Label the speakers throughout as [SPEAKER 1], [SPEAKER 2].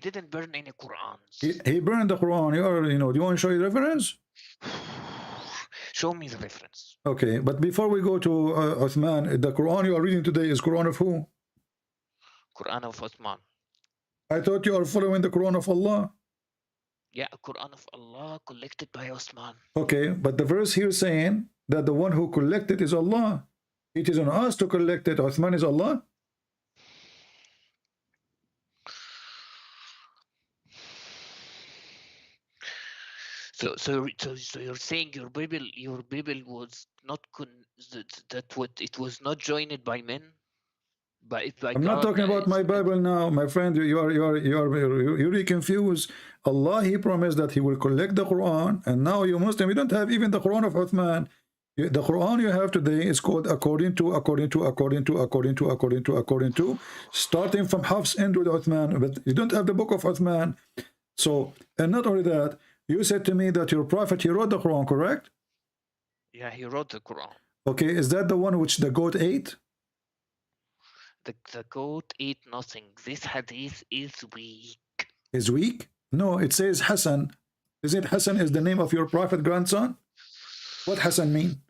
[SPEAKER 1] didn't burn any Qurans.
[SPEAKER 2] He burned the Quran. Do you want to show you the reference?
[SPEAKER 1] Show me the reference.
[SPEAKER 2] Okay, but before we go to Uthman, the Quran you are reading today is Quran of who?
[SPEAKER 1] Quran of Uthman.
[SPEAKER 2] I thought you are following the Quran of Allah.
[SPEAKER 1] Yeah, Quran of Allah collected by Uthman.
[SPEAKER 2] Okay, but the verse here saying that the one who collected is Allah. It is on us to collect it. Uthman is Allah.
[SPEAKER 1] So you're saying your Bible was not it was not joined by men, by
[SPEAKER 2] I'm not talking about my Bible now, my friend. You're really confused. Allah, He promised that He will collect the Quran, and now you Muslim, you don't have even the Quran of Uthman. The Quran you have today is called according to, starting from Hafs end with Uthman, but you don't have the book of Uthman. So, and not only that, you said to me that your prophet, he wrote the Quran, correct?
[SPEAKER 1] Yeah, he wrote the Quran.
[SPEAKER 2] Okay, is that the one which the goat ate?
[SPEAKER 1] The goat ate nothing. This hadith is weak.
[SPEAKER 2] Is weak? No, it says Hassan. Is it Hassan is the name of your prophet grandson? What Hassan mean?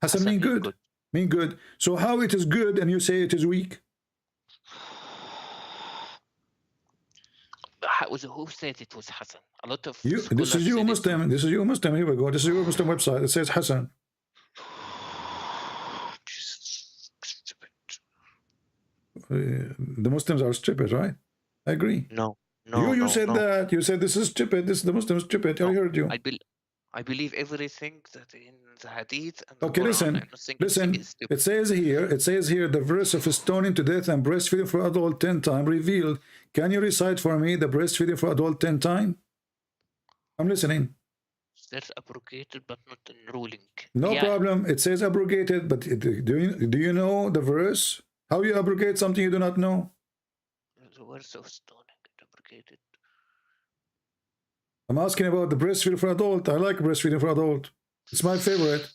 [SPEAKER 2] Hassan mean good. Mean good. So how it is good and you say it is weak?
[SPEAKER 1] Who said it was Hassan? A lot of
[SPEAKER 2] this is you Muslim. This is you Muslim. Here we go. This is your Muslim website. It says Hassan. The Muslims are stupid, right? I agree.
[SPEAKER 1] No.
[SPEAKER 2] You said that. You said this is stupid. This is the Muslims stupid. I heard you.
[SPEAKER 1] I believe everything that in the hadith and
[SPEAKER 2] okay,
[SPEAKER 1] the
[SPEAKER 2] listen. It says here the verse of stoning to death and breastfeeding for adult 10 times revealed. Can you recite for me the breastfeeding for adult 10 times? I'm listening.
[SPEAKER 1] That's abrogated but not enrolling.
[SPEAKER 2] No problem. It says abrogated, but do you know the verse? How you abrogate something you do not know?
[SPEAKER 1] The verse of stoning abrogated.
[SPEAKER 2] I'm asking about the breastfeeding for adult. I like breastfeeding for adult. It's my favorite.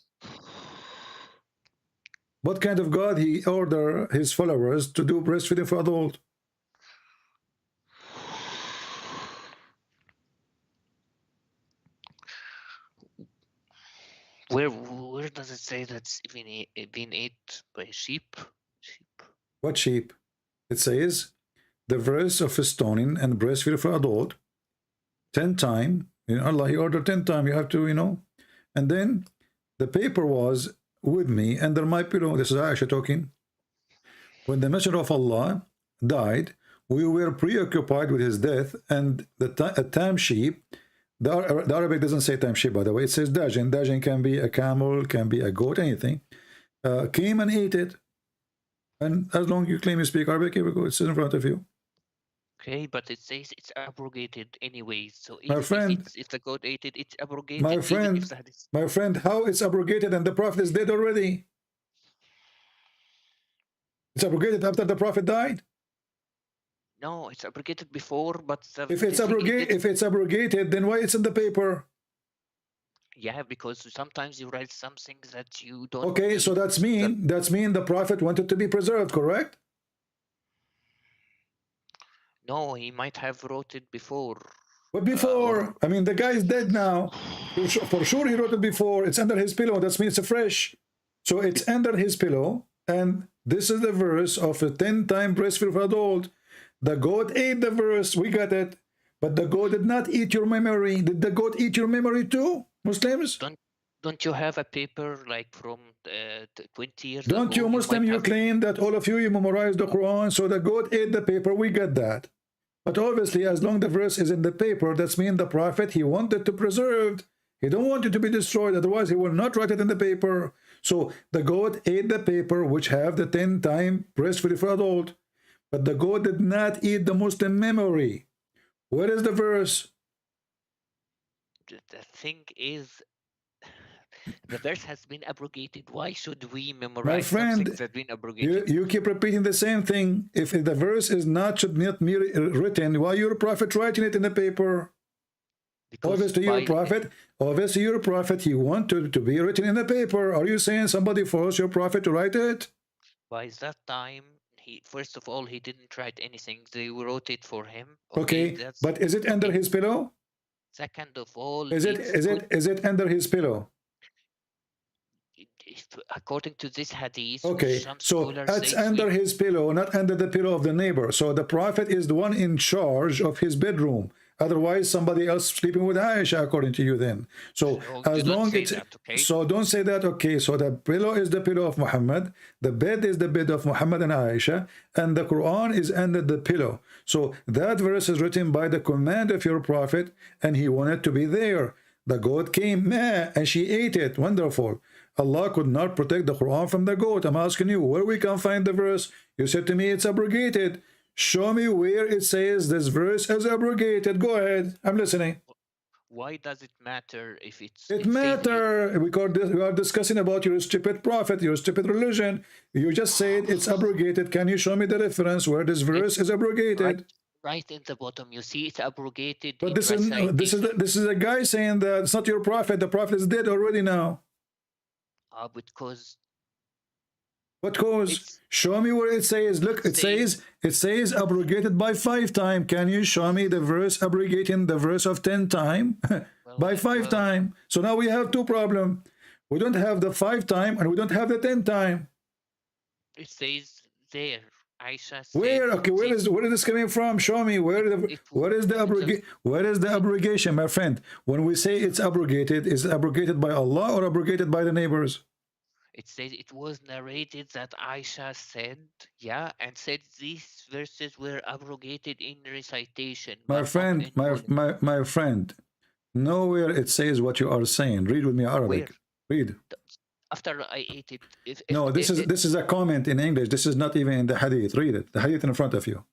[SPEAKER 2] What kind of God he order his followers to do breastfeeding for adult?
[SPEAKER 1] Where does it say that's been ate by sheep?
[SPEAKER 2] What sheep? It says the verse of stoning and breastfeeding for adult 10 times. Allah, he ordered 10 times. You have to, And then the paper was with me under my pillow. This is Aisha talking. When the Messenger of Allah died, we were preoccupied with his death, and a tam sheep. The Arabic doesn't say tam sheep, by the way. It says dajin. Dajin can be a camel, can be a goat, anything. Came and ate it. And as long as you claim you speak Arabic, here we go. It says in front of you.
[SPEAKER 1] Okay, but it says it's abrogated anyways. So if the goat ate it, it's abrogated.
[SPEAKER 2] My friend, how it's abrogated and the Prophet is dead already? It's abrogated after the Prophet died?
[SPEAKER 1] No, it's abrogated before, but
[SPEAKER 2] if it's abrogated, then why it's in the paper?
[SPEAKER 1] Yeah, because sometimes you write something that you don't.
[SPEAKER 2] Okay, so that's mean the Prophet wanted to be preserved, correct?
[SPEAKER 1] No, he might have wrote it before.
[SPEAKER 2] But before, I mean, the guy is dead now. For sure he wrote it before. It's under his pillow. That means it's fresh. So it's under his pillow. And this is the verse of a 10-time breastfeed for adult. The goat ate the verse. We got it. But the goat did not eat your memory. Did the goat eat your memory too, Muslims?
[SPEAKER 1] Don't you have a paper like from 20 years
[SPEAKER 2] ago? Don't you Muslim, you claim that all of you memorized the Quran, so the goat ate the paper. We get that. But obviously, as long as the verse is in the paper, that's mean the Prophet, he wanted to preserve. He don't want it to be destroyed. Otherwise, he will not write it in the paper. So the goat ate the paper, which have the 10-time breastfeed for adult. But the goat did not eat the Muslim memory. Where is the verse?
[SPEAKER 1] The thing is, the verse has been abrogated. Why should we memorize something that's been abrogated?
[SPEAKER 2] You keep repeating the same thing. If the verse should not be written, why your prophet writing it in the paper? Because obviously your prophet, he wanted to be written in the paper. Are you saying somebody forced your prophet to write it?
[SPEAKER 1] By that time, first of all, he didn't write anything. They wrote it for him.
[SPEAKER 2] Okay,
[SPEAKER 1] That's
[SPEAKER 2] but is it under
[SPEAKER 1] okay.
[SPEAKER 2] his pillow?
[SPEAKER 1] Second of all,
[SPEAKER 2] Is it under his pillow?
[SPEAKER 1] According to this hadith, which
[SPEAKER 2] Okay,
[SPEAKER 1] some
[SPEAKER 2] so
[SPEAKER 1] scholars
[SPEAKER 2] it's
[SPEAKER 1] say
[SPEAKER 2] under his pillow, not under the pillow of the neighbor. So the prophet is the one in charge of his bedroom. Otherwise, somebody else sleeping with Aisha, according to you then. So as long as
[SPEAKER 1] that, okay?
[SPEAKER 2] So don't say that, okay? So the pillow is the pillow of Muhammad, the bed is the bed of Muhammad and Aisha, and the Quran is under the pillow. So that verse is written by the command of your prophet, and he wanted to be there. The goat came, meh, and she ate it. Wonderful. Allah could not protect the Quran from the goat. I'm asking you, where we can find the verse? You said to me it's abrogated. Show me where it says this verse is abrogated. Go ahead. I'm listening.
[SPEAKER 1] Why does it matter if
[SPEAKER 2] it matters because we are discussing about your stupid prophet, your stupid religion. You just said it's abrogated. Can you show me the reference where this verse is abrogated?
[SPEAKER 1] Right in the bottom, you see it's abrogated.
[SPEAKER 2] But this is a guy saying that it's not your prophet. The prophet is dead already now.
[SPEAKER 1] Because
[SPEAKER 2] what cause? Show me where it says. Look, it says abrogated by 5 times. Can you show me the verse abrogating the verse of 10 times by 5 times? So now we have 2 problems. We don't have the 5 times and we don't have the 10 times.
[SPEAKER 1] It says there. Aisha said,
[SPEAKER 2] where? Okay, where is this coming from? Show me where is the abrogation, my friend? When we say it's abrogated, is it abrogated by Allah or abrogated by the neighbors?
[SPEAKER 1] It says it was narrated that Aisha said, and said these verses were abrogated in recitation.
[SPEAKER 2] My friend, my friend, nowhere it says what you are saying. Read with me Arabic. Read.
[SPEAKER 1] After I ate it.
[SPEAKER 2] This is a comment in English. This is not even in the hadith. Read it. The hadith in front of you.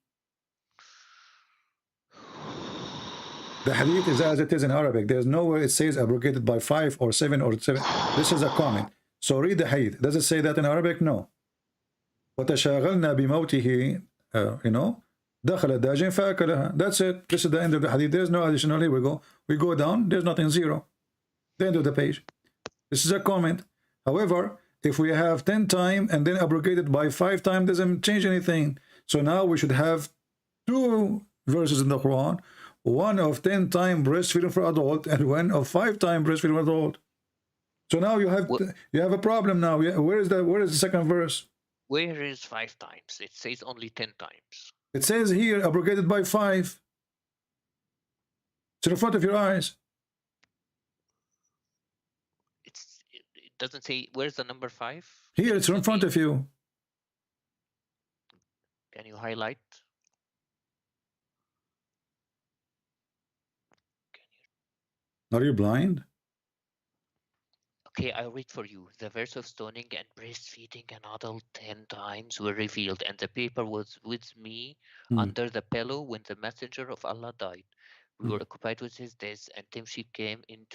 [SPEAKER 2] The hadith is as it is in Arabic. There's nowhere it says abrogated by 5 or 7 or 7. This is a comment. So read the hadith. Does it say that in Arabic? No. وَتَشَاغَلْنَا بِمَوْتِهِ دَخَلَ دَاجٍ فَأَكَلَهَا. That's it. This is the end of the hadith. There's no additional. Here we go. We go down. There's nothing, 0. The end of the page. This is a comment. However, if we have 10 times and then abrogated by 5 times, doesn't change anything. So now we should have 2 verses in the Quran. One of 10 times breastfeeding for adult and one of 5 times breastfeeding for adult. So now you have a problem now. Where is the second verse?
[SPEAKER 1] Where is 5 times? It says only 10 times.
[SPEAKER 2] It says here abrogated by 5. It's in front of your eyes.
[SPEAKER 1] It doesn't say where's the number 5.
[SPEAKER 2] Here, it's in front of you.
[SPEAKER 1] Can you highlight?
[SPEAKER 2] Are you blind?
[SPEAKER 1] Okay, I'll read for you. The verse of stoning and breastfeeding an adult 10 times were revealed, and the paper was with me under the pillow when the messenger of Allah died. We were occupied with his death, and then she came and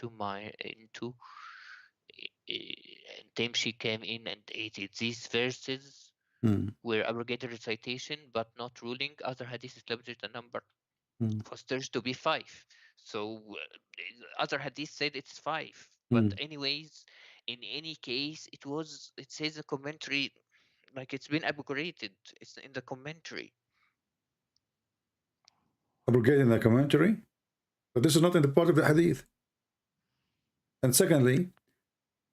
[SPEAKER 1] then she came in and ate it. These verses were abrogated recitation, but not ruling. Other hadith established the number fosters to be 5. So other hadith said it's 5. But anyways, in any case, it says a commentary, like it's been abrogated. It's in the commentary.
[SPEAKER 2] Abrogated in the commentary? But this is not in the part of the hadith. And secondly,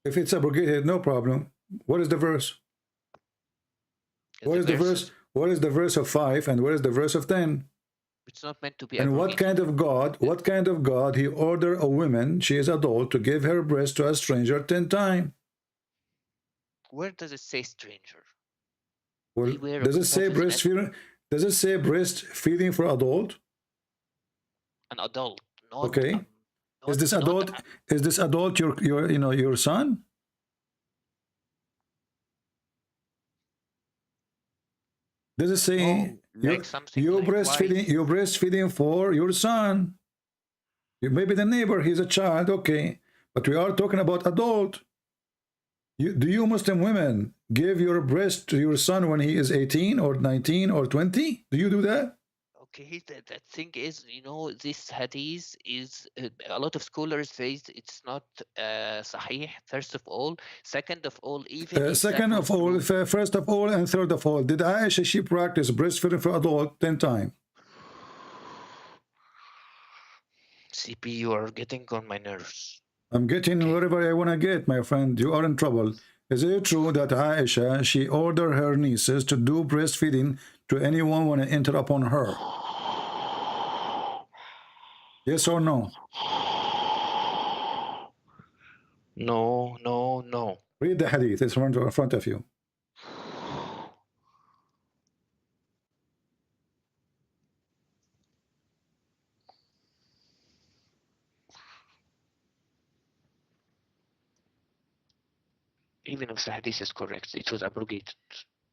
[SPEAKER 2] if it's abrogated, no problem. What is the verse? What is the verse of 5 and what is the verse of 10?
[SPEAKER 1] It's not meant to be.
[SPEAKER 2] And what kind of God he order a woman, she is adult, to give her breast to a stranger 10 times?
[SPEAKER 1] Where does it say stranger?
[SPEAKER 2] Well, does it say breastfeeding? Does it say breastfeeding for adult?
[SPEAKER 1] An adult. Not,
[SPEAKER 2] okay. Is this adult your son? Does it say you're breastfeeding for your son? Maybe the neighbor, he's a child, okay. But we are talking about adult. Do you Muslim women give your breast to your son when he is 18 or 19 or 20? Do you do that?
[SPEAKER 1] Okay, that thing is, you know, this hadith is a lot of scholars say it's not sahih, first of all. Second of all, even if that
[SPEAKER 2] Second
[SPEAKER 1] was
[SPEAKER 2] of all,
[SPEAKER 1] true,
[SPEAKER 2] first of all, and third of all, did Aisha, she practice breastfeeding for adult 10 times?
[SPEAKER 1] CP, you are getting on my nerves.
[SPEAKER 2] I'm getting
[SPEAKER 1] Okay.
[SPEAKER 2] wherever I want to get, my friend. You are in trouble. Is it true that Aisha, she ordered her nieces to do breastfeeding to anyone want to enter upon her? Yes or no?
[SPEAKER 1] No, no, no.
[SPEAKER 2] Read the hadith. It's in front of you.
[SPEAKER 1] Even if the hadith is correct, it was abrogated.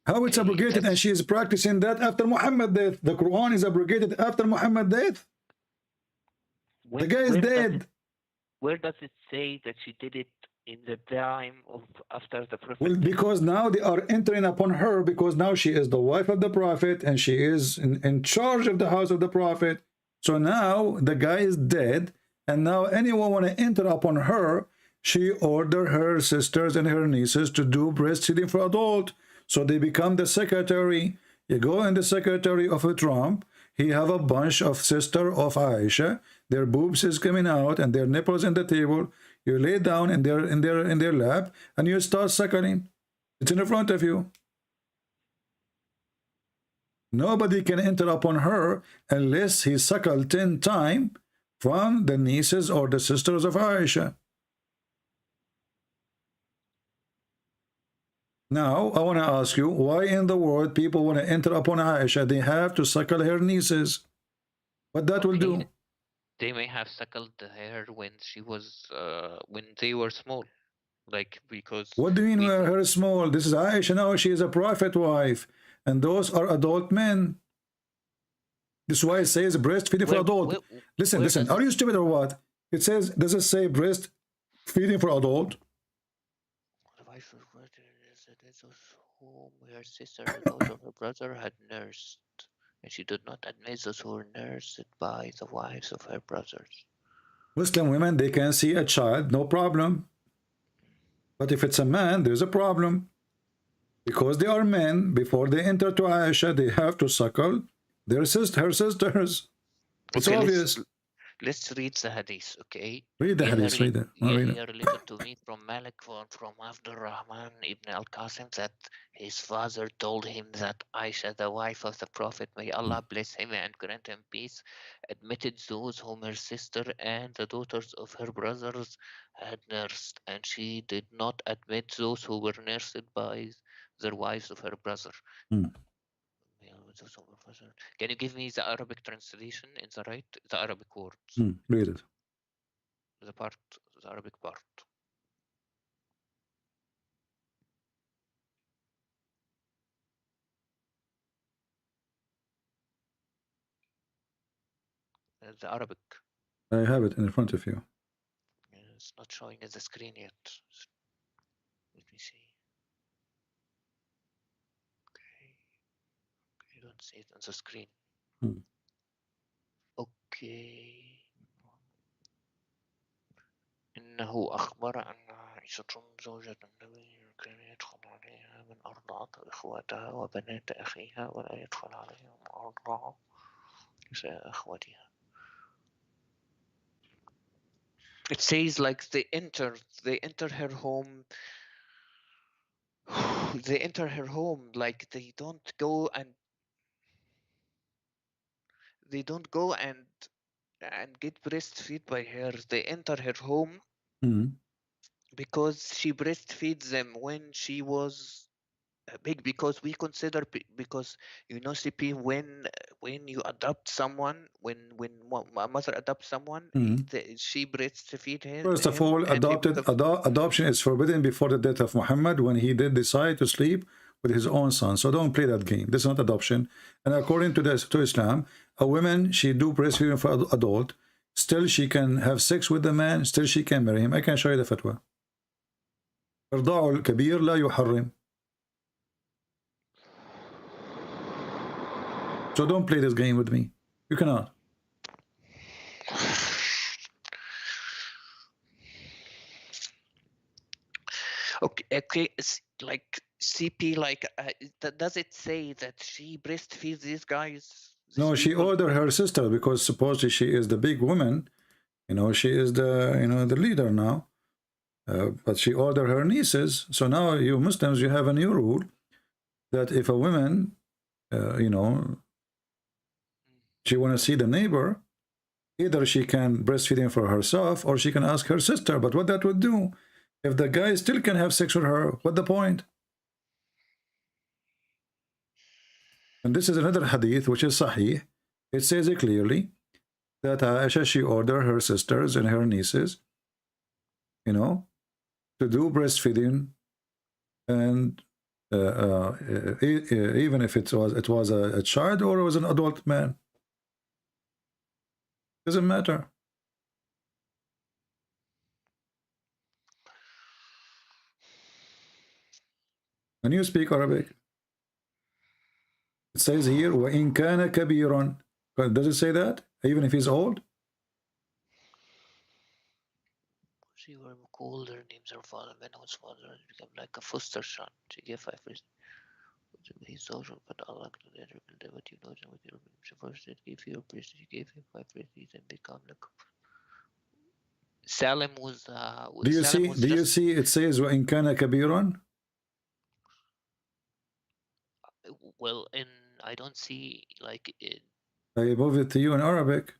[SPEAKER 2] How it's
[SPEAKER 1] Okay,
[SPEAKER 2] abrogated and she is practicing that after Muhammad death? The Quran is abrogated after Muhammad death. The guy is dead.
[SPEAKER 1] where does it say that she did it in the time of after the Prophet
[SPEAKER 2] Well,
[SPEAKER 1] death?
[SPEAKER 2] because now they are entering upon her, because now she is the wife of the Prophet and she is in charge of the house of the Prophet. So now the guy is dead, and now anyone want to enter upon her, she ordered her sisters and her nieces to do breastfeeding for adult. So they become the secretary. You go in the secretary of a Trump, he have a bunch of sister of Aisha, their boobs is coming out and their nipples in the table. You lay down in their lap and you start suckling. It's in front of you. Nobody can enter upon her unless he suckled 10 times from the nieces or the sisters of Aisha. Now, I want to ask you, why in the world people want to enter upon Aisha? They have to suckle her nieces. What that will do?
[SPEAKER 1] They may have suckled her when she was when they were small, like because
[SPEAKER 2] What do you mean her small? This is Aisha now. She is a prophet wife, and those are adult men. This is why it says breastfeeding for adult. Listen. Are you stupid or what? It says, does it say breastfeeding for adult?
[SPEAKER 1] Whom her sister, the daughter of her brother, had nursed, and she did not admit those who were nursed by the wives of her brothers.
[SPEAKER 2] Muslim women, they can see a child, no problem. But if it's a man, there's a problem. Because they are men, before they enter to Aisha, they have to suckle her sisters. It's obvious.
[SPEAKER 1] Let's read the hadith, okay?
[SPEAKER 2] Read the hadith, read it.
[SPEAKER 1] Here related to me from Malik from Abdul Rahman ibn al-Qasim that his father told him that Aisha, the wife of the Prophet, may Allah bless him and grant him peace, admitted those whom her sister and the daughters of her brothers had nursed, and she did not admit those who were nursed by their wives of her brother. Can you give me the Arabic translation in the Arabic words?
[SPEAKER 2] Read it.
[SPEAKER 1] The Arabic part. The Arabic.
[SPEAKER 2] I have it in front of you.
[SPEAKER 1] It's not showing at the screen yet. Let me see. Okay. You don't see it on the screen. Okay. إنه أخبر أن عائشة زوجة النبي كان يدخل عليها من أرضعة إخواتها وبنات أخيها ولا يدخل عليها من أرضعة نساء أخواتها. It says like they enter her home. They enter her home, like they don't go and get breastfeed by her. They enter her home because she breastfeeds them when she was big, because we consider, because you know, CP, when you adopt someone, when a mother adopts someone, she breastfeed him.
[SPEAKER 2] First of all, adoption is forbidden before the death of Muhammad, when he did decide to sleep with his own son. So don't play that game. This is not adoption. And according to Islam, a woman, she do breastfeeding for adult, still she can have sex with the man, still she can marry him. I can show you the fatwa. إرضاع الكبير لا يحرم. So don't play this game with me. You cannot.
[SPEAKER 1] Okay, it's like CP, like does it say that she breastfeeds these guys, these
[SPEAKER 2] No, she
[SPEAKER 1] people?
[SPEAKER 2] ordered her sister because supposedly she is the big woman. You know, she is the, you know, the leader now. But she ordered her nieces. So now you Muslims, you have a new rule that if a woman, you know, she want to see the neighbor, either she can breastfeed him for herself or she can ask her sister. But what that would do, if the guy still can have sex with her, what the point? And this is another hadith which is sahih. It says it clearly that Aisha, she ordered her sisters and her nieces, you know, to do breastfeeding, and even if it was a child or it was an adult man, doesn't matter. When you speak Arabic, it says here وَإِن كَانَ كَبِيرًا. Does it say that even if he's old?
[SPEAKER 1] She were called, her names her father, when his father became like a foster son. She gave 5 years. His social, but Allah what you know, what you first gave you a priest, she gave him 5 years and become like Salim was
[SPEAKER 2] Do you
[SPEAKER 1] Salim
[SPEAKER 2] see?
[SPEAKER 1] was
[SPEAKER 2] Do you
[SPEAKER 1] just
[SPEAKER 2] see? It says وَإِن كَانَ كَبِيرًا.
[SPEAKER 1] well, and I don't see like it.
[SPEAKER 2] I move it to you in Arabic.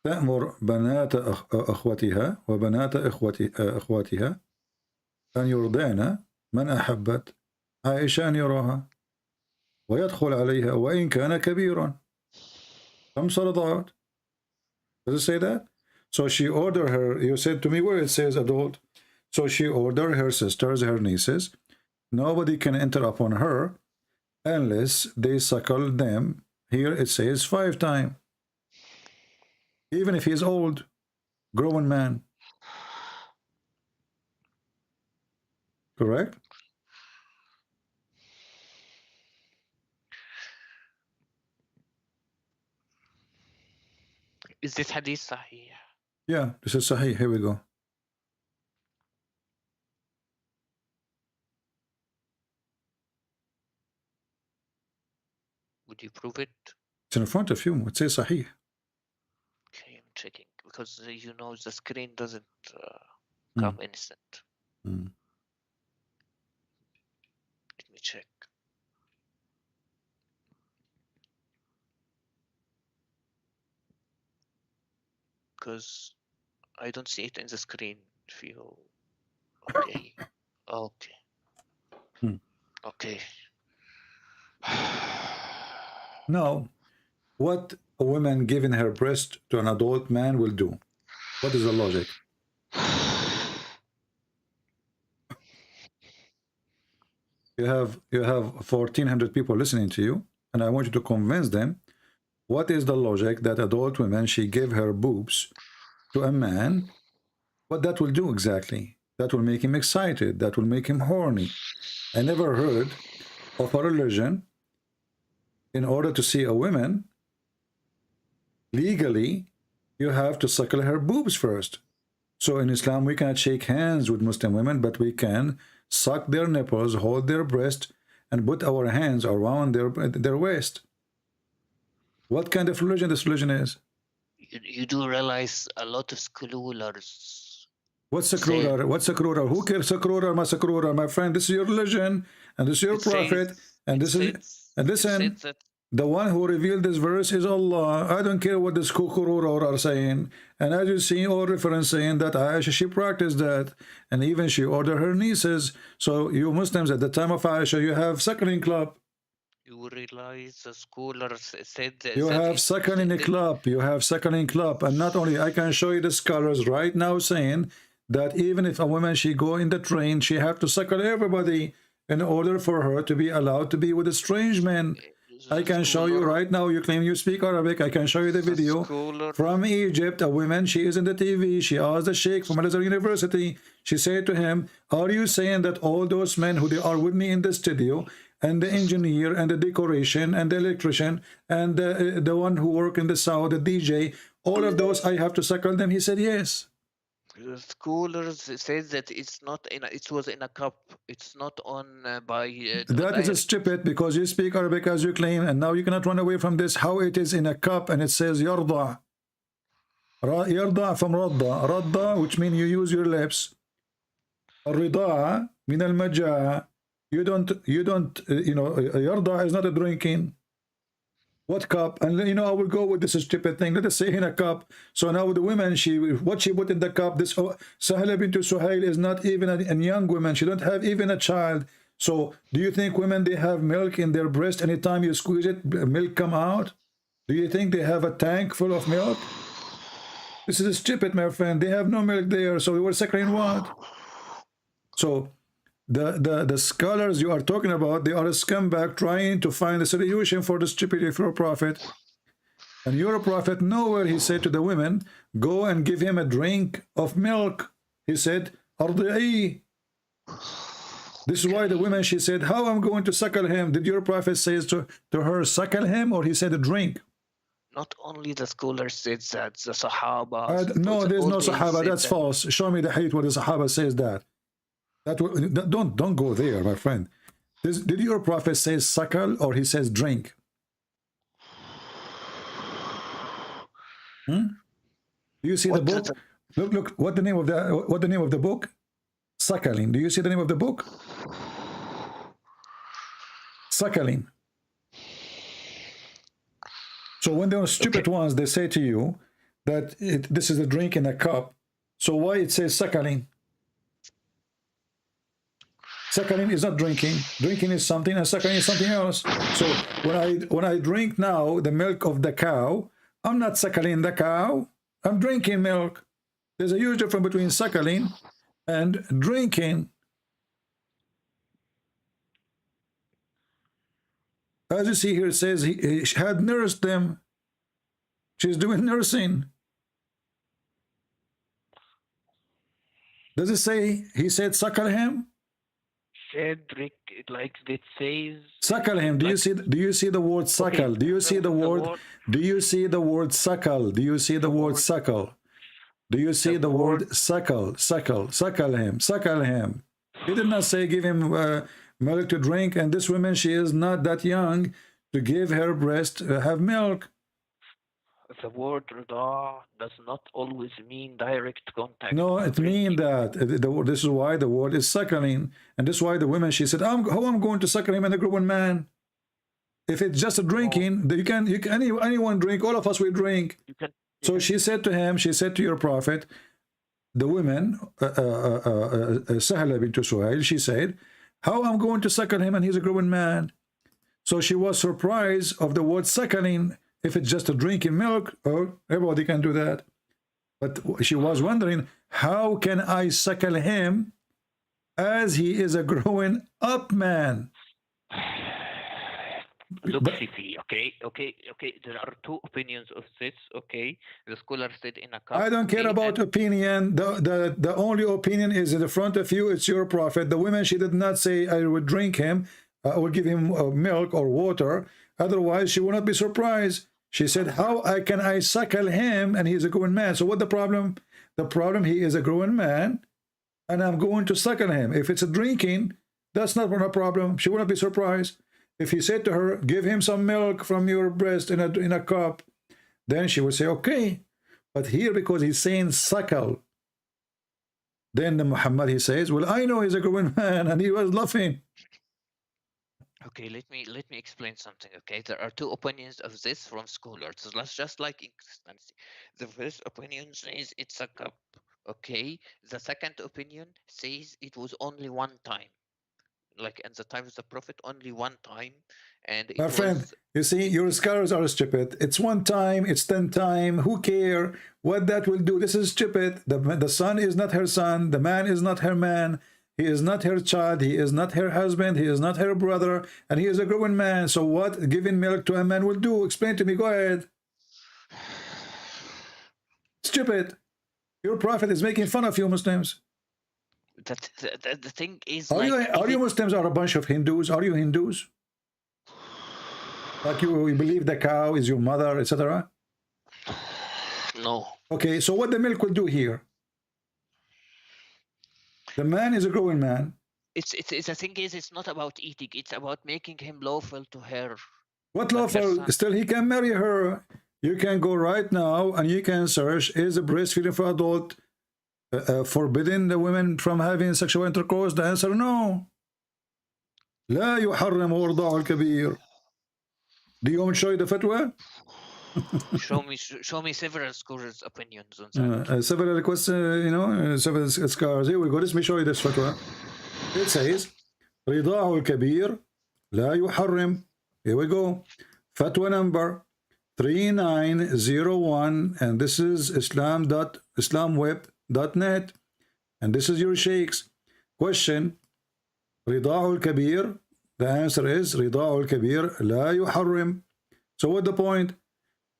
[SPEAKER 2] تأمر بنات أخوتها وبنات أخواتها أن يرضعن من أحبت عائشة أن يراها ويدخل عليها وإن كان كبيرا. 5 رضعات. Does it say that? So she ordered her, you said to me where it says adult. So she ordered her sisters, her nieces. Nobody can enter upon her unless they suckle them. Here it says 5 times. Even if he's old, grown man. Correct?
[SPEAKER 1] Is this hadith sahih?
[SPEAKER 2] Yeah, this is Sahih. Here we go.
[SPEAKER 1] Would you prove it?
[SPEAKER 2] It's in front of you. It says Sahih.
[SPEAKER 1] Okay, I'm checking because you know the screen doesn't come instant. Let me check. Because I don't see it in the screen. If you okay, okay, okay.
[SPEAKER 2] Now, what a woman giving her breast to an adult man will do? What is the logic? You have 1,400 people listening to you, and I want you to convince them. What is the logic that adult women, she gave her boobs to a man? What that will do exactly? That will make him excited. That will make him horny. I never heard of a religion in order to see a woman legally, you have to suckle her boobs first. So in Islam, we cannot shake hands with Muslim women, but we can suck their nipples, hold their breast, and put our hands around their waist. What kind of religion this religion is?
[SPEAKER 1] You do realize a lot of scholars.
[SPEAKER 2] What's sakrurar? What's sakrurar? Who cares sakrurar, ma sakrurar? My friend, this is your religion, and this is your prophet, and this is, and listen, the one who revealed this verse is Allah. I don't care what the Kukurur are saying. And as you see, all reference saying that Aisha, she practiced that. And even she ordered her nieces. So you Muslims, at the time of Aisha, you have suckling club.
[SPEAKER 1] You realize the scholars said that
[SPEAKER 2] you have suckling club. You have suckling club. And not only, I can show you the scholars right now saying that even if a woman, she go in the train, she have to suckle everybody in order for her to be allowed to be with a strange man. I can show you right now. You claim you speak Arabic. I can show you the video from Egypt. A woman, she is in the TV. She asked the Sheikh from Al-Azhar University. She said to him, are you saying that all those men who they are with me in the studio, and the engineer and the decoration and the electrician and the one who work in the sound, the DJ, all of those, I have to suckle them? He said yes.
[SPEAKER 1] The scholars says that it's not in it was in a cup. It's not on by
[SPEAKER 2] That is a
[SPEAKER 1] direct.
[SPEAKER 2] stupid, because you speak Arabic as you claim, and now you cannot run away from this. How it is in a cup and it says yarda. Yarda from radda. Radda, which means you use your lips. الرضاعة من المجاعة. You don't, yarda is not a drinking. What cup? And I will go with this stupid thing. Let us say in a cup. So now the women, what she put in the cup, this Sahla bint Suhail is not even a young woman. She don't have even a child. So do you think women, they have milk in their breast? Anytime you squeeze it, milk come out? Do you think they have a tank full of milk? This is stupid, my friend. They have no milk there. So we were suckling what? So the scholars you are talking about, they are a scumbag trying to find a solution for the stupidity of your prophet. And your prophet, nowhere he said to the women, go and give him a drink of milk. He said, Ardi'i. This is why the women, she said, how I'm going to suckle him? Did your prophet say to her, suckle him, or he said a drink?
[SPEAKER 1] Not only the scholars said that, the Sahaba.
[SPEAKER 2] No, there's no Sahaba. That's false. Show me the hadith where the Sahaba says that. Don't go there, my friend. Did your prophet say suckle, or he says drink? Do you see the book? Look. What the name of the book? Suckling. Do you see the name of the book? Suckling. So when those stupid ones, they say to you that this is a drink in a cup. So why it says suckling? Suckling is not drinking. Drinking is something, and suckling is something else. So when I drink now the milk of the cow, I'm not suckling the cow. I'm drinking milk. There's a huge difference between suckling and drinking. As you see here, it says he had nursed them. She's doing nursing. Does it say he said suckle him?
[SPEAKER 1] Cedric, like it says,
[SPEAKER 2] suckle him. Do you see the word suckle? Do you see the word? Do you see the word suckle? Do you see the word suckle? Do you see the word suckle? Suckle him. He did not say give him milk to drink. And this woman, she is not that young to give her breast have milk.
[SPEAKER 1] The word rida does not always mean direct contact.
[SPEAKER 2] No, it means that. This is why the word is suckling. And this is why the woman, she said, how I'm going to suckle him and a grown man? If it's just a drinking, you can anyone drink, all of us will drink. So she said to him, she said to your prophet, the woman, Sahla bint Suhail, she said, how I'm going to suckle him and he's a grown man? So she was surprised of the word suckling. If it's just a drinking milk, oh, everybody can do that. But she was wondering, how can I suckle him as he is a growing up man?
[SPEAKER 1] Look, Sifi, okay. There are two opinions of this, okay? The scholar said in a cup.
[SPEAKER 2] I don't care about opinion. The only opinion is in the front of you. It's your prophet. The woman, she did not say, I would drink him, I would give him milk or water. Otherwise, she will not be surprised. She said, how can I suckle him and he's a grown man? So what the problem? The problem, he is a grown man and I'm going to suckle him. If it's a drinking, that's not a problem. She will not be surprised. If he said to her, give him some milk from your breast in a cup, then she would say, okay. But here, because he's saying suckle, then the Muhammad, he says, well, I know he's a grown man, and he was laughing.
[SPEAKER 1] Okay, let me explain something. Okay, there are two opinions of this from scholars. Let's just like in Christianity. The first opinion says it's a cup. Okay, the second opinion says it was only one time, like in the time of the prophet, only one time. And
[SPEAKER 2] my friend, you see, your scholars are stupid. It's one time, it's 10 times. Who care what that will do? This is stupid. The son is not her son. The man is not her man. He is not her child. He is not her husband. He is not her brother. And he is a grown man. So what giving milk to a man will do? Explain to me. Go ahead. Stupid. Your prophet is making fun of you Muslims.
[SPEAKER 1] The thing is,
[SPEAKER 2] Are you
[SPEAKER 1] like,
[SPEAKER 2] are you
[SPEAKER 1] even
[SPEAKER 2] Muslims are a bunch of Hindus? Are you Hindus? Like you believe the cow is your mother, etc.
[SPEAKER 1] no.
[SPEAKER 2] Okay, so what the milk will do here? The man is a growing man.
[SPEAKER 1] It's the thing is, it's not about eating. It's about making him lawful to her,
[SPEAKER 2] What
[SPEAKER 1] like her
[SPEAKER 2] lawful?
[SPEAKER 1] son.
[SPEAKER 2] Still, he can marry her. You can go right now and you can search: is breastfeeding for adult forbidding the women from having sexual intercourse? The answer no. لا يحرم إرضاع الكبير. Do you want to show you the fatwa?
[SPEAKER 1] Show me several scholars' opinions on that.
[SPEAKER 2] Several questions, several scars. Here we go. Let me show you this fatwa. It says رضاع الكبير لا يحرم. Here we go. Fatwa number 3901, and this is islamweb.net, and this is your sheikhs. Question: رضاع الكبير. The answer is رضاع الكبير لا يحرم. So what the point?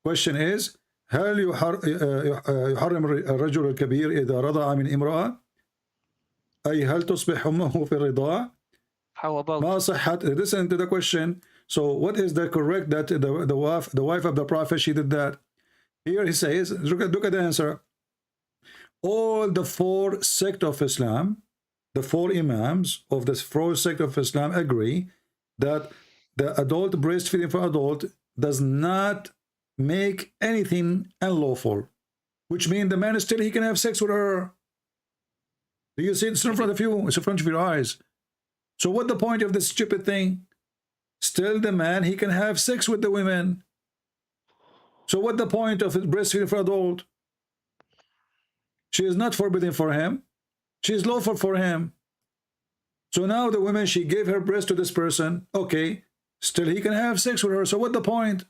[SPEAKER 2] Question is: هل يحرم الرجل الكبير إذا رضع من امرأة؟ أي هل تصبح أمه في الرضاع؟
[SPEAKER 1] How about
[SPEAKER 2] ما صحة? Listen to the question. So what is the correct that the wife of the Prophet, she did that? Here he says, look at the answer. All the four sect of Islam, the four imams of the four sect of Islam agree that the adult breastfeeding for adult does not make anything unlawful, which means the man still he can have sex with her. Do you see? It's in front of you. It's in front of your eyes. So what the point of this stupid thing? Still the man, he can have sex with the women. So what the point of breastfeeding for adult? She is not forbidden for him. She is lawful for him. So now the woman, she gave her breast to this person. Okay, still he can have sex with her. So what the point?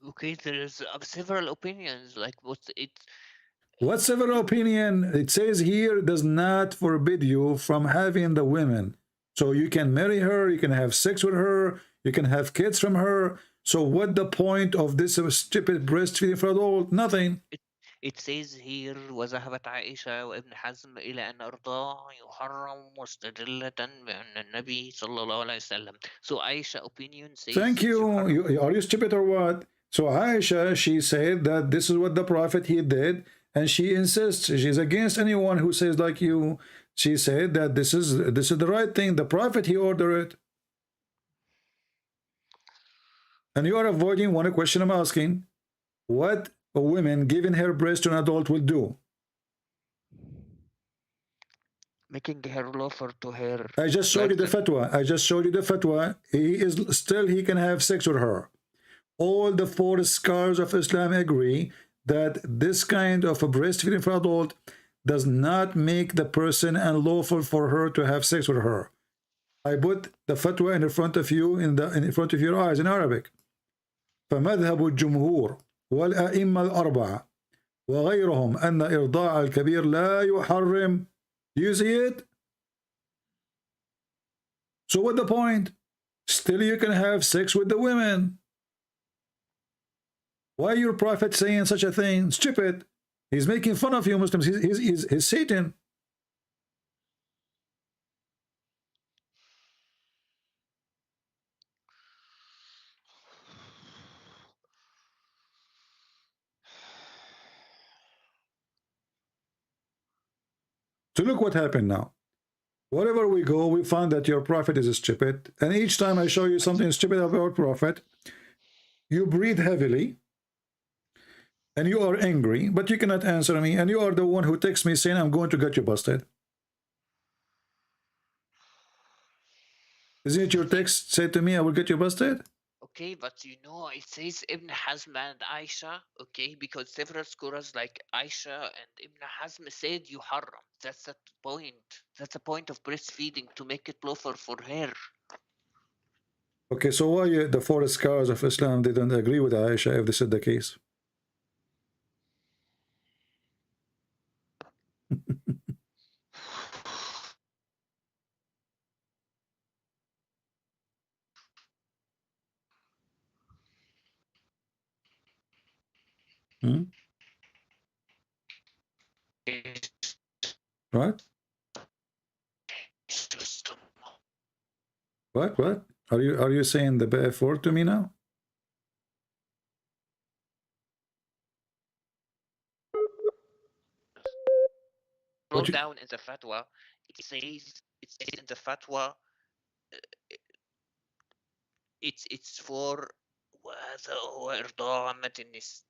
[SPEAKER 1] Okay, there's several opinions. Like, what's it?
[SPEAKER 2] What several opinion? It says here does not forbid you from having the women. So you can marry her, you can have sex with her, you can have kids from her. So what the point of this stupid breastfeeding for adult? Nothing.
[SPEAKER 1] It says here وذهبت عائشة وابن حزم إلى أن إرضاع يحرم مستدلة بأن النبي صلى الله عليه وسلم. So Aisha opinion
[SPEAKER 2] Thank
[SPEAKER 1] says
[SPEAKER 2] you.
[SPEAKER 1] يحرم.
[SPEAKER 2] Are you stupid or what? So Aisha, she said that this is what the Prophet he did, and she insists. She's against anyone who says like you. She said that this is the right thing. The Prophet he ordered it. And you are avoiding one question I'm asking. What a woman giving her breast to an adult will do?
[SPEAKER 1] Making her lawful to her.
[SPEAKER 2] I just showed you the fatwa. I just showed you the fatwa. He can have sex with her. All the four scholars of Islam agree that this kind of a breastfeeding for adult does not make the person unlawful for her to have sex with her. I put the fatwa in front of you, in front of your eyes in Arabic. فمذهب الجمهور والأئمة الأربعة وغيرهم أن إرضاع الكبير لا يحرم. Do you see it? So what the point? Still you can have sex with the women. Why your prophet saying such a thing? Stupid. He's making fun of you Muslims. He's Satan. So look what happened now. Wherever we go, we find that your prophet is stupid. And each time I show you something stupid about our prophet, you breathe heavily and you are angry, but you cannot answer me. And you are the one who texts me saying, I'm going to get you busted. Isn't it your text said to me, I will get you busted?
[SPEAKER 1] Okay, but it says Ibn Hazm and Aisha, okay, because several scholars like Aisha and Ibn Hazm said yuharram. That's the point. That's the point of breastfeeding, to make it lawful for her.
[SPEAKER 2] Okay, so why the four scholars of Islam didn't agree with Aisha if this is the case? Hmm? Right? What? Are you saying the bad word to me now?
[SPEAKER 1] Scroll down in the fatwa. It says in the fatwa, it's for وهذا هو إرضاع عامة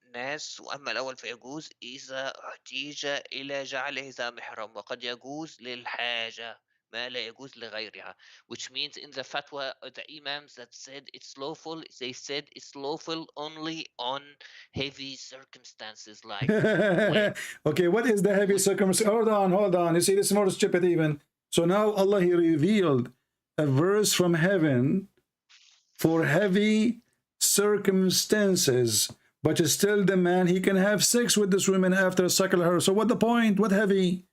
[SPEAKER 1] الناس، وأما الأول فيجوز إذا احتيج إلى جعله ذا محرم، وقد يجوز للحاجة ما لا يجوز لغيرها. Which means in the fatwa, the imams that said it's lawful, they said it's lawful only on heavy circumstances, like when
[SPEAKER 2] Okay, what is the heavy circumstance? Hold on. You see, this is more stupid even. So now Allah, He revealed a verse from heaven for heavy circumstances, but still the man, he can have sex with this woman after suckle her. So what the point? What heavy?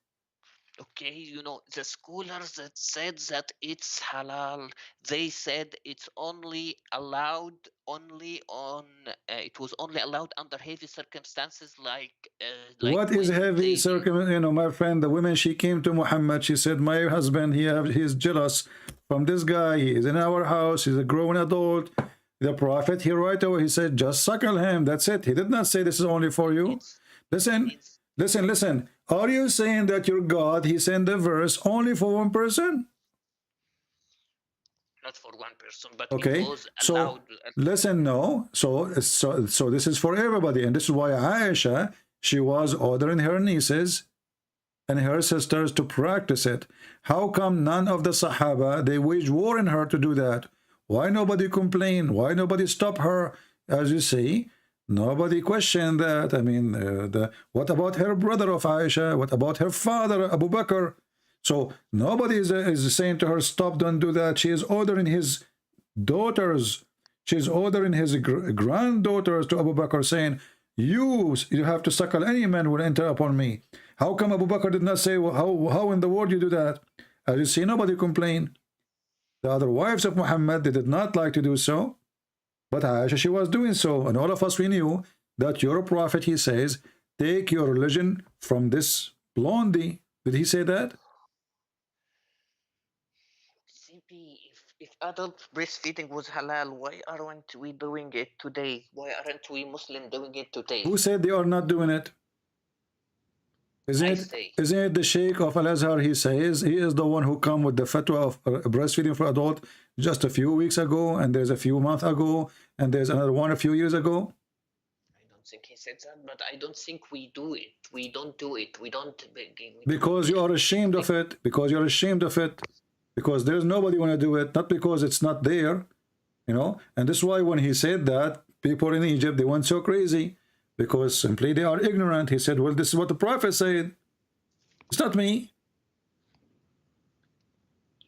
[SPEAKER 1] Okay, you know, the scholars that said that it's halal, they said it's only allowed only on it was only allowed under heavy circumstances, like
[SPEAKER 2] What is
[SPEAKER 1] when
[SPEAKER 2] heavy
[SPEAKER 1] they
[SPEAKER 2] circumstance? You know, my friend, the woman, she came to Muhammad. She said, my husband, he's jealous from this guy. He is in our house. He's a grown adult. The prophet, he right away, he said, just suckle him. That's it. He did not say this is only for you. Listen. Are you saying that your God, he sent the verse only for one person?
[SPEAKER 1] Not for one person, but
[SPEAKER 2] okay,
[SPEAKER 1] it was allowed.
[SPEAKER 2] So listen, no. So this is for everybody. And this is why Aisha, she was ordering her nieces and her sisters to practice it. How come none of the Sahaba, they waged war in her to do that? Why nobody complained? Why nobody stopped her? As you see, nobody questioned that. I mean, what about her brother of Aisha? What about her father, Abu Bakr? So nobody is saying to her, stop, don't do that. She is ordering his daughters. She's ordering his granddaughters to Abu Bakr, saying, you have to suckle any man will enter upon me. How come Abu Bakr did not say, well, how in the world you do that? As you see, nobody complained. The other wives of Muhammad, they did not like to do so. But Aisha, she was doing so. And all of us, we knew that your prophet, he says, take your religion from this blondie. Did he say that?
[SPEAKER 1] CP, if adult breastfeeding was halal, why aren't we doing it today? Why aren't we Muslim doing it today?
[SPEAKER 2] Who said they are not doing it? Isn't it the Sheikh of Al-Azhar? He says he is the one who come with the fatwa of breastfeeding for adult just a few weeks ago, and there's a few months ago, and there's another one a few years ago.
[SPEAKER 1] I don't think he said that, but I don't think we do it. We don't do it. We don't.
[SPEAKER 2] Because you are ashamed of it. Because you're ashamed of it. Because there's nobody want to do it. Not because it's not there, you know. And this is why when he said that, people in Egypt, they went so crazy. Because simply they are ignorant. He said, well, this is what the prophet said. It's not me.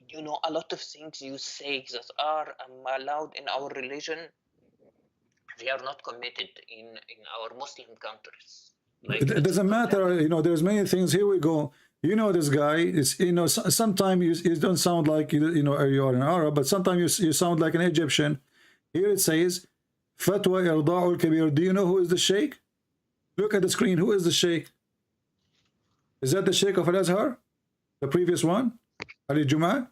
[SPEAKER 1] You know, a lot of things you say that are allowed in our religion, they are not committed in our Muslim countries.
[SPEAKER 2] Like it doesn't matter. You know, there's many things. Here we go. You know, this guy is, you know, sometimes you don't sound like, you know, you are an Arab, but sometimes you sound like an Egyptian. Here it says, Fatwa Irda'ul Kabir. Do you know who is the Sheikh? Look at the screen. Who is the Sheikh? Is that the Sheikh of Al-Azhar? The previous one? Ali Jum'ah?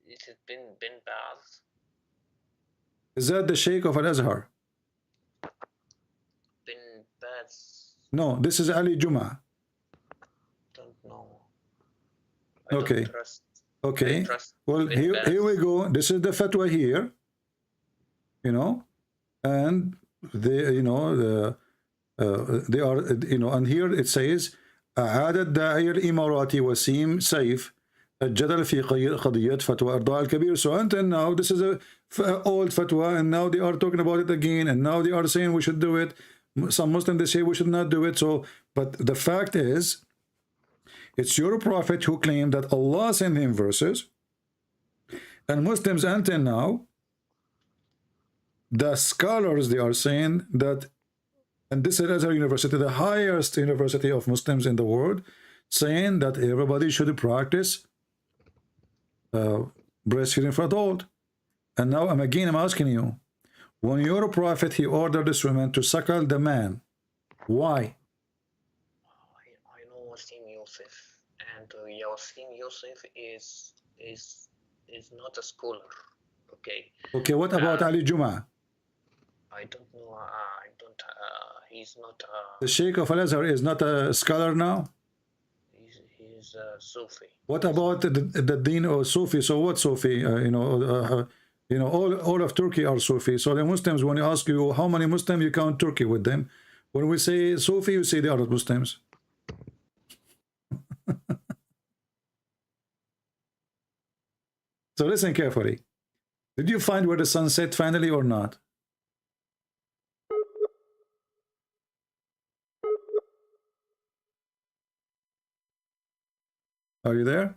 [SPEAKER 1] Is it bin Baz?
[SPEAKER 2] Is that the Sheikh of Al-Azhar?
[SPEAKER 1] Bin Baz.
[SPEAKER 2] No, this is Ali Jum'ah.
[SPEAKER 1] Don't know.
[SPEAKER 2] Okay.
[SPEAKER 1] Don't trust.
[SPEAKER 2] Okay. Well, here we go. This is the fatwa here. You know, and they, you know, they are, you know, and here it says, أعاد الداعية الإماراتي وسيم سيف الجدل في قضية فتوى إرضاء الكبير. So until now, this is a old fatwa, and now they are talking about it again, and now they are saying we should do it. Some Muslims, they say we should not do it. So, but the fact is, it's your prophet who claimed that Allah sent him verses, and Muslims until now, the scholars, they are saying that, and this is Azhar University, the highest university of Muslims in the world, saying that everybody should practice breastfeeding for adult. And now I'm asking you, when your prophet, he ordered this woman to suckle the man, Why?
[SPEAKER 1] I know Wasim Yusuf, and Wasim Yusuf is not a scholar. Okay.
[SPEAKER 2] Okay, what about Ali Juma?
[SPEAKER 1] I don't know. I don't. He's not.
[SPEAKER 2] The Sheikh of Al-Azhar is not a scholar now?
[SPEAKER 1] He's a Sufi.
[SPEAKER 2] What about the Deen or Sufi? So what Sufi? All of Turkey are Sufi. So the Muslims, when you ask you how many Muslims, you count Turkey with them. When we say Sufi, you say they are Muslims. So listen carefully. Did you find where the sun set finally or not? Are you there?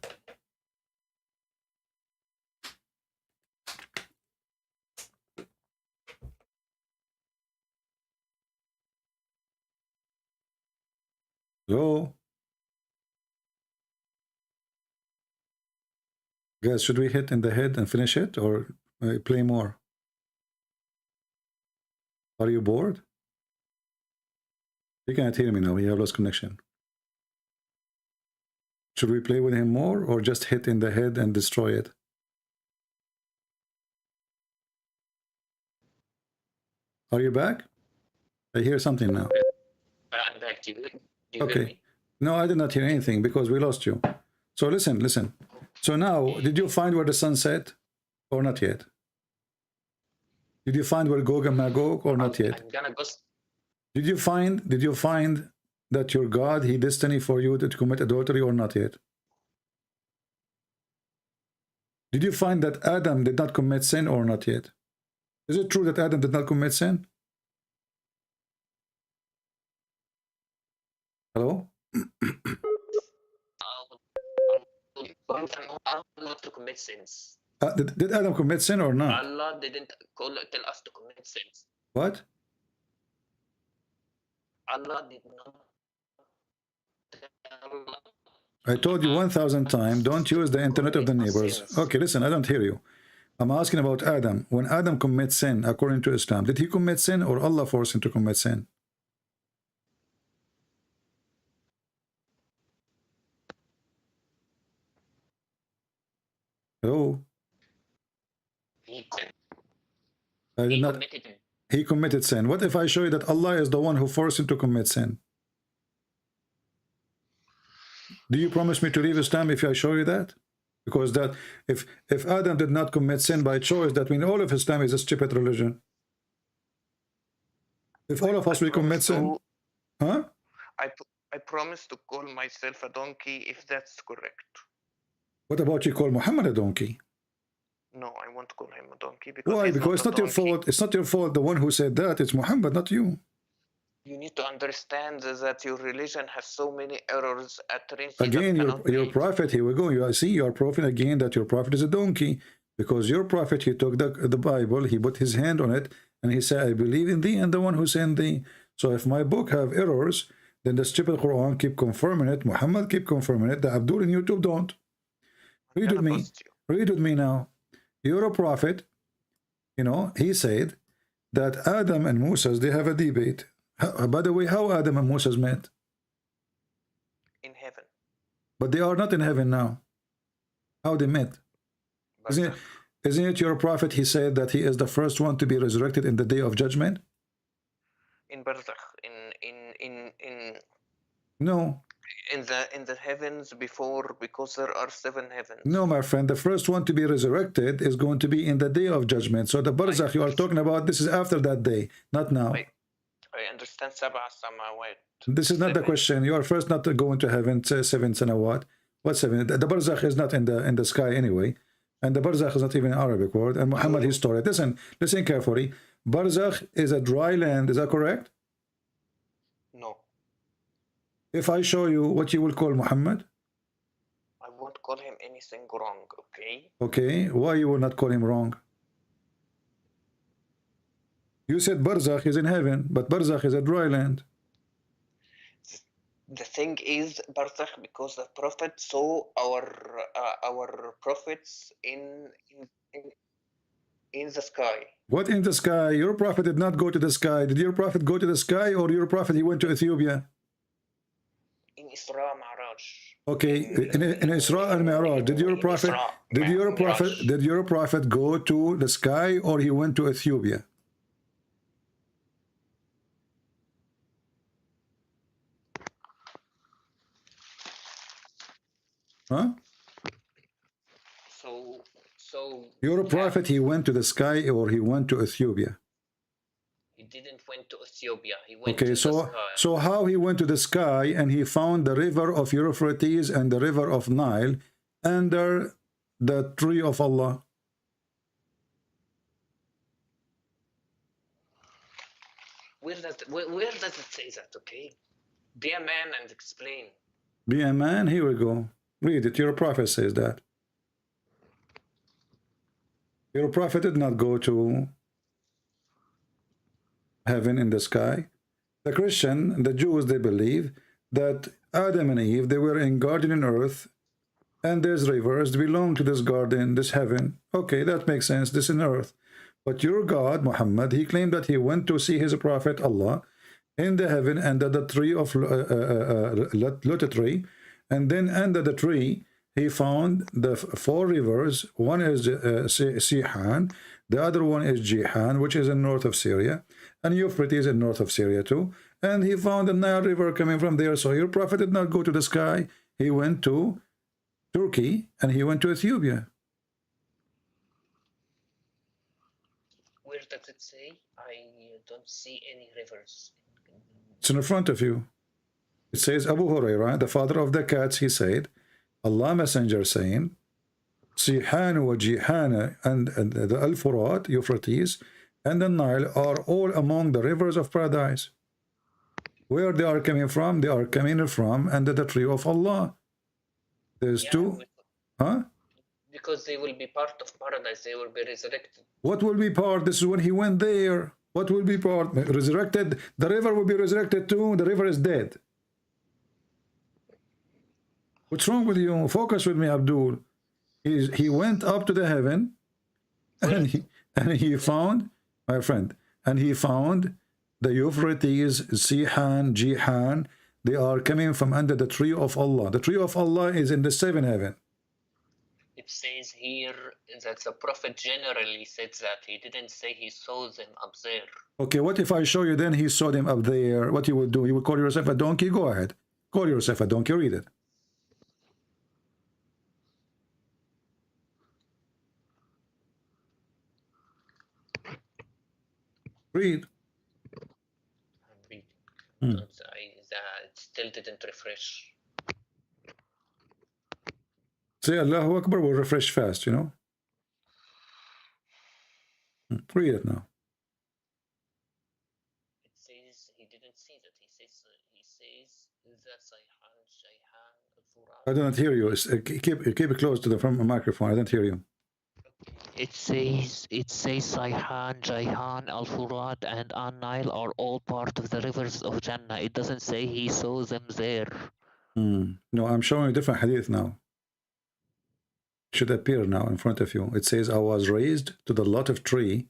[SPEAKER 2] Hello? Guys, should we hit in the head and finish it or play more? Are you bored? You can't hear me now. We have lost connection. Should we play with him more or just hit in the head and destroy it? Are you back? I hear something now.
[SPEAKER 1] I'm back. Do you
[SPEAKER 2] Okay.
[SPEAKER 1] hear me?
[SPEAKER 2] No, I did not hear anything because we lost you. So listen. So now, did you find where the sun set or not yet? Did you find where Gog and Magog or not yet?
[SPEAKER 1] I'm gonna go.
[SPEAKER 2] Did you find that your God, he destined for you to commit adultery or not yet? Did you find that Adam did not commit sin or not yet? Is it true that Adam did not commit sin? Hello?
[SPEAKER 1] Not to commit sins.
[SPEAKER 2] Did Adam commit sin or not?
[SPEAKER 1] Allah didn't tell us to commit sins.
[SPEAKER 2] What?
[SPEAKER 1] Allah did not.
[SPEAKER 2] I told you 1,000 times, don't use the internet of the neighbors. Okay, listen, I don't hear you. I'm asking about Adam. When Adam commits sin, according to Islam, did he commit sin or Allah forced him to commit sin? Hello? He committed sin. What if I show you that Allah is the one who forced him to commit sin? Do you promise me to leave Islam if I show you that? Because that if Adam did not commit sin by choice, that means all of Islam is a stupid religion. If all of us will commit sin, huh?
[SPEAKER 1] I promise to call myself a donkey if that's correct.
[SPEAKER 2] What about you call Muhammad a donkey?
[SPEAKER 1] No, I won't call him a donkey because
[SPEAKER 2] why? Because it's not your fault. It's not your fault. The one who said that, it's Muhammad, not you.
[SPEAKER 1] You need to understand that your religion has so many errors at risk.
[SPEAKER 2] Again, your prophet, here we go. I see your prophet again, that your prophet is a donkey. Because your prophet, he took the Bible, he put his hand on it, and he said, I believe in thee and the one who sent thee. So if my book have errors, then the stupid Quran keep confirming it, Muhammad keep confirming it, the Abdul in YouTube don't. Read with me. Read with me now. You're a prophet. You know, he said that Adam and Moses, they have a debate. By the way, how Adam and Moses met?
[SPEAKER 1] In heaven.
[SPEAKER 2] But they are not in heaven now. How they met? Isn't it your prophet, he said that he is the first one to be resurrected in the day of judgment? In
[SPEAKER 1] Barzakh,
[SPEAKER 2] no.
[SPEAKER 1] In the heavens before, because there are 7 heavens.
[SPEAKER 2] No, my friend, the first one to be resurrected is going to be in the day of judgment. So the Barzakh you are talking about, this is after that day, not now.
[SPEAKER 1] I understand Sab'a Samawat.
[SPEAKER 2] This is not the question. You are first not going to heaven, 7 Sanawat. What 7? The Barzakh is not in the sky anyway. And the Barzakh is not even an Arabic word. And Muhammad, his story. Listen carefully. Barzakh is a dry land. Is that correct?
[SPEAKER 1] No.
[SPEAKER 2] If I show you what you will call Muhammad?
[SPEAKER 1] I won't call him anything wrong, okay?
[SPEAKER 2] Okay. Why you will not call him wrong? You said Barzakh is in heaven, but Barzakh is a dry land.
[SPEAKER 1] The thing is, Barzakh, because the Prophet saw our prophets in the sky.
[SPEAKER 2] What in the sky? Your prophet did not go to the sky. Did your prophet go to the sky, or your prophet he went to Ethiopia?
[SPEAKER 1] In Isra Mi'raj.
[SPEAKER 2] Okay, in Isra and Mi'raj, did your prophet go to the sky, or he went to Ethiopia? Huh?
[SPEAKER 1] So
[SPEAKER 2] Your prophet, he went to the sky, or he went to Ethiopia?
[SPEAKER 1] He didn't went to Ethiopia. He went
[SPEAKER 2] okay,
[SPEAKER 1] to
[SPEAKER 2] so
[SPEAKER 1] the sky.
[SPEAKER 2] so how he went to the sky and he found the river of Euphrates and the river of Nile under the tree of Allah?
[SPEAKER 1] Where does it say that? Okay, be a man and explain.
[SPEAKER 2] Be a man. Here we go. Read it. Your prophet says that. Your prophet did not go to heaven in the sky. The Christian, the Jews, they believe that Adam and Eve, they were in garden in earth, and there's rivers belong to this garden, this heaven. Okay, that makes sense. This in earth. But your God, Muhammad, he claimed that he went to see his prophet Allah in the heaven under the tree of lotus tree, and then under the tree he found the four rivers. One is Sihan, the other one is Jihan, which is in north of Syria, and Euphrates in north of Syria too. And he found the Nile River coming from there. So your prophet did not go to the sky. He went to Turkey and he went to Ethiopia.
[SPEAKER 1] Where does it say? I don't see any rivers.
[SPEAKER 2] It's in front of you. It says Abu Hurairah, the father of the cats, he said, Allah Messenger saying, Sihan wa Jihan and the Al-Furat, Euphrates, and the Nile are all among the rivers of paradise. Where they are coming from? They are coming from under the tree of Allah. There's two. Huh?
[SPEAKER 1] Because they will be part of paradise. They will be resurrected.
[SPEAKER 2] What will be part? This is when he went there. What will be part? Resurrected? The river will be resurrected too. The river is dead. What's wrong with you? Focus with me, Abdul. He went up to the heaven, and he found, my friend, and he found the Euphrates, Sihan, Jihan. They are coming from under the tree of Allah. The tree of Allah is in the seventh heaven.
[SPEAKER 1] It says here that the prophet generally said that. He didn't say he saw them up there.
[SPEAKER 2] Okay, what if I show you then he saw them up there? What you will do? You will call yourself a donkey? Go ahead. Call yourself a donkey. Read it. Read.
[SPEAKER 1] I'm reading. It still didn't refresh.
[SPEAKER 2] Say Allahu Akbar will refresh fast, you know. Read it now.
[SPEAKER 1] It says he didn't see that. He says that Sayhan, Shayhan,
[SPEAKER 2] I don't hear you. Keep it close to the from the microphone. I don't hear you.
[SPEAKER 1] It says Sayhan, Jayhan, Al-Furat, and An-Nile are all part of the rivers of Jannah. It doesn't say he saw them there.
[SPEAKER 2] No, I'm showing a different hadith now. It should appear now in front of you. It says, I was raised to the lotus tree,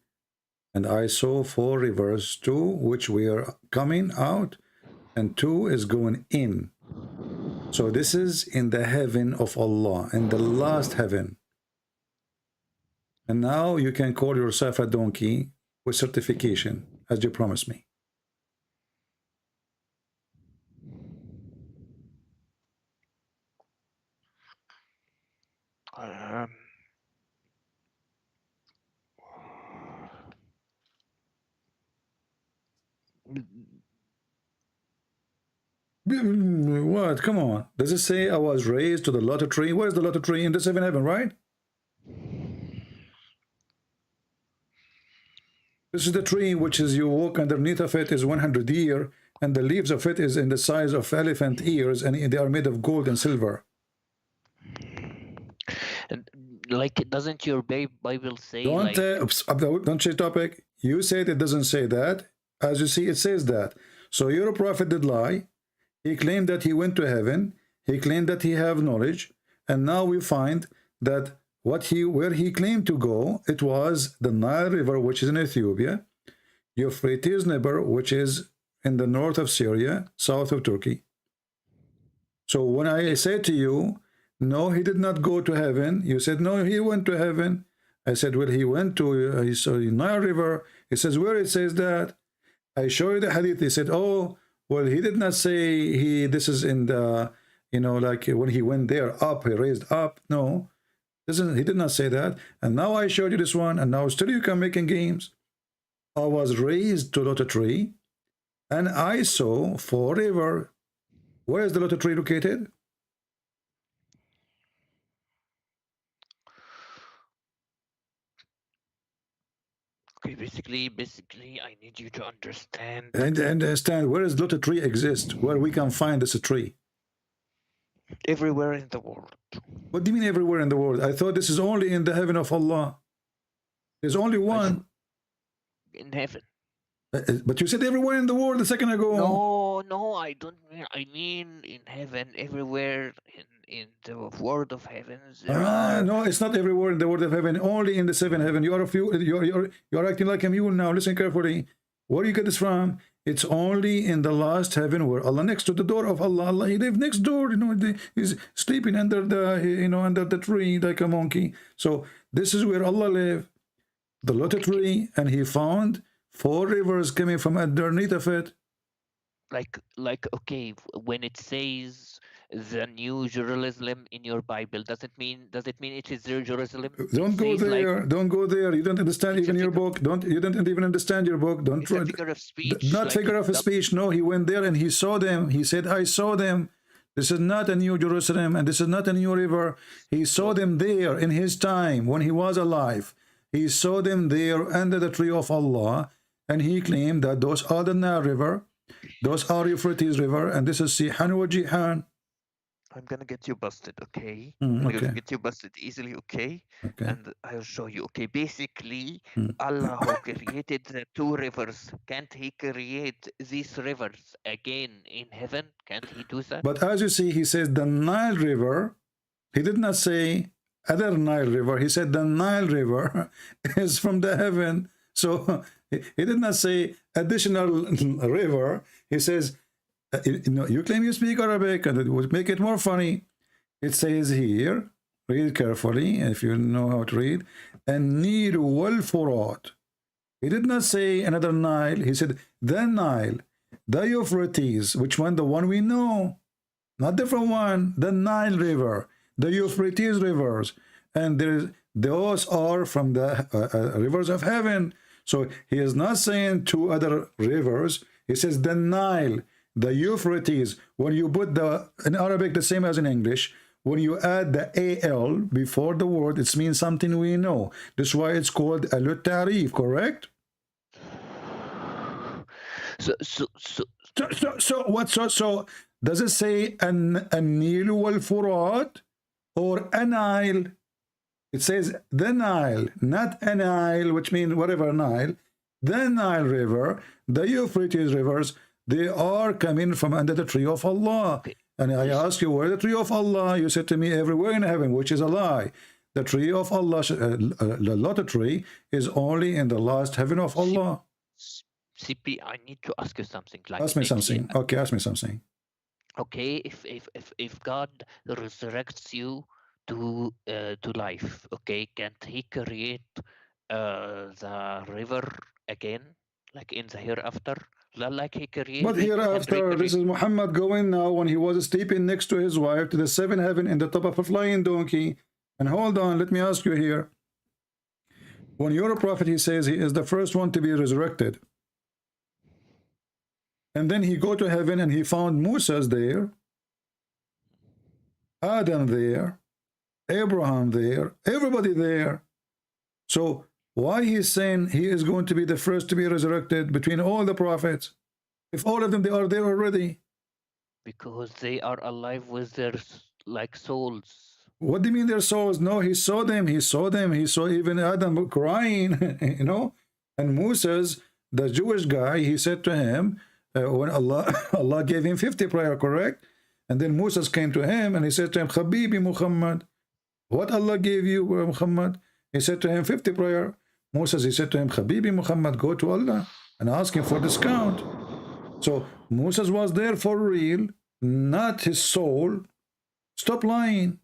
[SPEAKER 2] and I saw four rivers, two which were coming out, and two is going in. So this is in the heaven of Allah, in the last heaven. And now you can call yourself a donkey with certification, as you promised me. What? Come on. Does it say I was raised to the lotus tree? Where is the lotus tree? In the seventh heaven, right? This is the tree which is you walk underneath of it is 100 years, and the leaves of it is in the size of elephant ears, and they are made of gold and silver.
[SPEAKER 1] Like, doesn't your Bible say?
[SPEAKER 2] Don't change topic. You said it doesn't say that. As you see, it says that. So your prophet did lie. He claimed that he went to heaven. He claimed that he have knowledge, and now we find that where he claimed to go, it was the Nile River, which is in Ethiopia, Euphrates River, which is in the north of Syria, south of Turkey. So when I said to you, no, he did not go to heaven, you said, no, he went to heaven. I said, well, he went to he saw the Nile River. He says, where it says that? I show you the hadith. He said, oh, well, he did not say this is in the, like when he went there up, he raised up. No, he did not say that. And now I showed you this one, and now still you come making games. I was raised to Lotus Tree, and I saw forever. Where is the Lotus Tree located?
[SPEAKER 1] Okay, basically, I need you to understand.
[SPEAKER 2] And understand where is Lotus Tree exist, where we can find this tree.
[SPEAKER 1] Everywhere in the world.
[SPEAKER 2] What do you mean everywhere in the world? I thought this is only in the heaven of Allah. There's only one.
[SPEAKER 1] In heaven.
[SPEAKER 2] But you said everywhere in the world a second ago.
[SPEAKER 1] No, I don't mean. I mean in heaven, everywhere in the world of heavens.
[SPEAKER 2] No, it's not everywhere in the world of heaven. Only in the seven heaven. You're acting like a mule now. Listen carefully. Where do you get this from? It's only in the last heaven where Allah, next to the door of Allah. Allah, he lives next door. He's sleeping under the under the tree like a monkey. So this is where Allah live, the Lotus Tree, and he found 4 rivers coming from underneath of it.
[SPEAKER 1] Like okay, when it says the New Jerusalem in your Bible, does it mean it is their Jerusalem?
[SPEAKER 2] Don't go there. Don't go there. You don't understand even your book. You don't even understand your book. Don't try.
[SPEAKER 1] Figure of speech.
[SPEAKER 2] Not figure of speech. No, he went there and he saw them. He said, I saw them. This is not a new Jerusalem and this is not a new river. He saw them there in his time when he was alive. He saw them there under the tree of Allah, and he claimed that those are the Nile River, those are Euphrates River, and this is Sihan wa Jihan.
[SPEAKER 1] I'm gonna get you busted, okay?
[SPEAKER 2] Okay.
[SPEAKER 1] I'm gonna get you busted easily, okay? And I'll show you, okay? Basically, Allah who created the 2 rivers, can't he create these rivers again in heaven? Can't he do that?
[SPEAKER 2] But as you see, he says the Nile River. He did not say other Nile River. He said the Nile River is from the heaven. So he did not say additional river. He says, you claim you speak Arabic, and it would make it more funny. It says here, read carefully, if you know how to read, and Nil wal Furat. He did not say another Nile. He said the Nile, the Euphrates. Which one? The one we know, not different one. The Nile River, the Euphrates rivers, and those are from the rivers of heaven. So he is not saying 2 other rivers. He says the Nile, the Euphrates. When you put in Arabic, the same as in English, when you add the AL before the word, it means something we know. That's why it's called al-Tarif, correct? So does it say an-Nil wal-Furat or a Nile? It says the Nile, not a Nile, which means whatever Nile. The Nile River, the Euphrates rivers, they are coming from under the tree of Allah. And I ask you, where the tree of Allah? You said to me, everywhere in heaven, which is a lie. The tree of Allah, the Lotus Tree, is only in the last heaven of Allah.
[SPEAKER 1] CP, I need to ask you something.
[SPEAKER 2] Ask me something. Okay, ask me something.
[SPEAKER 1] Okay, if God resurrects you to life, okay, can't he create the river again, like in the hereafter, like he created?
[SPEAKER 2] But hereafter, this is Muhammad going now when he was sleeping next to his wife to the 7th heaven in the top of a flying donkey. And hold on, let me ask you here. When you're a prophet, he says he is the first one to be resurrected. And then he go to heaven and he found Moses there, Adam there, Abraham there, everybody there. So why he's saying he is going to be the first to be resurrected between all the prophets, if all of them, they are there already?
[SPEAKER 1] Because they are alive with their like souls.
[SPEAKER 2] What do you mean their souls? No, he saw them. He saw them. He saw even Adam crying, you know. And Moses, the Jewish guy, he said to him, when Allah gave him 50 prayer, correct? And then Moses came to him and he said to him, Habibi Muhammad, What Allah gave you, Muhammad? He said to him 50 prayer. Moses, he said to him, Habibi Muhammad, go to Allah and ask him for discount. So Moses was there for real, not his soul. Stop lying.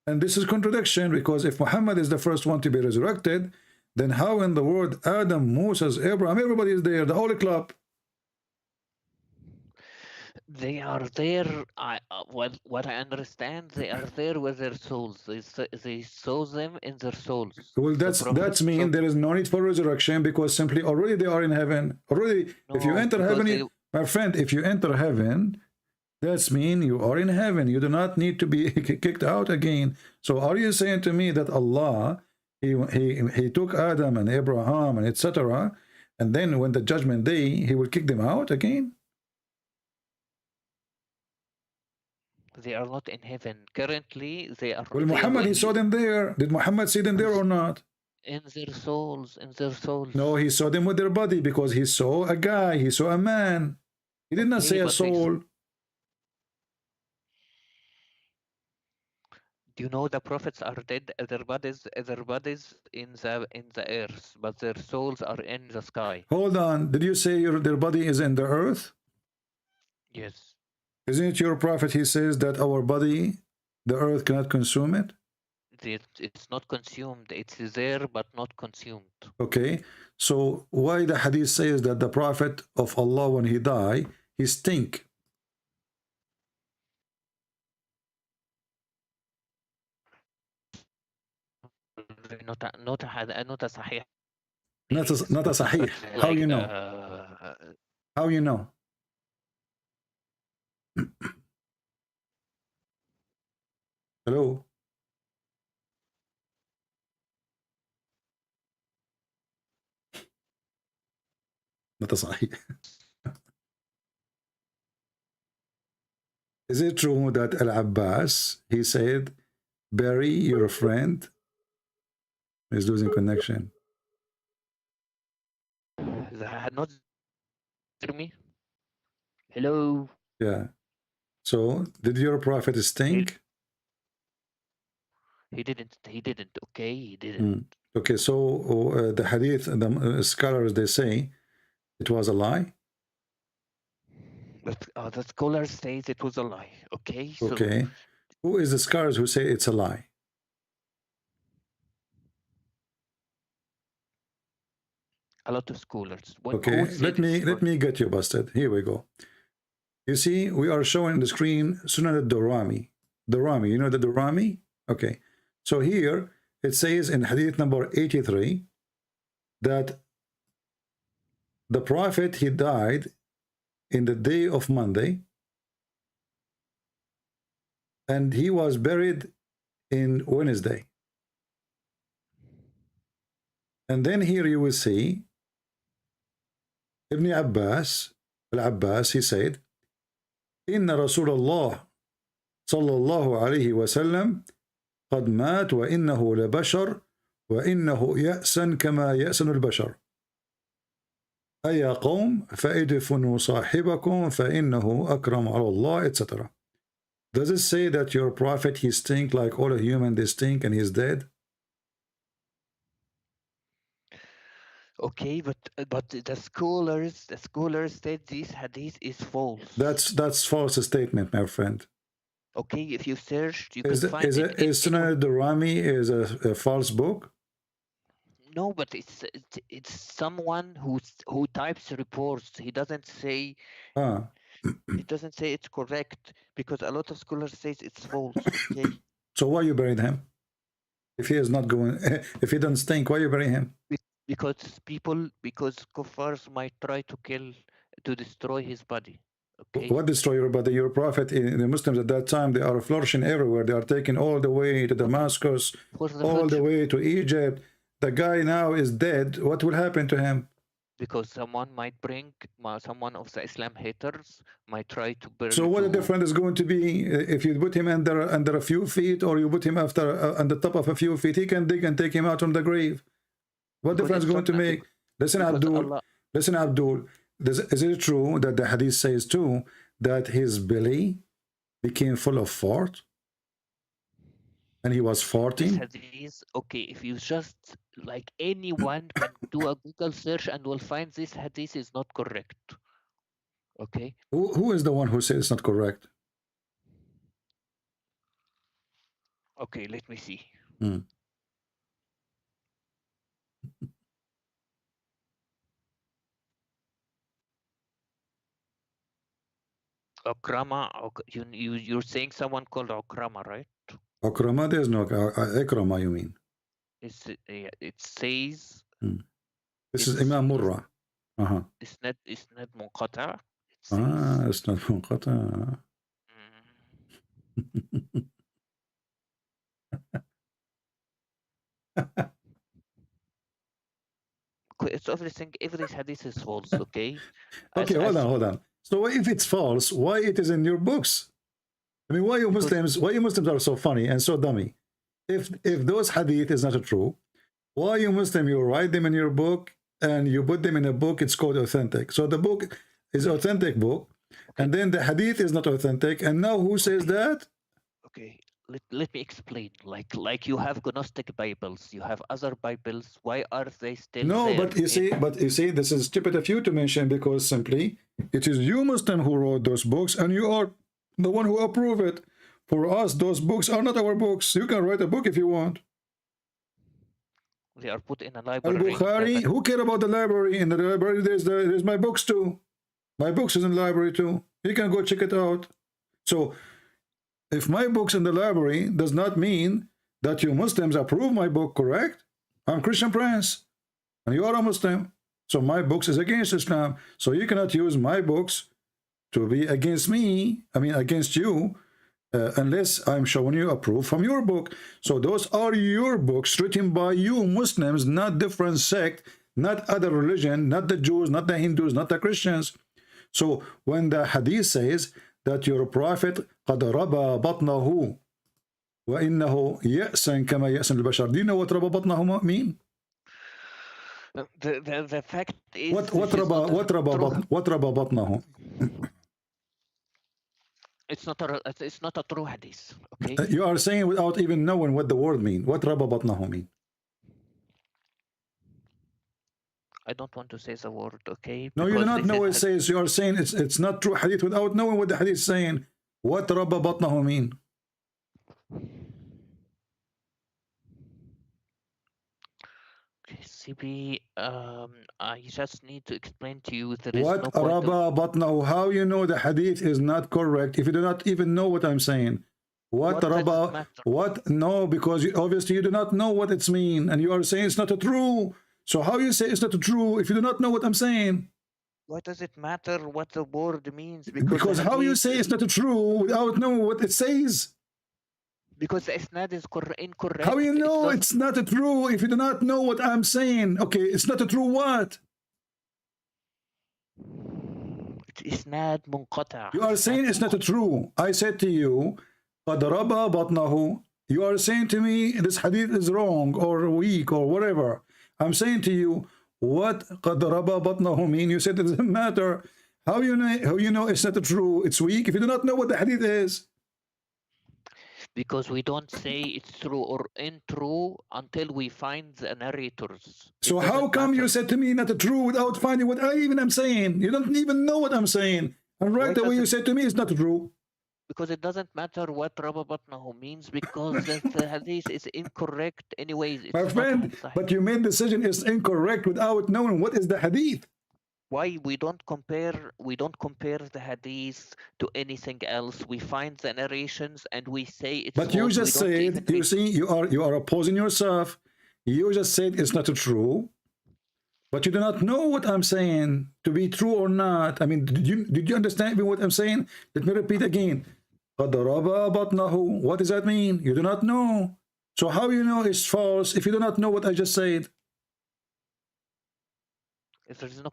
[SPEAKER 2] And this is contradiction, because if Muhammad is the first one to be resurrected, then how in the world Adam, Moses, Abraham, everybody is there, the whole club?
[SPEAKER 1] They are there. What I understand, they are there with their souls. They saw them in their souls.
[SPEAKER 2] Well, that's mean there is no need for resurrection, because simply already they are in heaven. Already, no, if you enter heaven, my friend, if you enter heaven, that's mean you are in heaven. You do not need to be kicked out again. So are you saying to me that Allah, he took Adam and Abraham and etc., and then when the judgment day, he will kick them out again?
[SPEAKER 1] They are not in heaven currently. They are.
[SPEAKER 2] Well, Muhammad, he saw them there. Did Muhammad see them there or not?
[SPEAKER 1] In their souls. In their souls.
[SPEAKER 2] No, he saw them with their body, because he saw a guy. He saw a man. He did not say a soul.
[SPEAKER 1] Do you know the prophets are dead? Their bodies in the earth, but their souls are in the sky.
[SPEAKER 2] Hold on. Did you say their body is in the earth?
[SPEAKER 1] Yes.
[SPEAKER 2] Isn't it your prophet? He says that our body, the earth cannot consume it.
[SPEAKER 1] It's not consumed. It's there, but not consumed.
[SPEAKER 2] Okay. So why the hadith says that the prophet of Allah, when he die, he stink?
[SPEAKER 1] not a sahih.
[SPEAKER 2] Not a sahih. How you know? How you know? Hello? Not a sahih. Is it true that Al-Abbas, he said, bury your friend? He's losing connection.
[SPEAKER 1] Not hear me? Hello?
[SPEAKER 2] Yeah. So, did your prophet stink?
[SPEAKER 1] He didn't. Okay, he didn't.
[SPEAKER 2] Okay, so the hadith, the scholars, they say it was a lie.
[SPEAKER 1] But the scholars say it was a lie. Okay.
[SPEAKER 2] Okay. So, who is the scholars who say it's a lie?
[SPEAKER 1] A lot of scholars.
[SPEAKER 2] Okay. Let me get you busted. Here we go. You see, we are showing the screen Sunan al-Darimi. Darimi, you know the Darimi? Okay. So here it says in hadith number 83 that the prophet, he died in the day of Monday, and he was buried in Wednesday. And then here you will see Ibn Abbas, Al-Abbas, he said, Inna Rasulullah sallallahu alayhi wa sallam قد مات وإنه لبشر وإنه يأسن كما يأسن البشر أيا قوم فإدفنوا صاحبكم فإنه أكرم على الله, etc. Does it say that your prophet, he stink like all humans, they stink, and he's dead?
[SPEAKER 1] Okay, but the scholars said this hadith is false.
[SPEAKER 2] That's false statement, my friend.
[SPEAKER 1] Okay, if you search, you can find
[SPEAKER 2] it. Is Sunan al-Darimi is a false book?
[SPEAKER 1] No, but it's someone who types reports. He doesn't say. It doesn't say it's correct, because a lot of scholars say it's false. Okay.
[SPEAKER 2] So why you buried him? If he is not going, if he doesn't stink, why you bury him?
[SPEAKER 1] Because kuffars might try to destroy his body. Okay.
[SPEAKER 2] What destroy your body? Your prophet, the Muslims at that time, they are flourishing everywhere. They are taking all the way to Damascus, all the way to Egypt. The guy now is dead. What will happen to him?
[SPEAKER 1] Because someone of the Islam haters might try to burn.
[SPEAKER 2] So what the difference is going to be if you put him under a few feet, or you put him on the top of a few feet? He can dig and take him out from the grave. What difference is going to make? Listen, Abdul. Listen, Abdul. Is it true that the hadith says too that his belly became full of fart? And he was
[SPEAKER 1] This
[SPEAKER 2] 14?
[SPEAKER 1] hadith, okay, if you just, like, anyone can do a Google search and will find this hadith is not correct. Okay.
[SPEAKER 2] Who is the one who says it's not correct?
[SPEAKER 1] Okay, let me see. Okrama, you're saying someone called Okrama, right?
[SPEAKER 2] Okrama, there's no Ikrama, you mean?
[SPEAKER 1] It says.
[SPEAKER 2] This is Imam Murrah.
[SPEAKER 1] إسناد منقطع.
[SPEAKER 2] إسناد منقطع.
[SPEAKER 1] It's everything. Every hadith is false. Okay.
[SPEAKER 2] Okay, hold on. So if it's false, why it is in your books? I mean, why you Muslims are so funny and so dummy? If those hadith is not true, why you Muslim, you write them in your book and you put them in a book, it's called authentic. So the book is authentic book, and then the hadith is not authentic, and now who says that?
[SPEAKER 1] Okay, let me explain. Like you have Gnostic Bibles, you have other Bibles. Why are they still there?
[SPEAKER 2] But you see, this is stupid of you to mention, because simply it is you Muslim who wrote those books, and you are the one who approve it. For us, those books are not our books. You can write a book if you want.
[SPEAKER 1] They are put in a library.
[SPEAKER 2] Al-Bukhari, who care about the library? In the library, there's my books too. My books is in the library too. You can go check it out. So, if my book's in the library, does not mean that you Muslims approve my book, correct? I'm Christian Prince, and you are a Muslim. So my books is against Islam. So you cannot use my books to be against me, against you, unless I'm showing you a proof from your book. So those are your books written by you Muslims, not different sect, not other religion, not the Jews, not the Hindus, not the Christians. So when the hadith says that your prophet قد ربى بطنه وإنه يأسا كما يأس البشر, do you know what ربى بطنه mean?
[SPEAKER 1] The fact is,
[SPEAKER 2] what ربى بطنه?
[SPEAKER 1] It's not a true hadith. Okay.
[SPEAKER 2] You are saying without even knowing what the word mean. What ربى بطنه mean?
[SPEAKER 1] I don't want to say the word, okay?
[SPEAKER 2] No, you do not know what it says. You are saying it's not true hadith without knowing what the hadith is saying. What ربى بطنه mean?
[SPEAKER 1] Okay, CB, I just need to explain to you that
[SPEAKER 2] what ربى بطنه? How you know the hadith is not correct if you do not even know what I'm saying? What ربى? What? No, because obviously you do not know what it's mean, and you are saying it's not true. So how you say it's not true if you do not know what I'm saying?
[SPEAKER 1] Why does it matter what the word means?
[SPEAKER 2] Because how you say it's not true without knowing what it says?
[SPEAKER 1] Because the isnad is incorrect.
[SPEAKER 2] How you know it's not true if you do not know what I'm saying? Okay, it's not true what?
[SPEAKER 1] It's isnad munqata.
[SPEAKER 2] You are saying it's not true. I said to you, قد ربى بطنه. You are saying to me this hadith is wrong or weak or whatever. I'm saying to you, what قد ربى بطنه mean? You said it doesn't matter. How you know it's not true? It's weak if you do not know what the hadith is.
[SPEAKER 1] Because we don't say it's true or untrue until we find the narrators.
[SPEAKER 2] So how come you said to me not true without finding what I even am saying? You don't even know what I'm saying. And right away you said to me it's not true.
[SPEAKER 1] Because it doesn't matter what ربى بطنه means, because the hadith is incorrect anyways.
[SPEAKER 2] My friend, but you made the decision is incorrect without knowing what is the hadith.
[SPEAKER 1] Why we don't compare the hadith to anything else. We find the narrations and we say it's
[SPEAKER 2] but you just said, you see, you are opposing yourself. You just said it's not true, but you do not know what I'm saying to be true or not. I mean, did you understand what I'm saying? Let me repeat again. قد ربى بطنه. What does that mean? You do not know. So how you know it's false if you do not know what I just said?
[SPEAKER 1] If there is no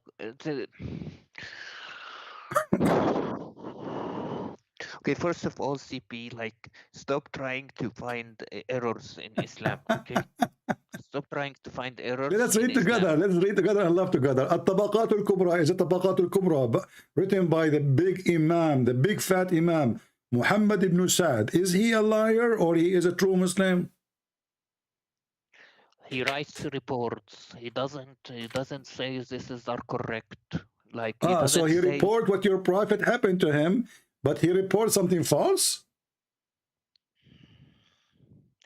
[SPEAKER 1] okay, first of all, CP, like, stop trying to find errors in Islam. Okay, stop trying to find errors.
[SPEAKER 2] Let's read together. Let's read together and love together. الطبقات الكبرى is الطبقات الكبرى, written by the big imam, the big fat imam Muhammad ibn Sa'd, is he a liar or he is a true Muslim?
[SPEAKER 1] He writes reports. He doesn't say this are correct. Like he
[SPEAKER 2] So
[SPEAKER 1] doesn't
[SPEAKER 2] he
[SPEAKER 1] say.
[SPEAKER 2] report what your prophet happened to him, but he reports something false?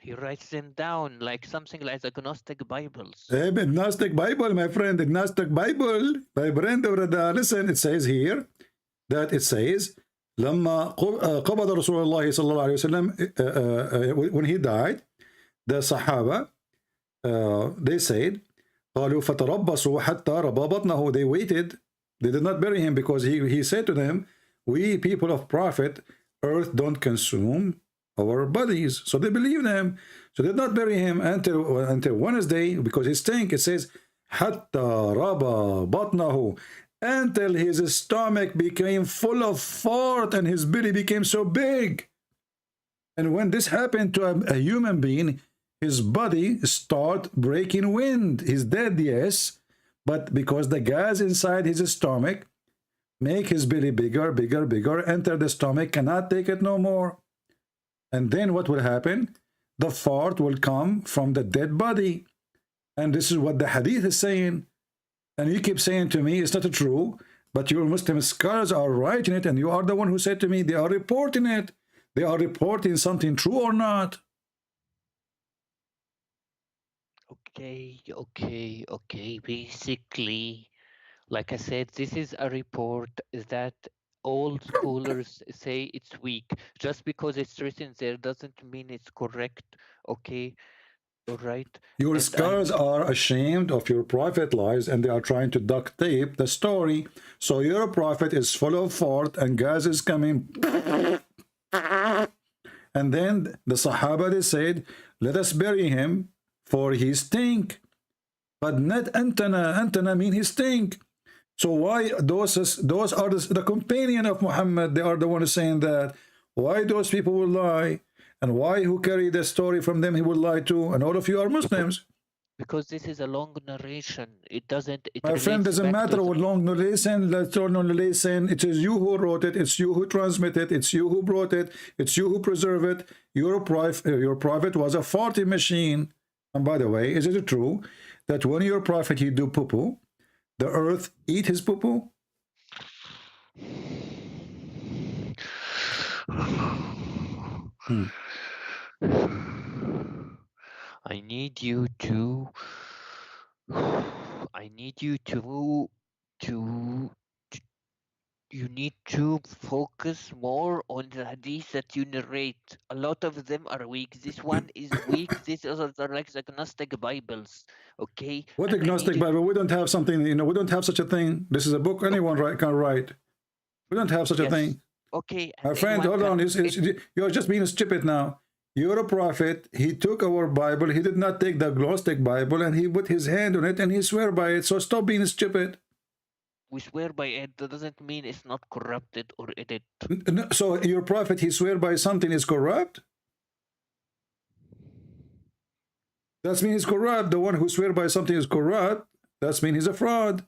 [SPEAKER 1] He writes them down like something like the Gnostic Bibles.
[SPEAKER 2] Gnostic Bible, my friend, the Gnostic Bible, my friend, listen, it says here that it says لما قبض رسول الله صلى الله عليه وسلم, when he died, the Sahaba, they said قالوا فتربصوا حتى ربى بطنه. They waited, they did not bury him because he said to them, we people of prophet, earth don't consume our bodies. So they believed him. So they did not bury him until Wednesday, because his stink, it says حتى ربى بطنه, until his stomach became full of fart and his belly became so big. And when this happened to a human being, his body start breaking wind. He's dead, yes, but because the gas inside his stomach make his belly bigger, bigger, bigger, enter the stomach, cannot take it no more. And then what will happen? The fart will come from the dead body. And this is what the hadith is saying. And you keep saying to me, it's not true, but your Muslim scholars are writing it, and you are the one who said to me, they are reporting it. They are reporting something true or not.
[SPEAKER 1] Okay. Basically, like I said, this is a report that all scholars say it's weak. Just because it's written there doesn't mean it's correct. Okay, all right.
[SPEAKER 2] Your
[SPEAKER 1] And
[SPEAKER 2] scholars are ashamed of your prophet lies, and they are trying to duct tape the story. So your prophet is full of fart and gas is coming. And then the Sahaba, they said, let us bury him, for he stink. But not antana. Antana mean he stink. So why those are the companion of Muhammad, they are the ones saying that? Why those people will lie? And why who carry the story from them he will lie to? And all of you are Muslims.
[SPEAKER 1] because this is a long narration, it
[SPEAKER 2] My friend, doesn't matter what long narration, short narration. It is you who wrote it. It's you who transmitted it. It's you who brought it. It's you who preserve it. Your prophet was a farting machine. And by the way, is it true that when your prophet he do poo-poo, the earth eat his poo-poo?
[SPEAKER 1] I need you to you need to focus more on the hadith that you narrate. A lot of them are weak. This one is weak. These others are like the Gnostic Bibles. Okay?
[SPEAKER 2] What
[SPEAKER 1] And I need
[SPEAKER 2] agnostic
[SPEAKER 1] you.
[SPEAKER 2] Bible? We don't have something, we don't have such a thing. This is a book anyone can write. We don't have such a thing.
[SPEAKER 1] Okay.
[SPEAKER 2] My friend, hold on. You're just being stupid now. You're a prophet. He took our Bible. He did not take the Gnostic Bible, and he put his hand on it, and he swear by it. So stop being stupid.
[SPEAKER 1] We swear by it. That doesn't mean it's not corrupted or edited.
[SPEAKER 2] So your prophet, he swear by something is corrupt? That means he's corrupt. The one who swear by something is corrupt. That means he's a fraud.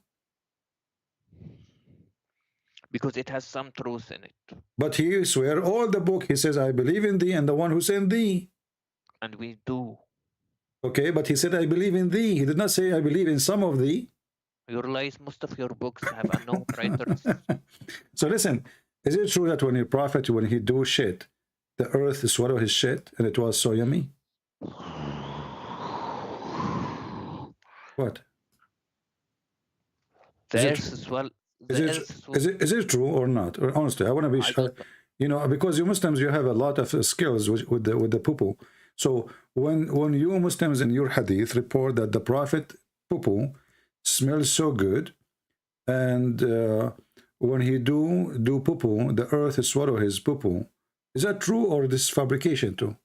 [SPEAKER 1] Because it has some truth in it.
[SPEAKER 2] But he swear all the book. He says, I believe in thee and the one who sent thee.
[SPEAKER 1] And we do.
[SPEAKER 2] Okay, but he said, I believe in thee. He did not say, I believe in some of thee.
[SPEAKER 1] You realize most of your books have unknown writers.
[SPEAKER 2] So listen, is it true that when your prophet, when he do shit, the earth swallow his shit and it was so yummy? What? Is it true or not? Or honestly, I want to be sure. Because you Muslims, you have a lot of skills with the poo-poo. So when you Muslims in your hadith report that the prophet poo-poo smells so good, and when he do poo-poo, the earth swallow his poo-poo, is that true or this fabrication too?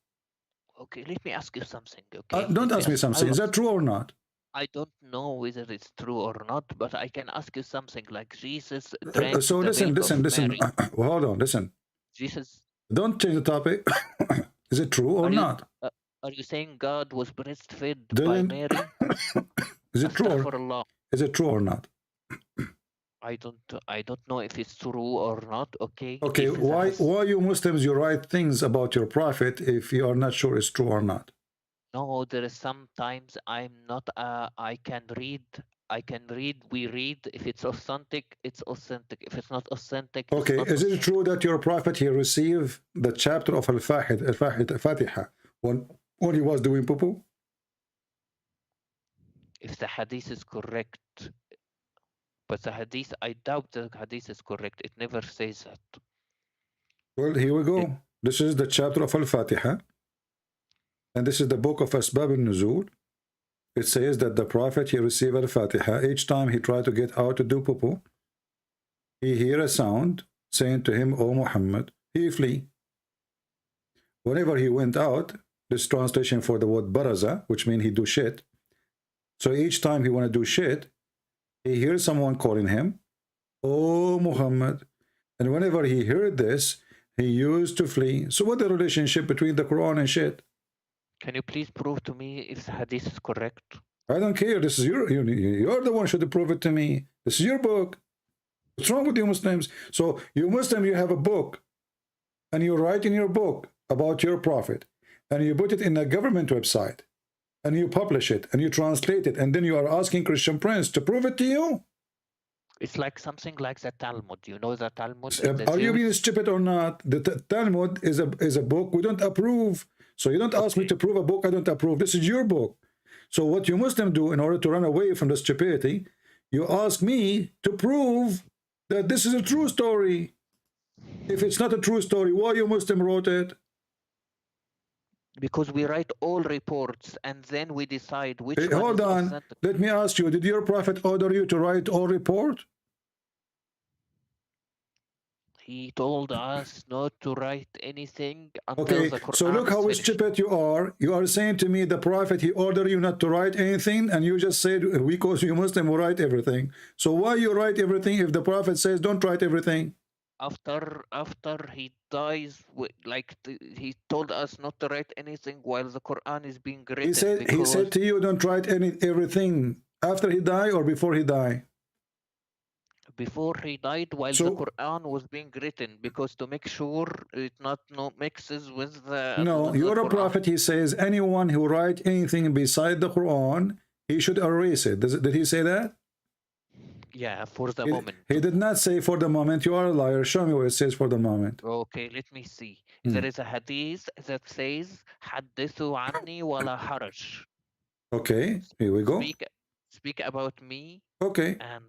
[SPEAKER 1] Okay, let me ask you something. Okay,
[SPEAKER 2] don't ask me something. Is that true or not?
[SPEAKER 1] I don't know whether it's true or not, but I can ask you something like Jesus drank
[SPEAKER 2] so
[SPEAKER 1] the
[SPEAKER 2] listen.
[SPEAKER 1] Mary.
[SPEAKER 2] Well, hold on, listen.
[SPEAKER 1] Jesus.
[SPEAKER 2] Don't change the topic. Is it true or not?
[SPEAKER 1] Are you saying God was breastfed by Mary?
[SPEAKER 2] Is it true? Is it true or not?
[SPEAKER 1] I don't know if it's true or not. Okay,
[SPEAKER 2] Okay,
[SPEAKER 1] if the
[SPEAKER 2] why you Muslims you write things about your prophet if you are not sure it's true or not?
[SPEAKER 1] no, there is sometimes I'm not. I can read. I can read. We read. If it's authentic, it's authentic. If it's not authentic, it's
[SPEAKER 2] Okay,
[SPEAKER 1] not
[SPEAKER 2] is it
[SPEAKER 1] authentic.
[SPEAKER 2] true that your prophet he received the chapter of Al-Fatiha when he was doing poo?
[SPEAKER 1] If the hadith is correct, but the hadith, I doubt the hadith is correct. It never says that.
[SPEAKER 2] Well, here we
[SPEAKER 1] It,
[SPEAKER 2] go. This is the chapter of Al-Fatiha, and this is the book of Asbab al-Nuzul. It says that the prophet he received Al-Fatiha. Each time he tried to get out to do poo, he hear a sound saying to him, "O Muhammad," he flee. Whenever he went out, this translation for the word baraza, which means he do shit. So each time he want to do shit, he hears someone calling him, "Oh Muhammad." And whenever he heard this, he used to flee. So what the relationship between the Quran and shit?
[SPEAKER 1] can you please prove to me if the hadith is correct?
[SPEAKER 2] I don't care. This is you're the one should prove it to me. This is your book. What's wrong with you Muslims? So you Muslim, you have a book, and you write in your book about your prophet, and you put it in a government website, and you publish it, and you translate it, and then you are asking Christian Prince to prove it to you?
[SPEAKER 1] It's like something like the Talmud. You know the Talmud, the
[SPEAKER 2] Are you being
[SPEAKER 1] Jews.
[SPEAKER 2] stupid or not? The Talmud is a book we don't approve. So you don't ask me
[SPEAKER 1] Okay,
[SPEAKER 2] to prove a book I don't approve. This is your book. So what you Muslim do in order to run away from the stupidity, you ask me to prove that this is a true story. If it's not a true story, why you Muslim wrote it?
[SPEAKER 1] because we write all reports and then we decide which
[SPEAKER 2] Hey,
[SPEAKER 1] one
[SPEAKER 2] hold
[SPEAKER 1] is
[SPEAKER 2] on.
[SPEAKER 1] authentic.
[SPEAKER 2] Let me ask you, did your prophet order you to write all report?
[SPEAKER 1] He told us not to write anything until
[SPEAKER 2] Okay,
[SPEAKER 1] the
[SPEAKER 2] so
[SPEAKER 1] Quran
[SPEAKER 2] look
[SPEAKER 1] is
[SPEAKER 2] how
[SPEAKER 1] finished.
[SPEAKER 2] stupid you are. You are saying to me the prophet, he ordered you not to write anything, and you just said, because you Muslim will write everything. So why you write everything if the prophet says don't write everything?
[SPEAKER 1] After he dies, he told us not to write anything while the Quran is being written,
[SPEAKER 2] He
[SPEAKER 1] because
[SPEAKER 2] said to you, don't write everything after he died or before he died.
[SPEAKER 1] before he died, while the
[SPEAKER 2] So
[SPEAKER 1] Quran was being written, because to make sure it not no mixes
[SPEAKER 2] no,
[SPEAKER 1] with the
[SPEAKER 2] you're a
[SPEAKER 1] Quran.
[SPEAKER 2] prophet. He says anyone who write anything beside the Quran, he should erase it. Did he say that?
[SPEAKER 1] Yeah, for the
[SPEAKER 2] He,
[SPEAKER 1] moment.
[SPEAKER 2] he did not say for the moment. You are a liar. Show me where it says for the moment.
[SPEAKER 1] Okay, let me see.
[SPEAKER 2] Hmm.
[SPEAKER 1] There is a hadith that says, "Hadithu anni wala haraj."
[SPEAKER 2] Okay, here we go.
[SPEAKER 1] Speak, speak about me,
[SPEAKER 2] Okay,
[SPEAKER 1] and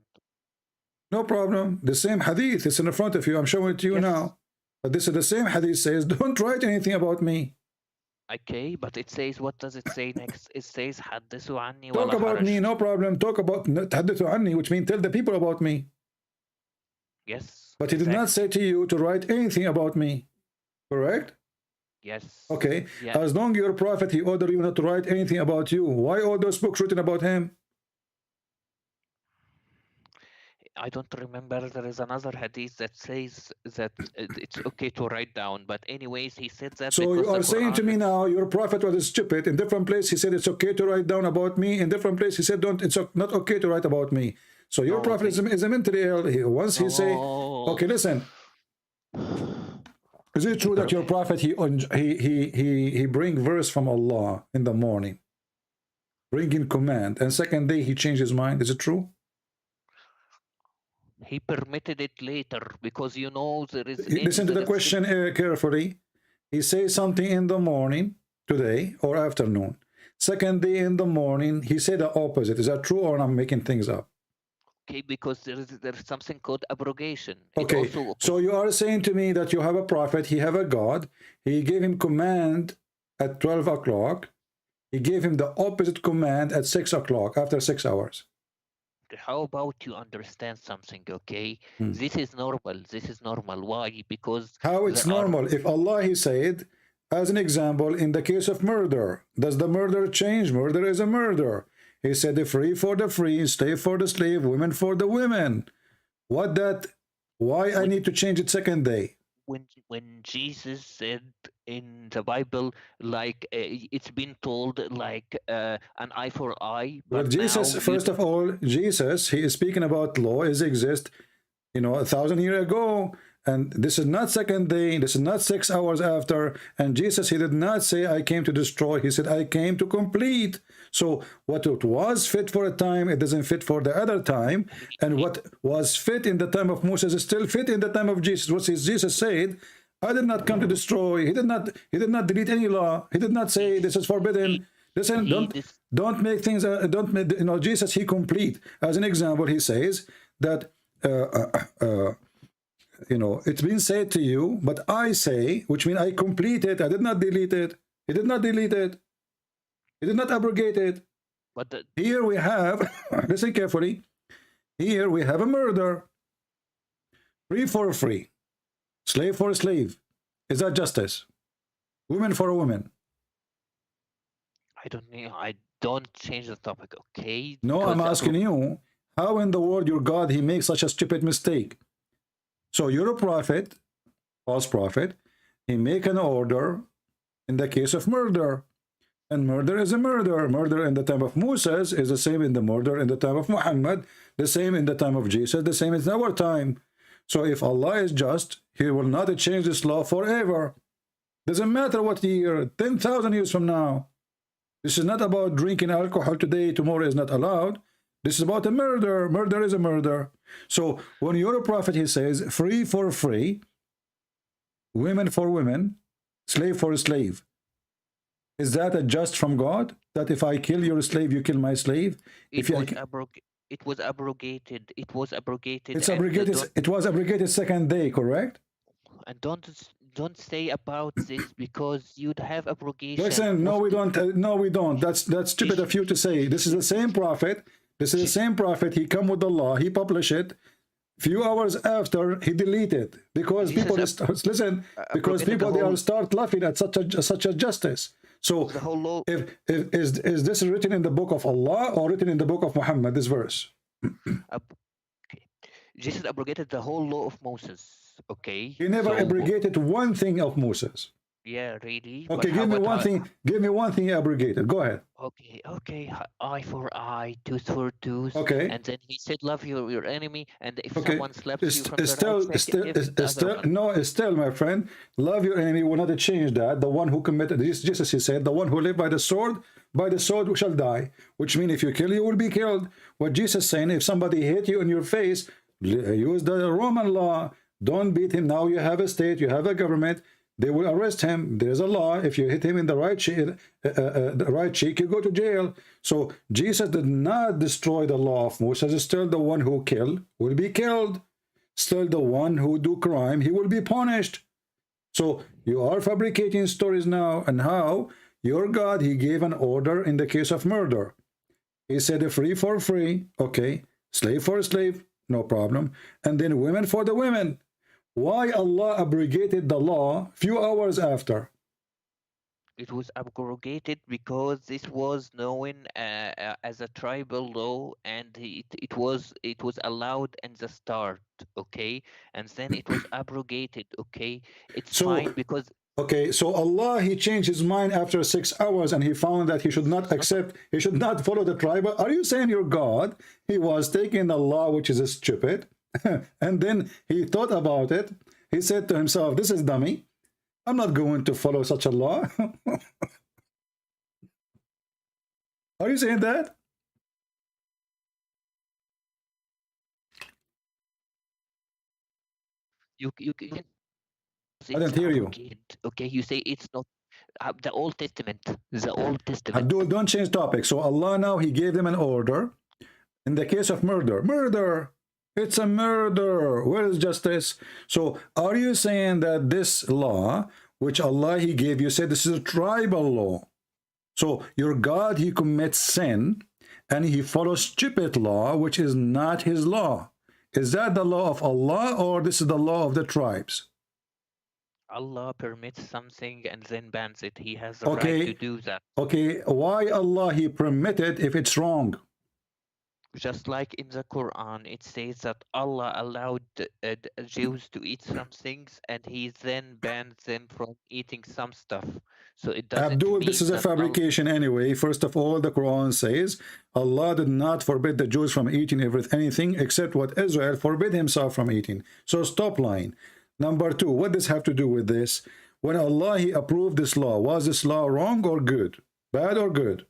[SPEAKER 2] no problem. The same hadith is in the front of you. I'm showing it to you
[SPEAKER 1] yes,
[SPEAKER 2] now. But this is the same hadith says, don't write anything about me.
[SPEAKER 1] okay, but it says, what does it say next? It says, "Hadithu anni
[SPEAKER 2] Talk
[SPEAKER 1] wala
[SPEAKER 2] about
[SPEAKER 1] haraj."
[SPEAKER 2] me, no problem. Talk about tahaddathu anni, which means tell the people about me.
[SPEAKER 1] Yes,
[SPEAKER 2] But he did not say
[SPEAKER 1] exactly.
[SPEAKER 2] to you to write anything about me. Correct?
[SPEAKER 1] Yes,
[SPEAKER 2] Okay.
[SPEAKER 1] yeah.
[SPEAKER 2] As long as you're a prophet, he ordered you not to write anything about you. Why all those books written about him?
[SPEAKER 1] I don't remember. There is another hadith that says that it's okay to write down. But anyways, he said that
[SPEAKER 2] So you
[SPEAKER 1] because the
[SPEAKER 2] are saying to
[SPEAKER 1] Quran
[SPEAKER 2] me
[SPEAKER 1] is,
[SPEAKER 2] now your prophet was stupid. In different place he said it's okay to write down about me. In different place he said don't. It's not okay to write about me. So your
[SPEAKER 1] no,
[SPEAKER 2] prophet is a mentally ill. Once he say,
[SPEAKER 1] no.
[SPEAKER 2] okay, listen. Is it
[SPEAKER 1] He
[SPEAKER 2] true that your prophet he bring verse from Allah in the morning, bringing command, and second day he changed his mind? Is it true?
[SPEAKER 1] he permitted it later because there is
[SPEAKER 2] Listen to the
[SPEAKER 1] there is
[SPEAKER 2] question carefully. He says something in the morning today or afternoon. Second day in the morning, he said the opposite. Is that true or I'm making things up?
[SPEAKER 1] okay, because there's something called abrogation. It
[SPEAKER 2] Okay,
[SPEAKER 1] also
[SPEAKER 2] so you are saying to me that you have a prophet, he have a God, he gave him command at 12 o'clock, he gave him the opposite command at 6 o'clock after 6 hours.
[SPEAKER 1] how about you understand something, okay?
[SPEAKER 2] Hmm.
[SPEAKER 1] This is normal. This is normal. Why? Because
[SPEAKER 2] How it's
[SPEAKER 1] there are,
[SPEAKER 2] normal? If Allah, he said, as an example, in the case of murder, does the murder change? Murder is a murder. He said, the free for the free, slave for the slave, women for the women. What that? Why I
[SPEAKER 1] when
[SPEAKER 2] need to change it second day?
[SPEAKER 1] when Jesus said in the Bible, like it's been told like an eye for eye, but
[SPEAKER 2] But Jesus,
[SPEAKER 1] now you
[SPEAKER 2] first of all, Jesus, he is speaking about law is exist, 1,000 years ago. And this is not second day, this is not 6 hours after. And Jesus, he did not say, I came to destroy. He said, I came to complete. So what it was fit for a time, it doesn't fit for the other time. And
[SPEAKER 1] he,
[SPEAKER 2] what was fit in the time of Moses is still fit in the time of Jesus. What Jesus said, I did not come to destroy. He did not delete any law. He did not say
[SPEAKER 1] he
[SPEAKER 2] this is
[SPEAKER 1] he
[SPEAKER 2] forbidden. Listen,
[SPEAKER 1] he
[SPEAKER 2] don't make things don't make, Jesus, he complete. As an example, he says that it's been said to you, but I say, which means I complete it. I did not delete it. He did not delete it. He did not abrogate it.
[SPEAKER 1] but the,
[SPEAKER 2] Here we have, listen carefully, here we have a murder. Free for a free. Slave for a slave. Is that justice? Woman for a woman.
[SPEAKER 1] I don't know. I don't change the topic, okay?
[SPEAKER 2] No, I'm
[SPEAKER 1] Because
[SPEAKER 2] asking you, how in the world your God, he makes such a stupid mistake? So you're a prophet, false prophet. He make an order in the case of murder. And murder is a murder. Murder in the time of Moses is the same in the murder in the time of Muhammad, the same in the time of Jesus, the same in our time. So if Allah is just, he will not change this law forever. Doesn't matter what year, 10,000 years from now. This is not about drinking alcohol today, tomorrow is not allowed. This is about a murder. Murder is a murder. So when you're a prophet, he says, free for free, women for women, slave for slave. Is that a just from God? That if I kill your slave, you kill my slave?
[SPEAKER 1] it was it was abrogated. It was abrogated.
[SPEAKER 2] It's abrogated. It was abrogated second day, correct?
[SPEAKER 1] And don't say about this, because you'd have abrogation.
[SPEAKER 2] Listen, no, we don't. No, we don't. That's stupid of you to say. This is the same prophet. This is the same prophet. He come with the law. He publish it. Few hours after, he delete it because people listen. Because people they will start laughing at such a justice. So
[SPEAKER 1] the whole law.
[SPEAKER 2] If is this written in the book of Allah or written in the book of Muhammad? This verse.
[SPEAKER 1] Okay. Jesus abrogated the whole law of Moses. Okay.
[SPEAKER 2] He never abrogated one thing of Moses.
[SPEAKER 1] Yeah, really.
[SPEAKER 2] Okay, give me one thing. Give me one thing he abrogated. Go ahead.
[SPEAKER 1] Okay. Eye for eye, tooth for tooth.
[SPEAKER 2] Okay.
[SPEAKER 1] And then he said, "Love your enemy." And if someone slaps you from the
[SPEAKER 2] right, still, my friend, love your enemy will not change that. The one who committed this, Jesus, he said, the one who lived by the sword shall die. Which means if you kill, you will be killed. What Jesus is saying, if somebody hit you in your face, use the Roman law. Don't beat him. Now you have a state, you have a government. They will arrest him. There's a law. If you hit him in the right cheek, you go to jail. So Jesus did not destroy the law of Moses. Still the one who kill will be killed. Still the one who do crime, he will be punished. So you are fabricating stories now. And how your God, he gave an order in the case of murder. He said free for free. Okay. Slave for slave. No problem. And then women for the women. Why Allah abrogated the law few hours after?
[SPEAKER 1] It was abrogated because this was known as a tribal law, and it was allowed in the start, okay, and then it was abrogated, okay. It's fine because
[SPEAKER 2] okay, so Allah, he changed his mind after 6 hours, and he found that he should not accept, he should not follow the tribal. Are you saying your God, he was taking the law which is stupid? And then he thought about it. He said to himself, this is dummy. I'm not going to follow such a law. Are you saying that?
[SPEAKER 1] you can,
[SPEAKER 2] I didn't hear you.
[SPEAKER 1] Okay, you say it's not the Old Testament.
[SPEAKER 2] Abdul, don't change topic. So Allah now, he gave them an order in the case of murder. Murder. It's a murder. Where is justice? So are you saying that this law, which Allah, he gave you, said this is a tribal law? So your God, he commits sin and he follows stupid law, which is not his law. Is that the law of Allah or this is the law of the tribes?
[SPEAKER 1] Allah permits something and then bans it. He has the right to do that.
[SPEAKER 2] Okay, why Allah, he permitted if it's wrong?
[SPEAKER 1] Just like in the Quran, it says that Allah allowed the Jews to eat some things, and He then banned them from eating some stuff. So it doesn't
[SPEAKER 2] Abdul, this
[SPEAKER 1] mean
[SPEAKER 2] is a
[SPEAKER 1] that Allah.
[SPEAKER 2] fabrication anyway. First of all, the Quran says Allah did not forbid the Jews from eating anything except what Israel forbid himself from eating. So stop lying. Number two, what does have to do with this? When Allah he approved this law, was this law wrong or good? Bad or good?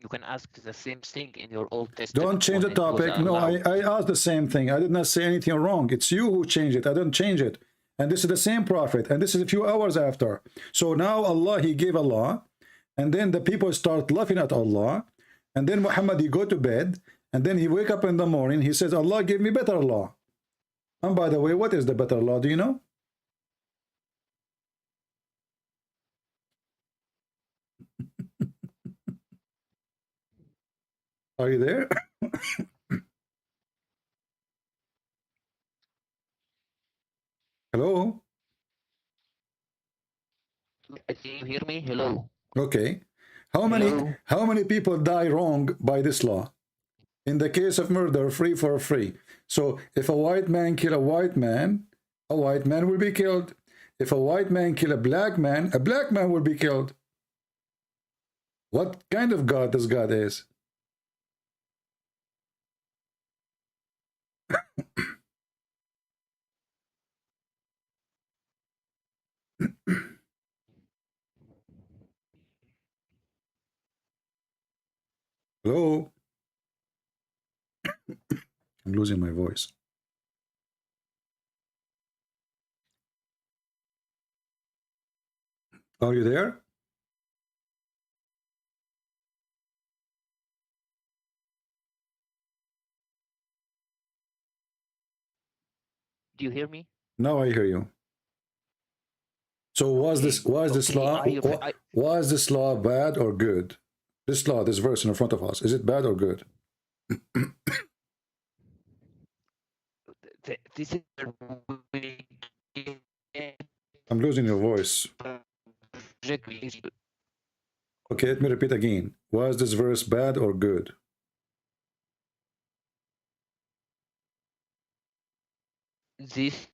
[SPEAKER 1] You can ask the same thing in your Old
[SPEAKER 2] Don't
[SPEAKER 1] Testament
[SPEAKER 2] change the
[SPEAKER 1] when it was
[SPEAKER 2] topic. No,
[SPEAKER 1] allowed.
[SPEAKER 2] I asked the same thing. I did not say anything wrong. It's you who changed it. I didn't change it. And this is the same prophet. And this is a few hours after. So now Allah, he gave a law. And then the people start laughing at Allah. And then Muhammad, he go to bed. And then he wake up in the morning. He says, Allah gave me better law. And by the way, what is the better law? Do you know? Are you there? Hello?
[SPEAKER 1] Can you hear me? Hello.
[SPEAKER 2] Okay.
[SPEAKER 1] Hello.
[SPEAKER 2] How many people die wrong by this law? In the case of murder, free for free. So if a white man kill a white man will be killed. If a white man kill a black man will be killed. What kind of God this God is? Hello? I'm losing my voice. Are you there?
[SPEAKER 1] Do you hear me?
[SPEAKER 2] Now I hear you. So was
[SPEAKER 1] Okay.
[SPEAKER 2] this
[SPEAKER 1] Okay.
[SPEAKER 2] law was this law bad or good? This law, this verse in front of us, is it bad or good?
[SPEAKER 1] This is where we get
[SPEAKER 2] I'm losing your voice. Okay, let me repeat again. Was this verse bad or good?
[SPEAKER 1] this